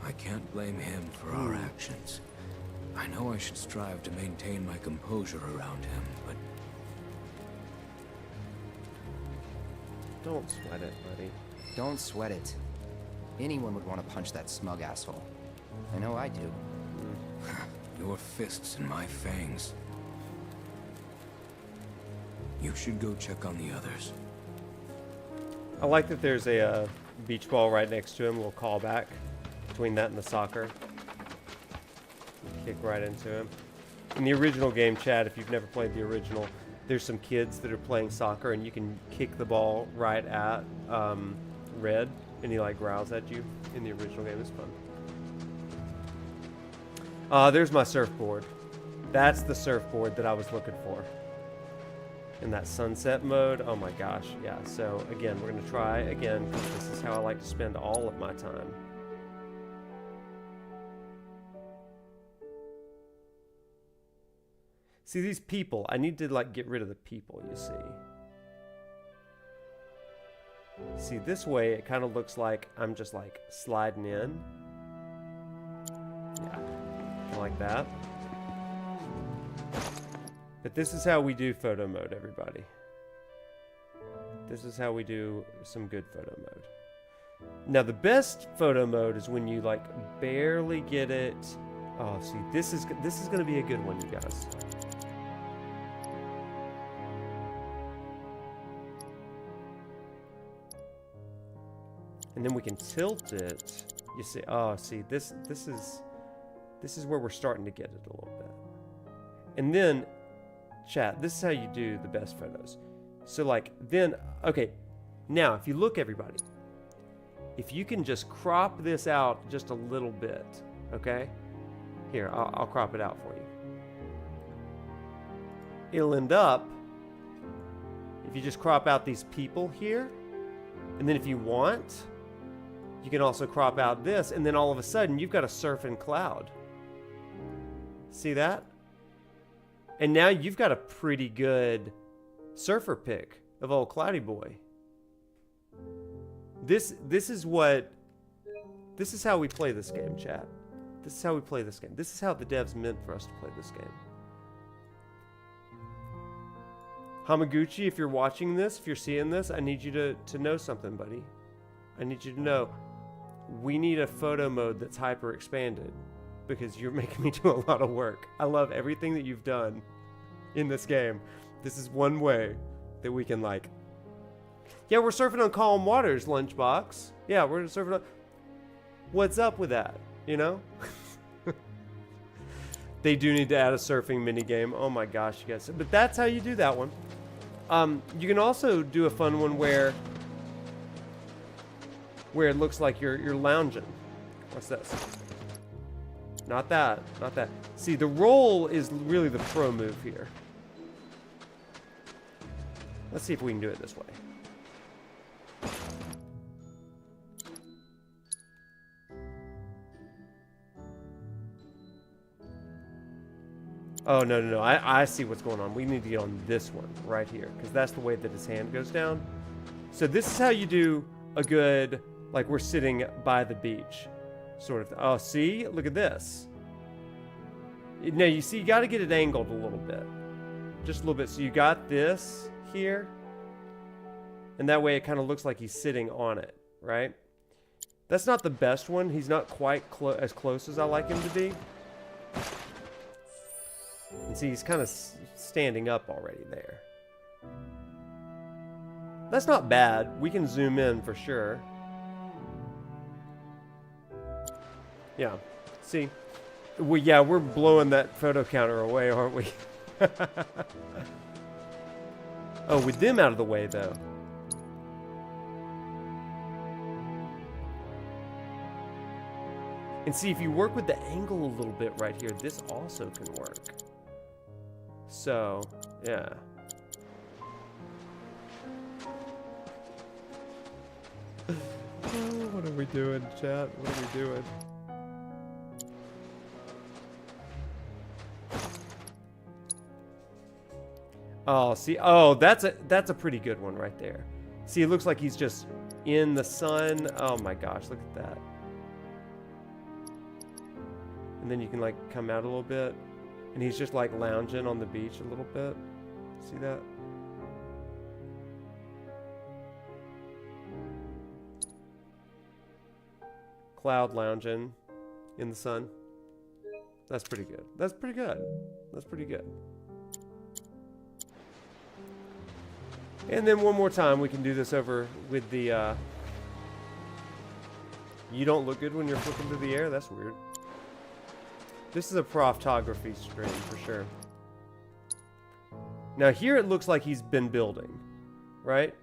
I can't blame him for our actions. I know I should strive to maintain my composure around him, but... Don't sweat it, buddy. Don't sweat it. Anyone would want to punch that smug asshole. I know I do. Your fists in my fangs. You should go check on the others. I like that there's a beach ball right next to him, a little callback between that and the soccer. Kick right into him. In the original game, Chad, if you've never played the original, there's some kids that are playing soccer and you can kick the ball right at Red and he like growls at you. In the original game, it's fun. There's my surfboard. That's the surfboard that I was looking for. In that sunset mode. Oh my gosh, yeah. So again, we're gonna try again, because this is how I like to spend all of my time. See these people, I need to like get rid of the people, you see. See, this way it kind of looks like I'm just like sliding in. Yeah, like that. But this is how we do photo mode, everybody. This is how we do some good photo mode. Now the best photo mode is when you like barely get it. Oh, see, this is gonna be a good one, you guys. And then we can tilt it. You see, oh, see, this is where we're starting to get it a little bit. And then, chat, this is how you do the best photos. So like, then, okay, now if you look, everybody, if you can just crop this out just a little bit, okay? Here, I'll crop it out for you. It'll end up, if you just crop out these people here, and then if you want, you can also crop out this, and then all of a sudden, you've got a surfing cloud. See that? And now you've got a pretty good surfer pic of old Cloudy Boy. This is how we play this game, chat. This is how we play this game. This is how the devs meant for us to play this game. Hamaguchi, if you're watching this, if you're seeing this, I need you to know something, buddy. I need you to know we need a photo mode that's hyper expanded because you're making me do a lot of work. I love everything that you've done in this game. This is one way that we can, like, yeah, we're surfing on calm waters, Lunchbox. Yeah, we're surfing on... What's up with that, you know? They do need to add a surfing minigame. Oh my gosh, you guys. But that's how you do that one. You can also do a fun one where it looks like you're lounging. What's this? Not that. Not that. See, the roll is really the pro move here. Let's see if we can do it this way. Oh, no. I see what's going on. We need to get on this one right here, because that's the way that his hand goes down. So this is how you do a good, like, we're sitting by the beach sort of. Oh, see? Look at this. Now, you see, you got to get it angled a little bit. Just a little bit. So you got this here. And that way it kind of looks like he's sitting on it, right? That's not the best one. He's not quite as close as I like him to be. And see, he's kind of standing up already there. That's not bad. We can zoom in for sure. Yeah. See? We're blowing that photo counter away, aren't we? Oh, with them out of the way, though. And see, if you work with the angle a little bit right here, this also can work. So, yeah. Oh, what are we doing, chat? What are we doing? Oh, see, oh, that's a pretty good one right there. See, it looks like he's just in the sun. Oh my gosh, look at that. And then you can, like, come out a little bit. And he's just, like, lounging on the beach a little bit. See that? Cloud lounging in the sun. That's pretty good. That's pretty good. That's pretty good. And then one more time, we can do this over with the, You don't look good when you're flipping through the air? That's weird. This is a ProfNoctis stream for sure. Now here it looks like he's been building, right?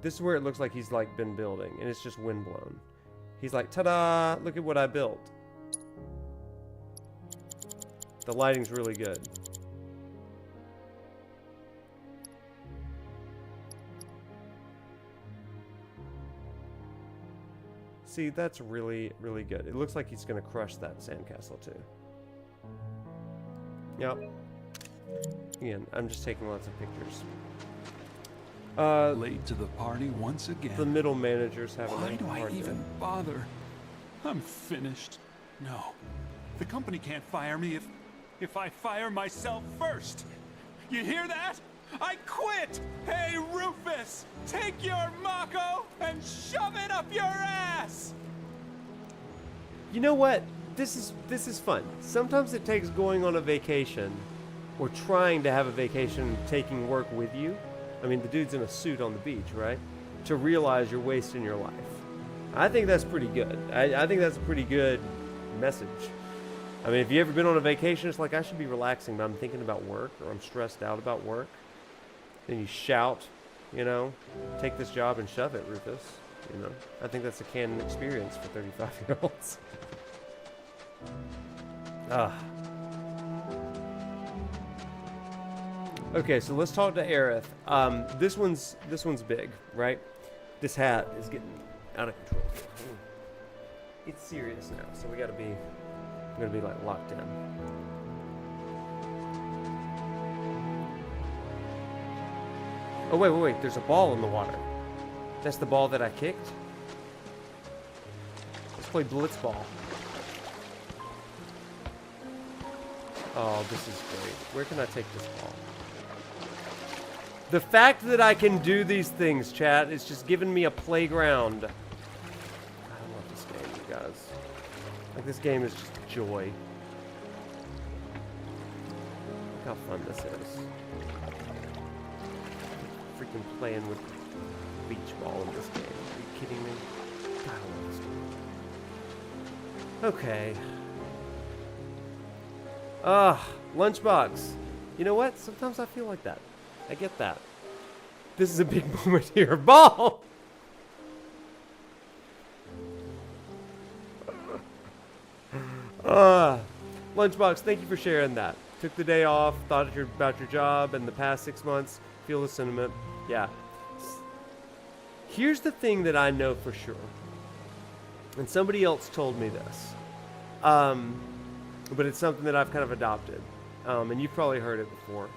This is where it looks like he's, like, been building, and it's just windblown. He's like, ta-da, look at what I built. The lighting's really good. See, that's really, really good. It looks like he's going to crush that sandcastle, too. Yep. Again, I'm just taking lots of pictures. Late to the party once again. The middle managers have a hard time. Why do I even bother? I'm finished. No. The company can't fire me if I fire myself first. You hear that? I quit! Hey, Rufus! Take your Mako and shove it up your ass! You know what? This is fun. Sometimes it takes going on a vacation or trying to have a vacation taking work with you. I mean, the dude's in a suit on the beach, right? To realize you're wasting your life. I think that's pretty good. I think that's a pretty good message. I mean, if you've ever been on a vacation, it's like, I should be relaxing, but I'm thinking about work or I'm stressed out about work. Then you shout, you know, take this job and shove it, Rufus. You know, I think that's a canon experience for 35-year-olds. Okay, so let's talk to Aerith. This one's big, right? This hat is getting out of control. It's serious now, so I'm gonna be like locked in. Oh wait, there's a ball in the water. That's the ball that I kicked? Let's play Blitzball. Oh, this is great. Where can I take this ball? The fact that I can do these things, chat, is just giving me a playground. I love this game, you guys. Like, this game is just joy. Look how fun this is. Freaking playing with beach ball in this game. Are you kidding me? God, I love this game. Okay. Lunchbox. You know what? Sometimes I feel like that. I get that. This is a big moment here. Ball! Lunchbox, thank you for sharing that. Took the day off, thought about your job and the past 6 months. Feel the sentiment. Yeah. Here's the thing that I know for sure. And somebody else told me this. But it's something that I've kind of adopted. And you've probably heard it before.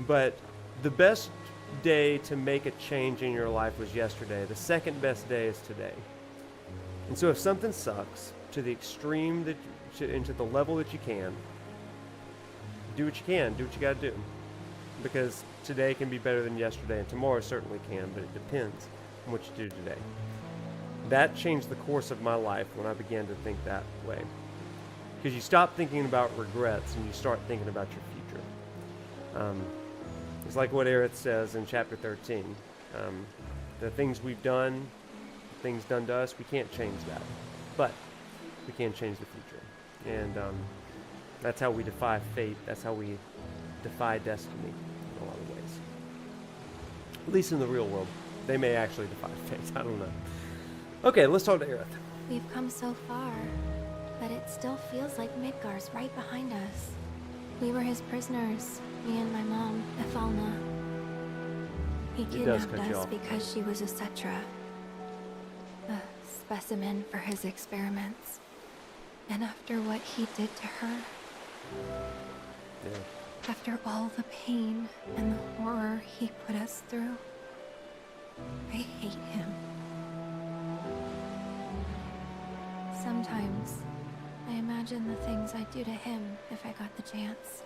But the best day to make a change in your life was yesterday. The second best day is today. And so if something sucks to the extreme and to the level that you can, do what you can. Do what you got to do. Because today can be better than yesterday, and tomorrow certainly can, but it depends on what you do today. That changed the course of my life when I began to think that way. Because you stop thinking about regrets and you start thinking about your future. It's like what Aerith says in chapter 13. The things we've done, things done to us, we can't change that. But we can change the future. And that's how we defy fate. That's how we defy destiny in a lot of ways. At least in the real world. They may actually defy fate. I don't know. Okay, let's talk to Aerith. We've come so far, but it still feels like Midgar's right behind us. We were his prisoners, me and my mom, Ephalna. He kidnapped us because she was a Cetra, a specimen for his experiments. And after what he did to her, after all the pain and the horror he put us through, I hate him. Sometimes, I imagine the things I'd do to him if I got the chance.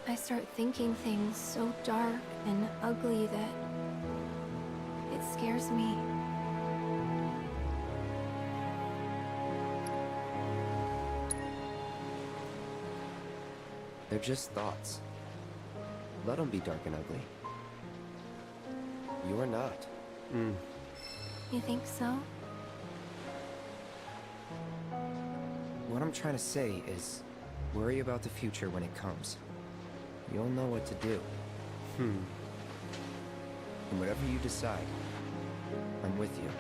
I start thinking things so dark and ugly that it scares me. They're just thoughts. Let them be dark and ugly. You're not. You think so? What I'm trying to say is, worry about the future when it comes. You'll know what to do. And whatever you decide, I'm with you.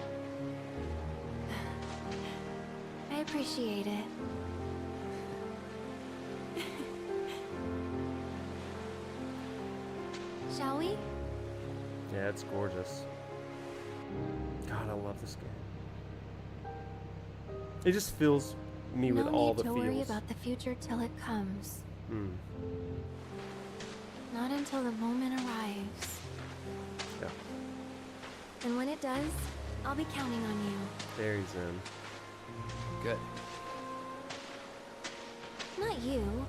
I appreciate it. Shall we? Yeah, it's gorgeous. God, I love this game. It just fills me with all the feels. No need to worry about the future till it comes. Not until the moment arrives. Yeah. And when it does, I'll be counting on you. There he's in. Good. Not you.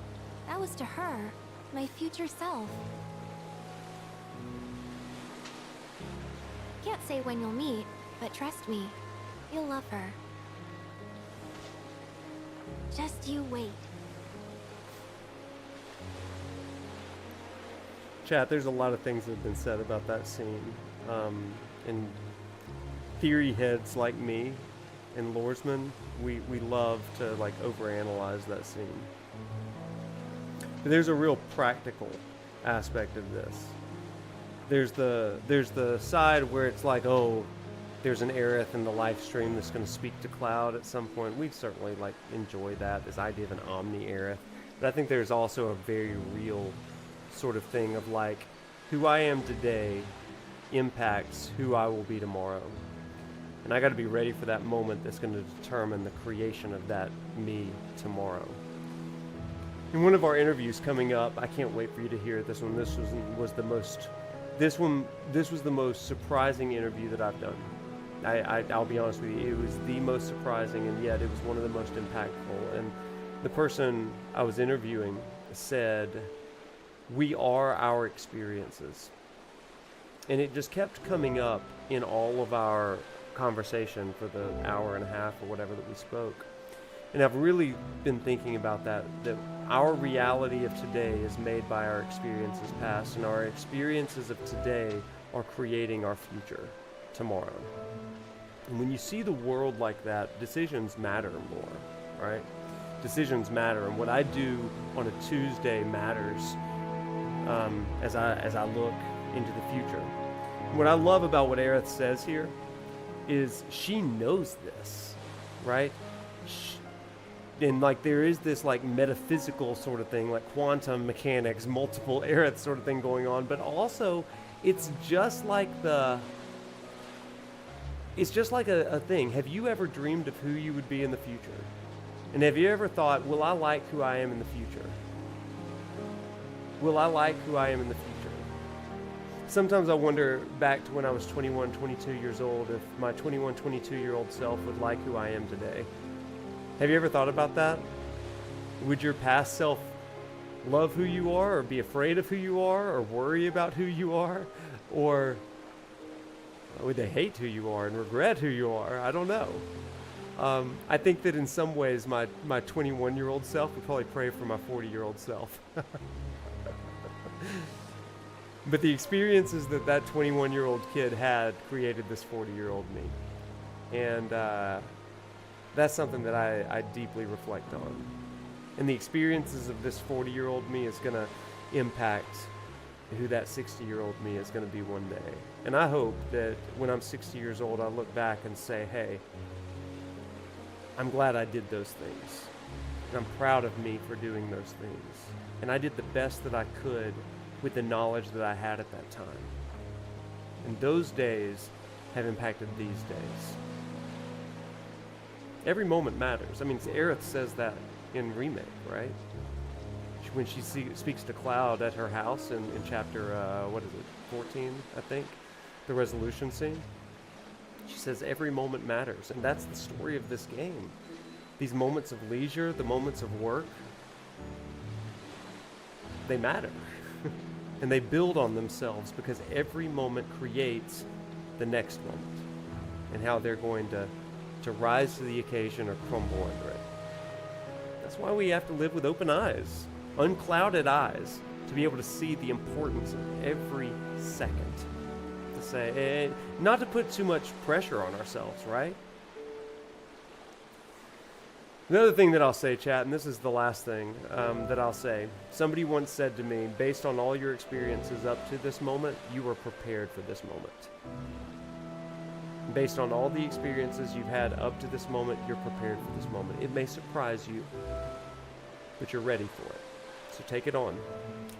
That was to her. My future self. Can't say when you'll meet, but trust me, you'll love her. Just you wait. Chat, there's a lot of things that have been said about that scene. And theory heads like me and Loresman, we love to like overanalyze that scene. But there's a real practical aspect of this. There's the side where it's like, oh, there's an Aerith in the live stream that's going to speak to Cloud at some point. We'd certainly like enjoy that, this idea of an Omni Aerith. But I think there's also a very real sort of thing of like, who I am today impacts who I will be tomorrow. And I got to be ready for that moment that's going to determine the creation of that me tomorrow. In one of our interviews coming up, I can't wait for you to hear this one. This was the most surprising interview that I've done. I'll be honest with you, it was the most surprising, and yet it was one of the most impactful. And the person I was interviewing said, We are our experiences. And it just kept coming up in all of our conversation for the hour and a half or whatever that we spoke. And I've really been thinking about that our reality of today is made by our experiences past, and our experiences of today are creating our future tomorrow. And when you see the world like that, decisions matter more, right? Decisions matter, and what I do on a Tuesday matters as I look into the future. What I love about what Aerith says here is she knows this, right? And like there is this like metaphysical sort of thing, like quantum mechanics, multiple Aerith sort of thing going on, but also it's just like a thing. Have you ever dreamed of who you would be in the future? And have you ever thought, will I like who I am in the future? Will I like who I am in the future? Sometimes I wonder back to when I was 21, 22 years old, if my 21, 22-year-old self would like who I am today. Have you ever thought about that? Would your past self love who you are, or be afraid of who you are, or worry about who you are? Or would they hate who you are and regret who you are? I don't know. I think that in some ways my 21-year-old self would probably pray for my 40-year-old self. But the experiences that 21-year-old kid had created this 40-year-old me. And that's something that I deeply reflect on. And the experiences of this 40-year-old me is going to impact who that 60-year-old me is going to be one day. And I hope that when I'm 60 years old, I look back and say, hey, I'm glad I did those things. And I'm proud of me for doing those things. And I did the best that I could with the knowledge that I had at that time. And those days have impacted these days. Every moment matters. I mean, Aerith says that in Remake, right? When she speaks to Cloud at her house in chapter, 14, I think? The resolution scene. She says every moment matters, and that's the story of this game. These moments of leisure, the moments of work, they matter. And they build on themselves because every moment creates the next moment and how they're going to rise to the occasion or crumble under it. That's why we have to live with open eyes, unclouded eyes, to be able to see the importance of every second. To say, not to put too much pressure on ourselves, right? Another thing that I'll say, chat, and this is the last thing that I'll say. Somebody once said to me, based on all your experiences up to this moment, you were prepared for this moment. Based on all the experiences you've had up to this moment, you're prepared for this moment. It may surprise you, but you're ready for it. So take it on.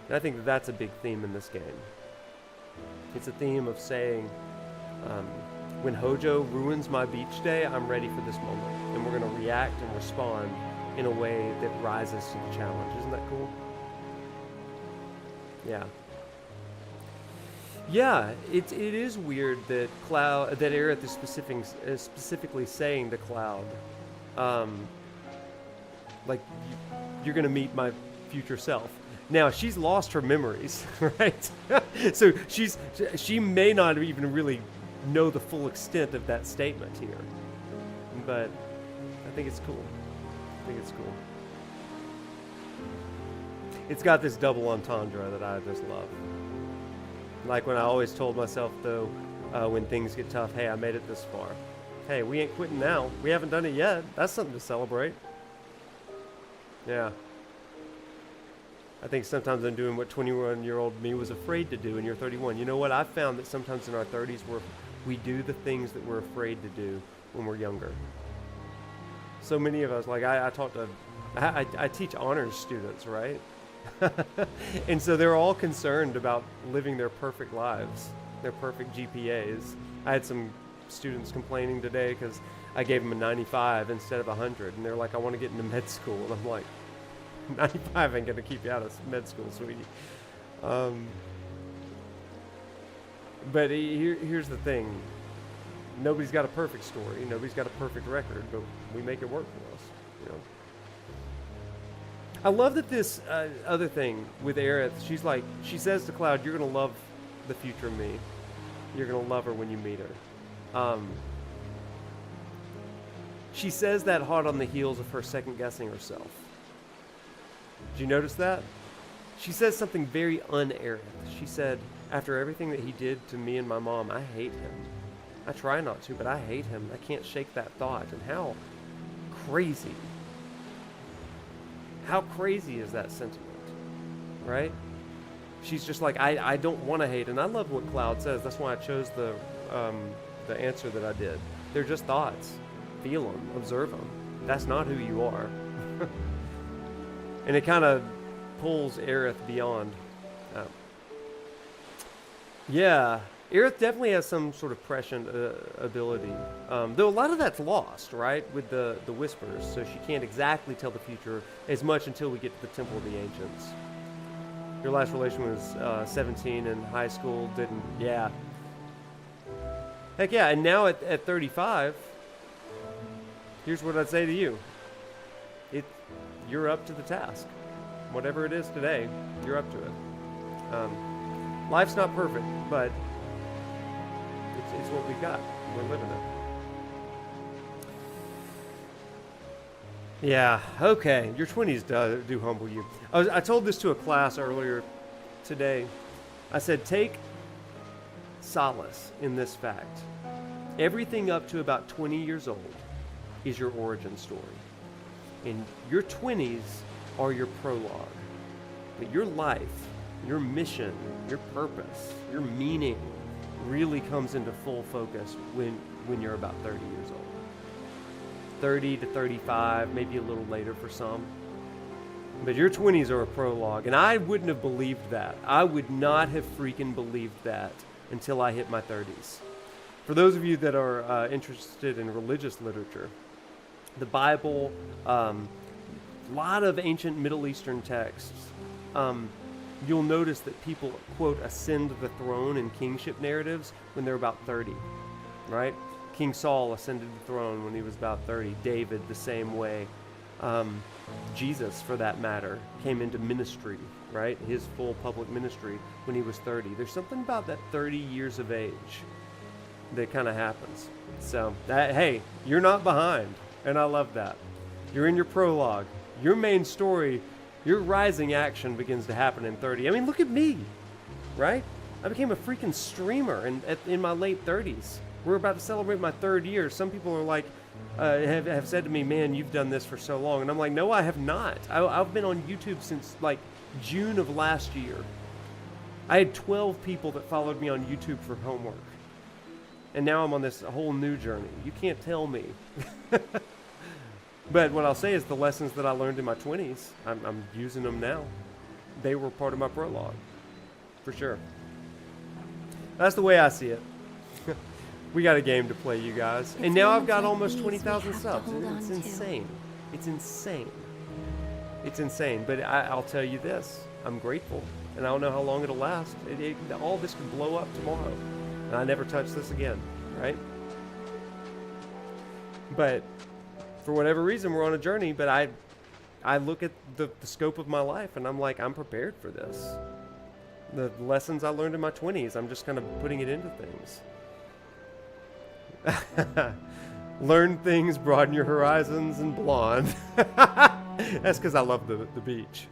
And I think that that's a big theme in this game. It's a theme of saying, when Hojo ruins my beach day, I'm ready for this moment. And we're going to react and respond in a way that rises to the challenge. Isn't that cool? Yeah. Yeah, it is weird that Aerith is specifically saying to Cloud, like, you're going to meet my future self. Now, she's lost her memories, right? So she may not even really know the full extent of that statement here. But I think it's cool. It's got this double entendre that I just love. Like when I always told myself, though, when things get tough, hey, I made it this far. Hey, we ain't quitting now. We haven't done it yet. That's something to celebrate. Yeah. I think sometimes I'm doing what 21-year-old me was afraid to do, and you're 31. You know what? I've found that sometimes in our 30s we do the things that we're afraid to do when we're younger. So many of us, like I teach honors students, right? And so they're all concerned about living their perfect lives, their perfect GPAs. I had some students complaining today because I gave them a 95 instead of 100, and they're like, I want to get into med school. And I'm like, 95 ain't going to keep you out of med school, sweetie. But here's the thing. Nobody's got a perfect story. Nobody's got a perfect record, but we make it work for us. You know? I love that this other thing with Aerith, she says to Cloud, you're going to love the future me. You're going to love her when you meet her. She says that hot on the heels of her second guessing herself. Did you notice that? She says something very un-Aerith. She said, after everything that he did to me and my mom, I hate him. I try not to, but I hate him. I can't shake that thought. And how crazy is that sentiment, right? She's just like, I don't want to hate. And I love what Cloud says. That's why I chose the answer that I did. They're just thoughts. Feel them, observe them. That's not who you are. And it kind of pulls Aerith beyond. Yeah, Aerith definitely has some sort of prescient ability. Though a lot of that's lost, right? With the whispers. So she can't exactly tell the future as much until we get to the Temple of the Ancients. Your last relation was 17 in high school, didn't... Yeah. Heck yeah, and now at 35, here's what I'd say to you. You're up to the task. Whatever it is today, you're up to it. Life's not perfect, but it's what we've got. We're living it. Yeah, okay. Your 20s do humble you. I told this to a class earlier today. I said, take solace in this fact. Everything up to about 20 years old is your origin story. And your 20s are your prologue. But your life, your mission, your purpose, your meaning really comes into full focus when you're about 30 years old. 30 to 35, maybe a little later for some. But your 20s are a prologue, and I wouldn't have believed that. I would not have freaking believed that until I hit my 30s. For those of you that are interested in religious literature, the Bible, a lot of ancient Middle Eastern texts, you'll notice that people, quote, ascend the throne in kingship narratives when they're about 30, right? King Saul ascended the throne when he was about 30. David, the same way. Jesus, for that matter, came into ministry, right? His full public ministry when he was 30. There's something about that 30 years of age that kind of happens. So, hey, you're not behind, and I love that. You're in your prologue. Your main story, your rising action begins to happen in 30. I mean, look at me, right? I became a freaking streamer in my late 30s. We're about to celebrate my 3rd year. Some people are like, have said to me, man, you've done this for so long. And I'm like, no, I have not. I've been on YouTube since like June of last year. I had 12 people that followed me on YouTube for homework. And now I'm on this whole new journey. You can't tell me. But what I'll say is the lessons that I learned in my 20s, I'm using them now. They were part of my prologue, for sure. That's the way I see it. We got a game to play, you guys. And now I've got almost 20,000 subs. It's insane. It's insane. It's insane. But I'll tell you this. I'm grateful. And I don't know how long it'll last. All this could blow up tomorrow. And I never touch this again, right? But for whatever reason, we're on a journey. But I look at the scope of my life, and I'm like, I'm prepared for this. The lessons I learned in my 20s, I'm just kind of putting it into things. Learn things, broaden your horizons, and blonde. That's because I love the beach.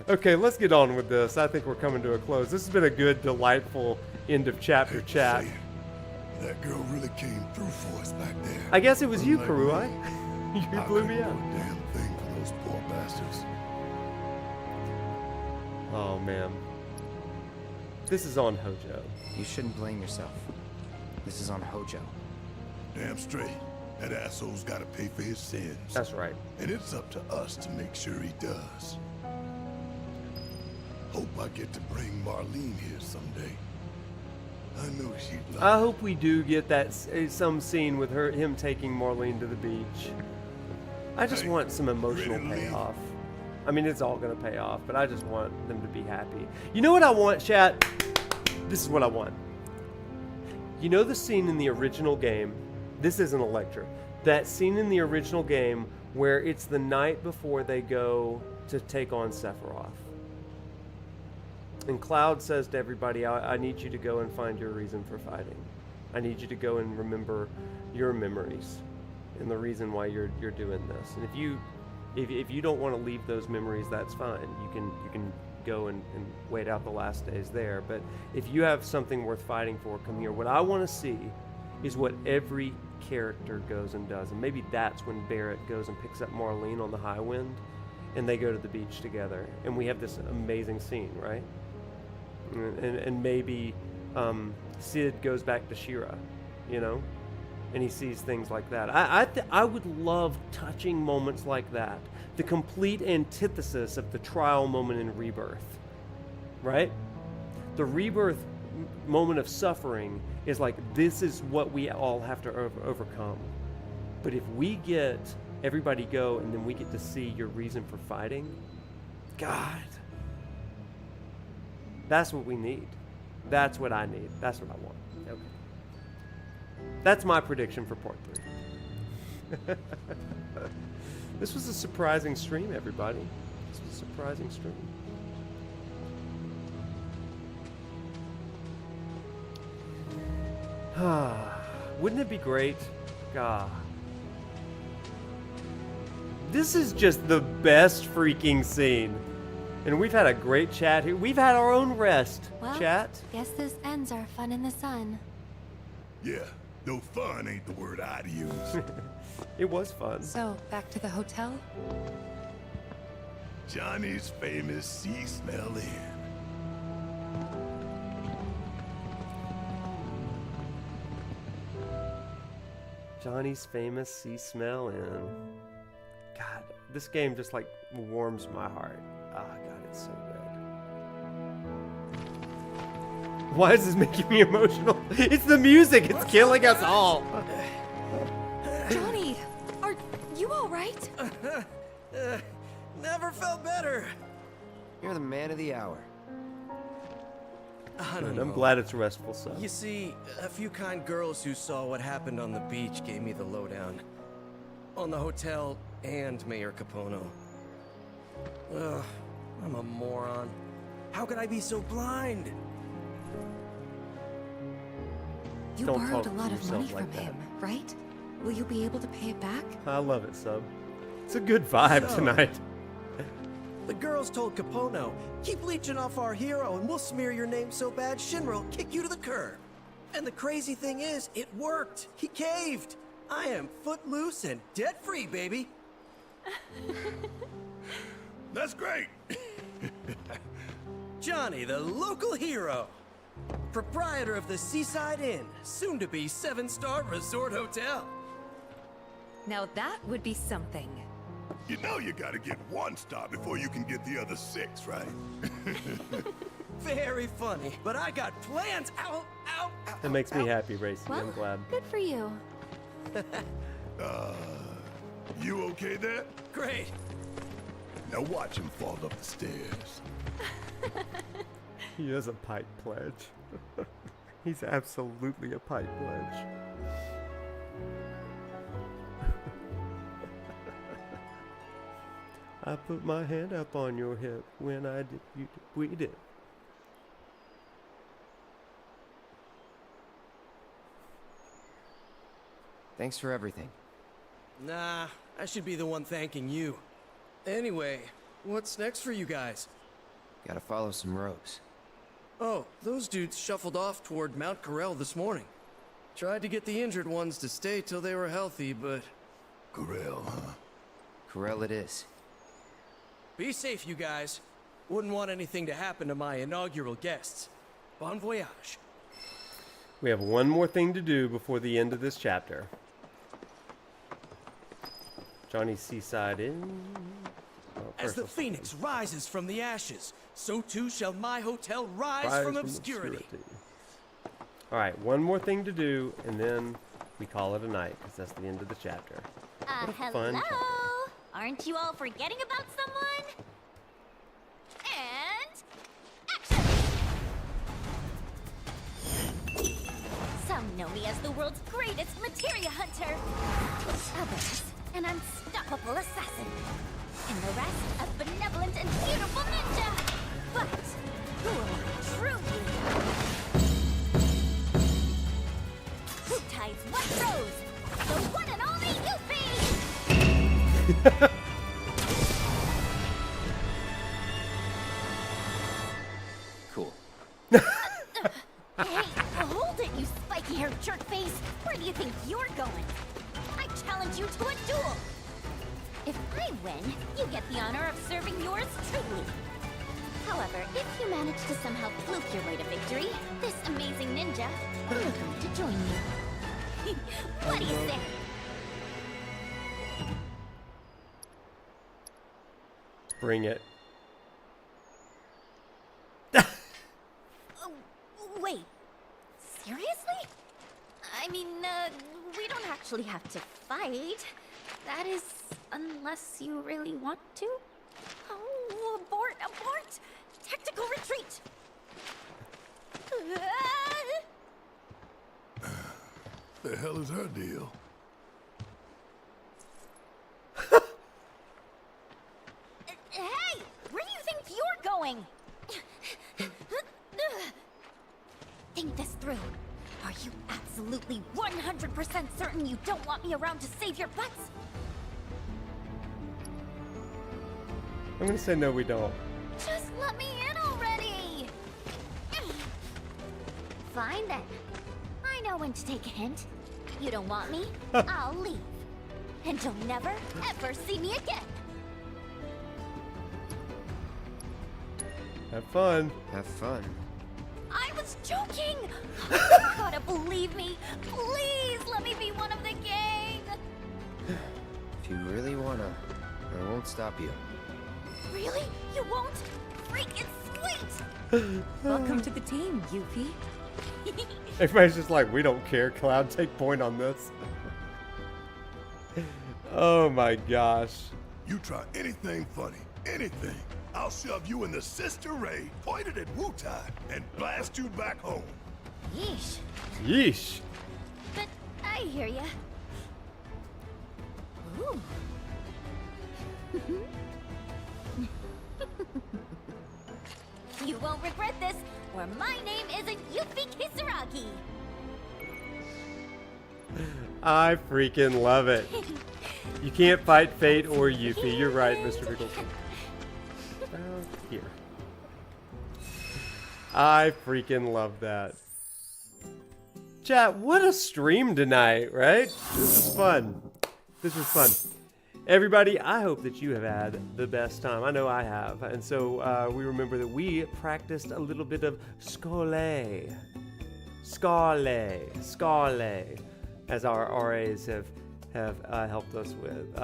Okay, let's get on with this. I think we're coming to a close. This has been a good, delightful end of chapter chat. That girl really came through for us back there. I guess it was you, Karui. You blew me out. Damn thing for those poor bastards. Oh man, this is on Hojo. You shouldn't blame yourself. This is on Hojo. Damn straight. That asshole's gotta pay for his sins. That's right. And it's up to us to make sure he does. Hope I get to bring Marlene here someday. I know she'd love I hope we do get that some scene with him taking Marlene to the beach. I just want some emotional payoff. I mean, it's all gonna pay off, but I just want them to be happy. You know what I want, chat? This is what I want. You know the scene in the original game? This isn't a lecture. That scene in the original game where it's the night before they go to take on Sephiroth. And Cloud says to everybody, I need you to go and find your reason for fighting. I need you to go and remember your memories and the reason why you're doing this. And if you don't want to leave those memories, that's fine. You can go and wait out the last days there. But if you have something worth fighting for, come here. What I want to see is what every character goes and does. And maybe that's when Barrett goes and picks up Marlene on the High Wind and they go to the beach together. And we have this amazing scene, right? And maybe Sid goes back to Shira, you know? And he sees things like that. I would love touching moments like that. The complete antithesis of the trial moment in Rebirth, right? The Rebirth moment of suffering is like, this is what we all have to overcome. But if we get everybody go and then we get to see your reason for fighting, God, that's what we need. That's what I need. That's what I want. Okay. That's my prediction for part 3. This was a surprising stream, everybody. This was a surprising stream. Wouldn't it be great? God. This is just the best freaking scene. And we've had a great chat here. We've had our own rest. Well, chat. Guess this ends our fun in the sun. Yeah, though fun ain't the word I'd use. It was fun. So, back to the hotel? Johnny's famous Sea Smell Inn. Johnny's famous Sea Smell Inn. God, this game just like warms my heart. Ah, God, it's so good. Why is this making me emotional? It's the music. It's killing us all. Johnny, are you all right? Never felt better. You're the man of the hour. I don't know. I'm glad it's restful, so. You see, a few kind girls who saw what happened on the beach gave me the lowdown. On the hotel and Mayor Capono. Ugh, I'm a moron. How could I be so blind? You borrowed a lot of money from him, right? Will you be able to pay it back? I love it, Sub. It's a good vibe tonight. The girls told Capono, keep leeching off our hero and we'll smear your name so bad Shinra will kick you to the curb. And the crazy thing is, it worked. He caved. I am footloose and debt-free, baby. That's great. Johnny, the local hero. Proprietor of the Seaside Inn, soon to be 7-star resort hotel. Now that would be something. You know you gotta get 1 star before you can get the other 6, right? Very funny, but I got plans. Ow, ow, ow. That makes me happy, Racy. Well, I'm glad. Good for you. You okay there? Great. Now watch him fall up the stairs. He is a pipe pledge. He's absolutely a pipe pledge. I put my hand up on your hip when I did. We did. Thanks for everything. Nah, I should be the one thanking you. Anyway, what's next for you guys? Gotta follow some rogues. Oh, those dudes shuffled off toward Mount Corel this morning. Tried to get the injured ones to stay till they were healthy, but... Corel, huh? Corel it is. Be safe, you guys. Wouldn't want anything to happen to my inaugural guests. Bon voyage. We have one more thing to do before the end of this chapter. Johnny's Seaside Inn. As the phoenix rises from the ashes, so too shall my hotel rise from obscurity. All right, one more thing to do, and then we call it a night, because that's the end of the chapter. What a fun Hello? chapter. Aren't you all forgetting about someone? And... action! Some know me as the world's greatest materia hunter. Others, and I'm stuck unstoppable assassin. And the rest, a benevolent and beautiful ninja. But who am I truly? Who ties what rose? The one and only Yuffie! Cool. Hey, hold it, you spiky-haired jerkface! Where do you think you're going? I challenge you to a duel! If I win, you get the honor of serving yours truly. However, if you manage to somehow fluke your way to victory, this amazing ninja will welcome to join you. What do you say? Bring it. Wait, seriously? I mean, we don't actually have to fight. That is, unless you really want to. Oh, abort, abort! Tactical retreat! The hell is her deal? Hey! Where do you think you're going? Think this through. Are you absolutely 100% certain you don't want me around to save your butts? I'm gonna say no, we don't. Just let me in already! Fine then. I know when to take a hint. You don't want me? I'll leave. And you'll never, ever see me again. Have fun. Have fun. I was joking! You gotta believe me. Please let me be one of the gang! If you really wanna, I won't stop you. Really? You won't? Freaking sweet! Welcome to the team, Yuffie. Everybody's just like, we don't care. Cloud, take point on this. Oh my gosh. You try anything funny, anything, I'll shove you in the sister ray, pointed at Wu-Tai, and blast you back home. Yeesh. Yeesh. But I hear ya. Ooh. You won't regret this, or my name isn't Yuffie Kisaragi. I freaking love it. You can't fight fate or Yuffie. You're right, Mr. Pickleton. Here. I freaking love that. Chat, what a stream tonight, right? This is fun. This was fun. Everybody, I hope that you have had the best time. I know I have. And so we remember that we practiced a little bit of Skole, as our RAs have helped us with.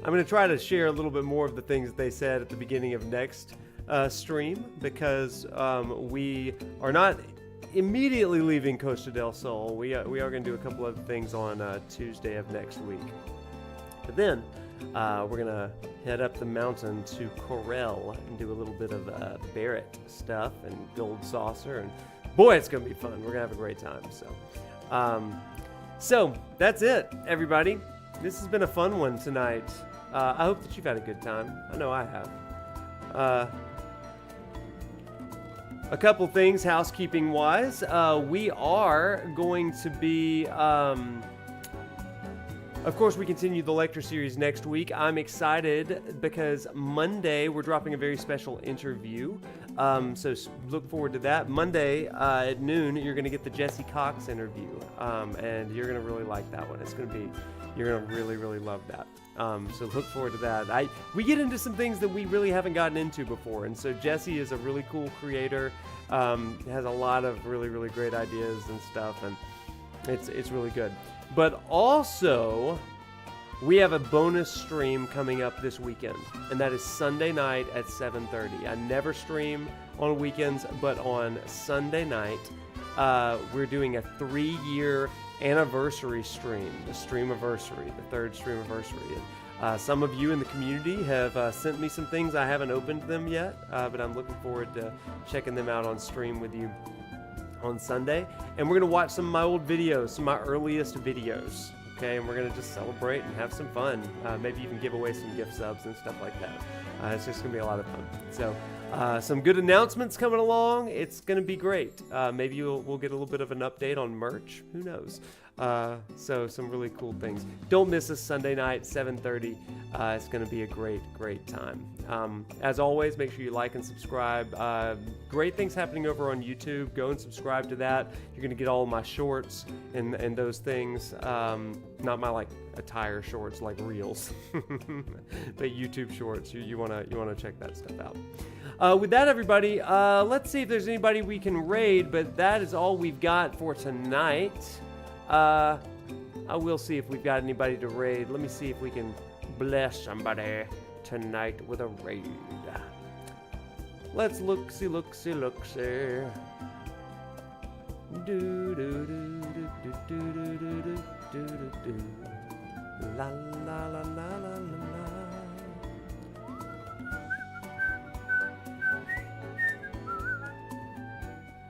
I'm going to try to share a little bit more of the things that they said at the beginning of next stream, because we are not immediately leaving Costa del Sol. We are going to do a couple of things on Tuesday of next week. But then we're going to head up the mountain to Corel and do a little bit of Barrett stuff and Gold Saucer. And boy, it's going to be fun. We're going to have a great time. So that's it, everybody. This has been a fun one tonight. I hope that you've had a good time. I know I have. A couple things housekeeping-wise. We are going to be... Of course, we continue the lecture series next week. I'm excited because Monday we're dropping a very special interview. So look forward to that. Monday at noon, you're going to get the Jesse Cox interview, and you're going to really like that one. You're going to really, really love that. So look forward to that. We get into some things that we really haven't gotten into before, and so Jesse is a really cool creator. Has a lot of really, really great ideas and stuff, and it's really good. But also, we have a bonus stream coming up this weekend, and that is Sunday night at 7:30. I never stream on weekends, but on Sunday night, we're doing a 3-year anniversary stream, the Streamiversary, the third Streamiversary. And some of you in the community have sent me some things. I haven't opened them yet, but I'm looking forward to checking them out on stream with you on Sunday. And we're going to watch some of my old videos, some of my earliest videos, okay? And we're gonna just celebrate and have some fun. Maybe even give away some gift subs and stuff like that. It's just gonna be a lot of fun. So some good announcements coming along. It's gonna be great. Maybe we'll get a little bit of an update on merch. Who knows? So some really cool things. Don't miss us Sunday night, 7:30. It's going to be a great time. As always, make sure you like and subscribe. Great things happening over on YouTube. Go and subscribe to that. You're going to get all of my shorts and those things. Not my like attire shorts, like reels, but YouTube shorts. You wanna check that stuff out. With that, everybody, let's see if there's anybody we can raid. But that is all we've got for tonight. I will see if we've got anybody to raid. Let me see if we can bless somebody tonight with a raid. Let's look-see. Do do do do do do do do do. La la la la la la.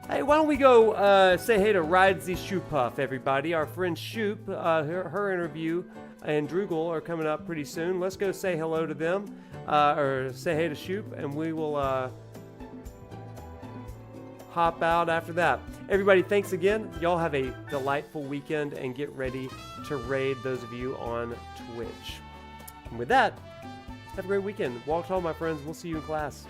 Hey, why don't we go say hey to Ride the Shoop-Puff, everybody. Our friend Shoop, her interview and Droogle are coming up pretty soon. Let's go say hello to them, or say hey to Shoop, and we will hop out after that. Everybody, thanks again. Y'all have a delightful weekend, and get ready to raid those of you on Twitch. And with that, have a great weekend. Walk tall, my friends. We'll see you in class.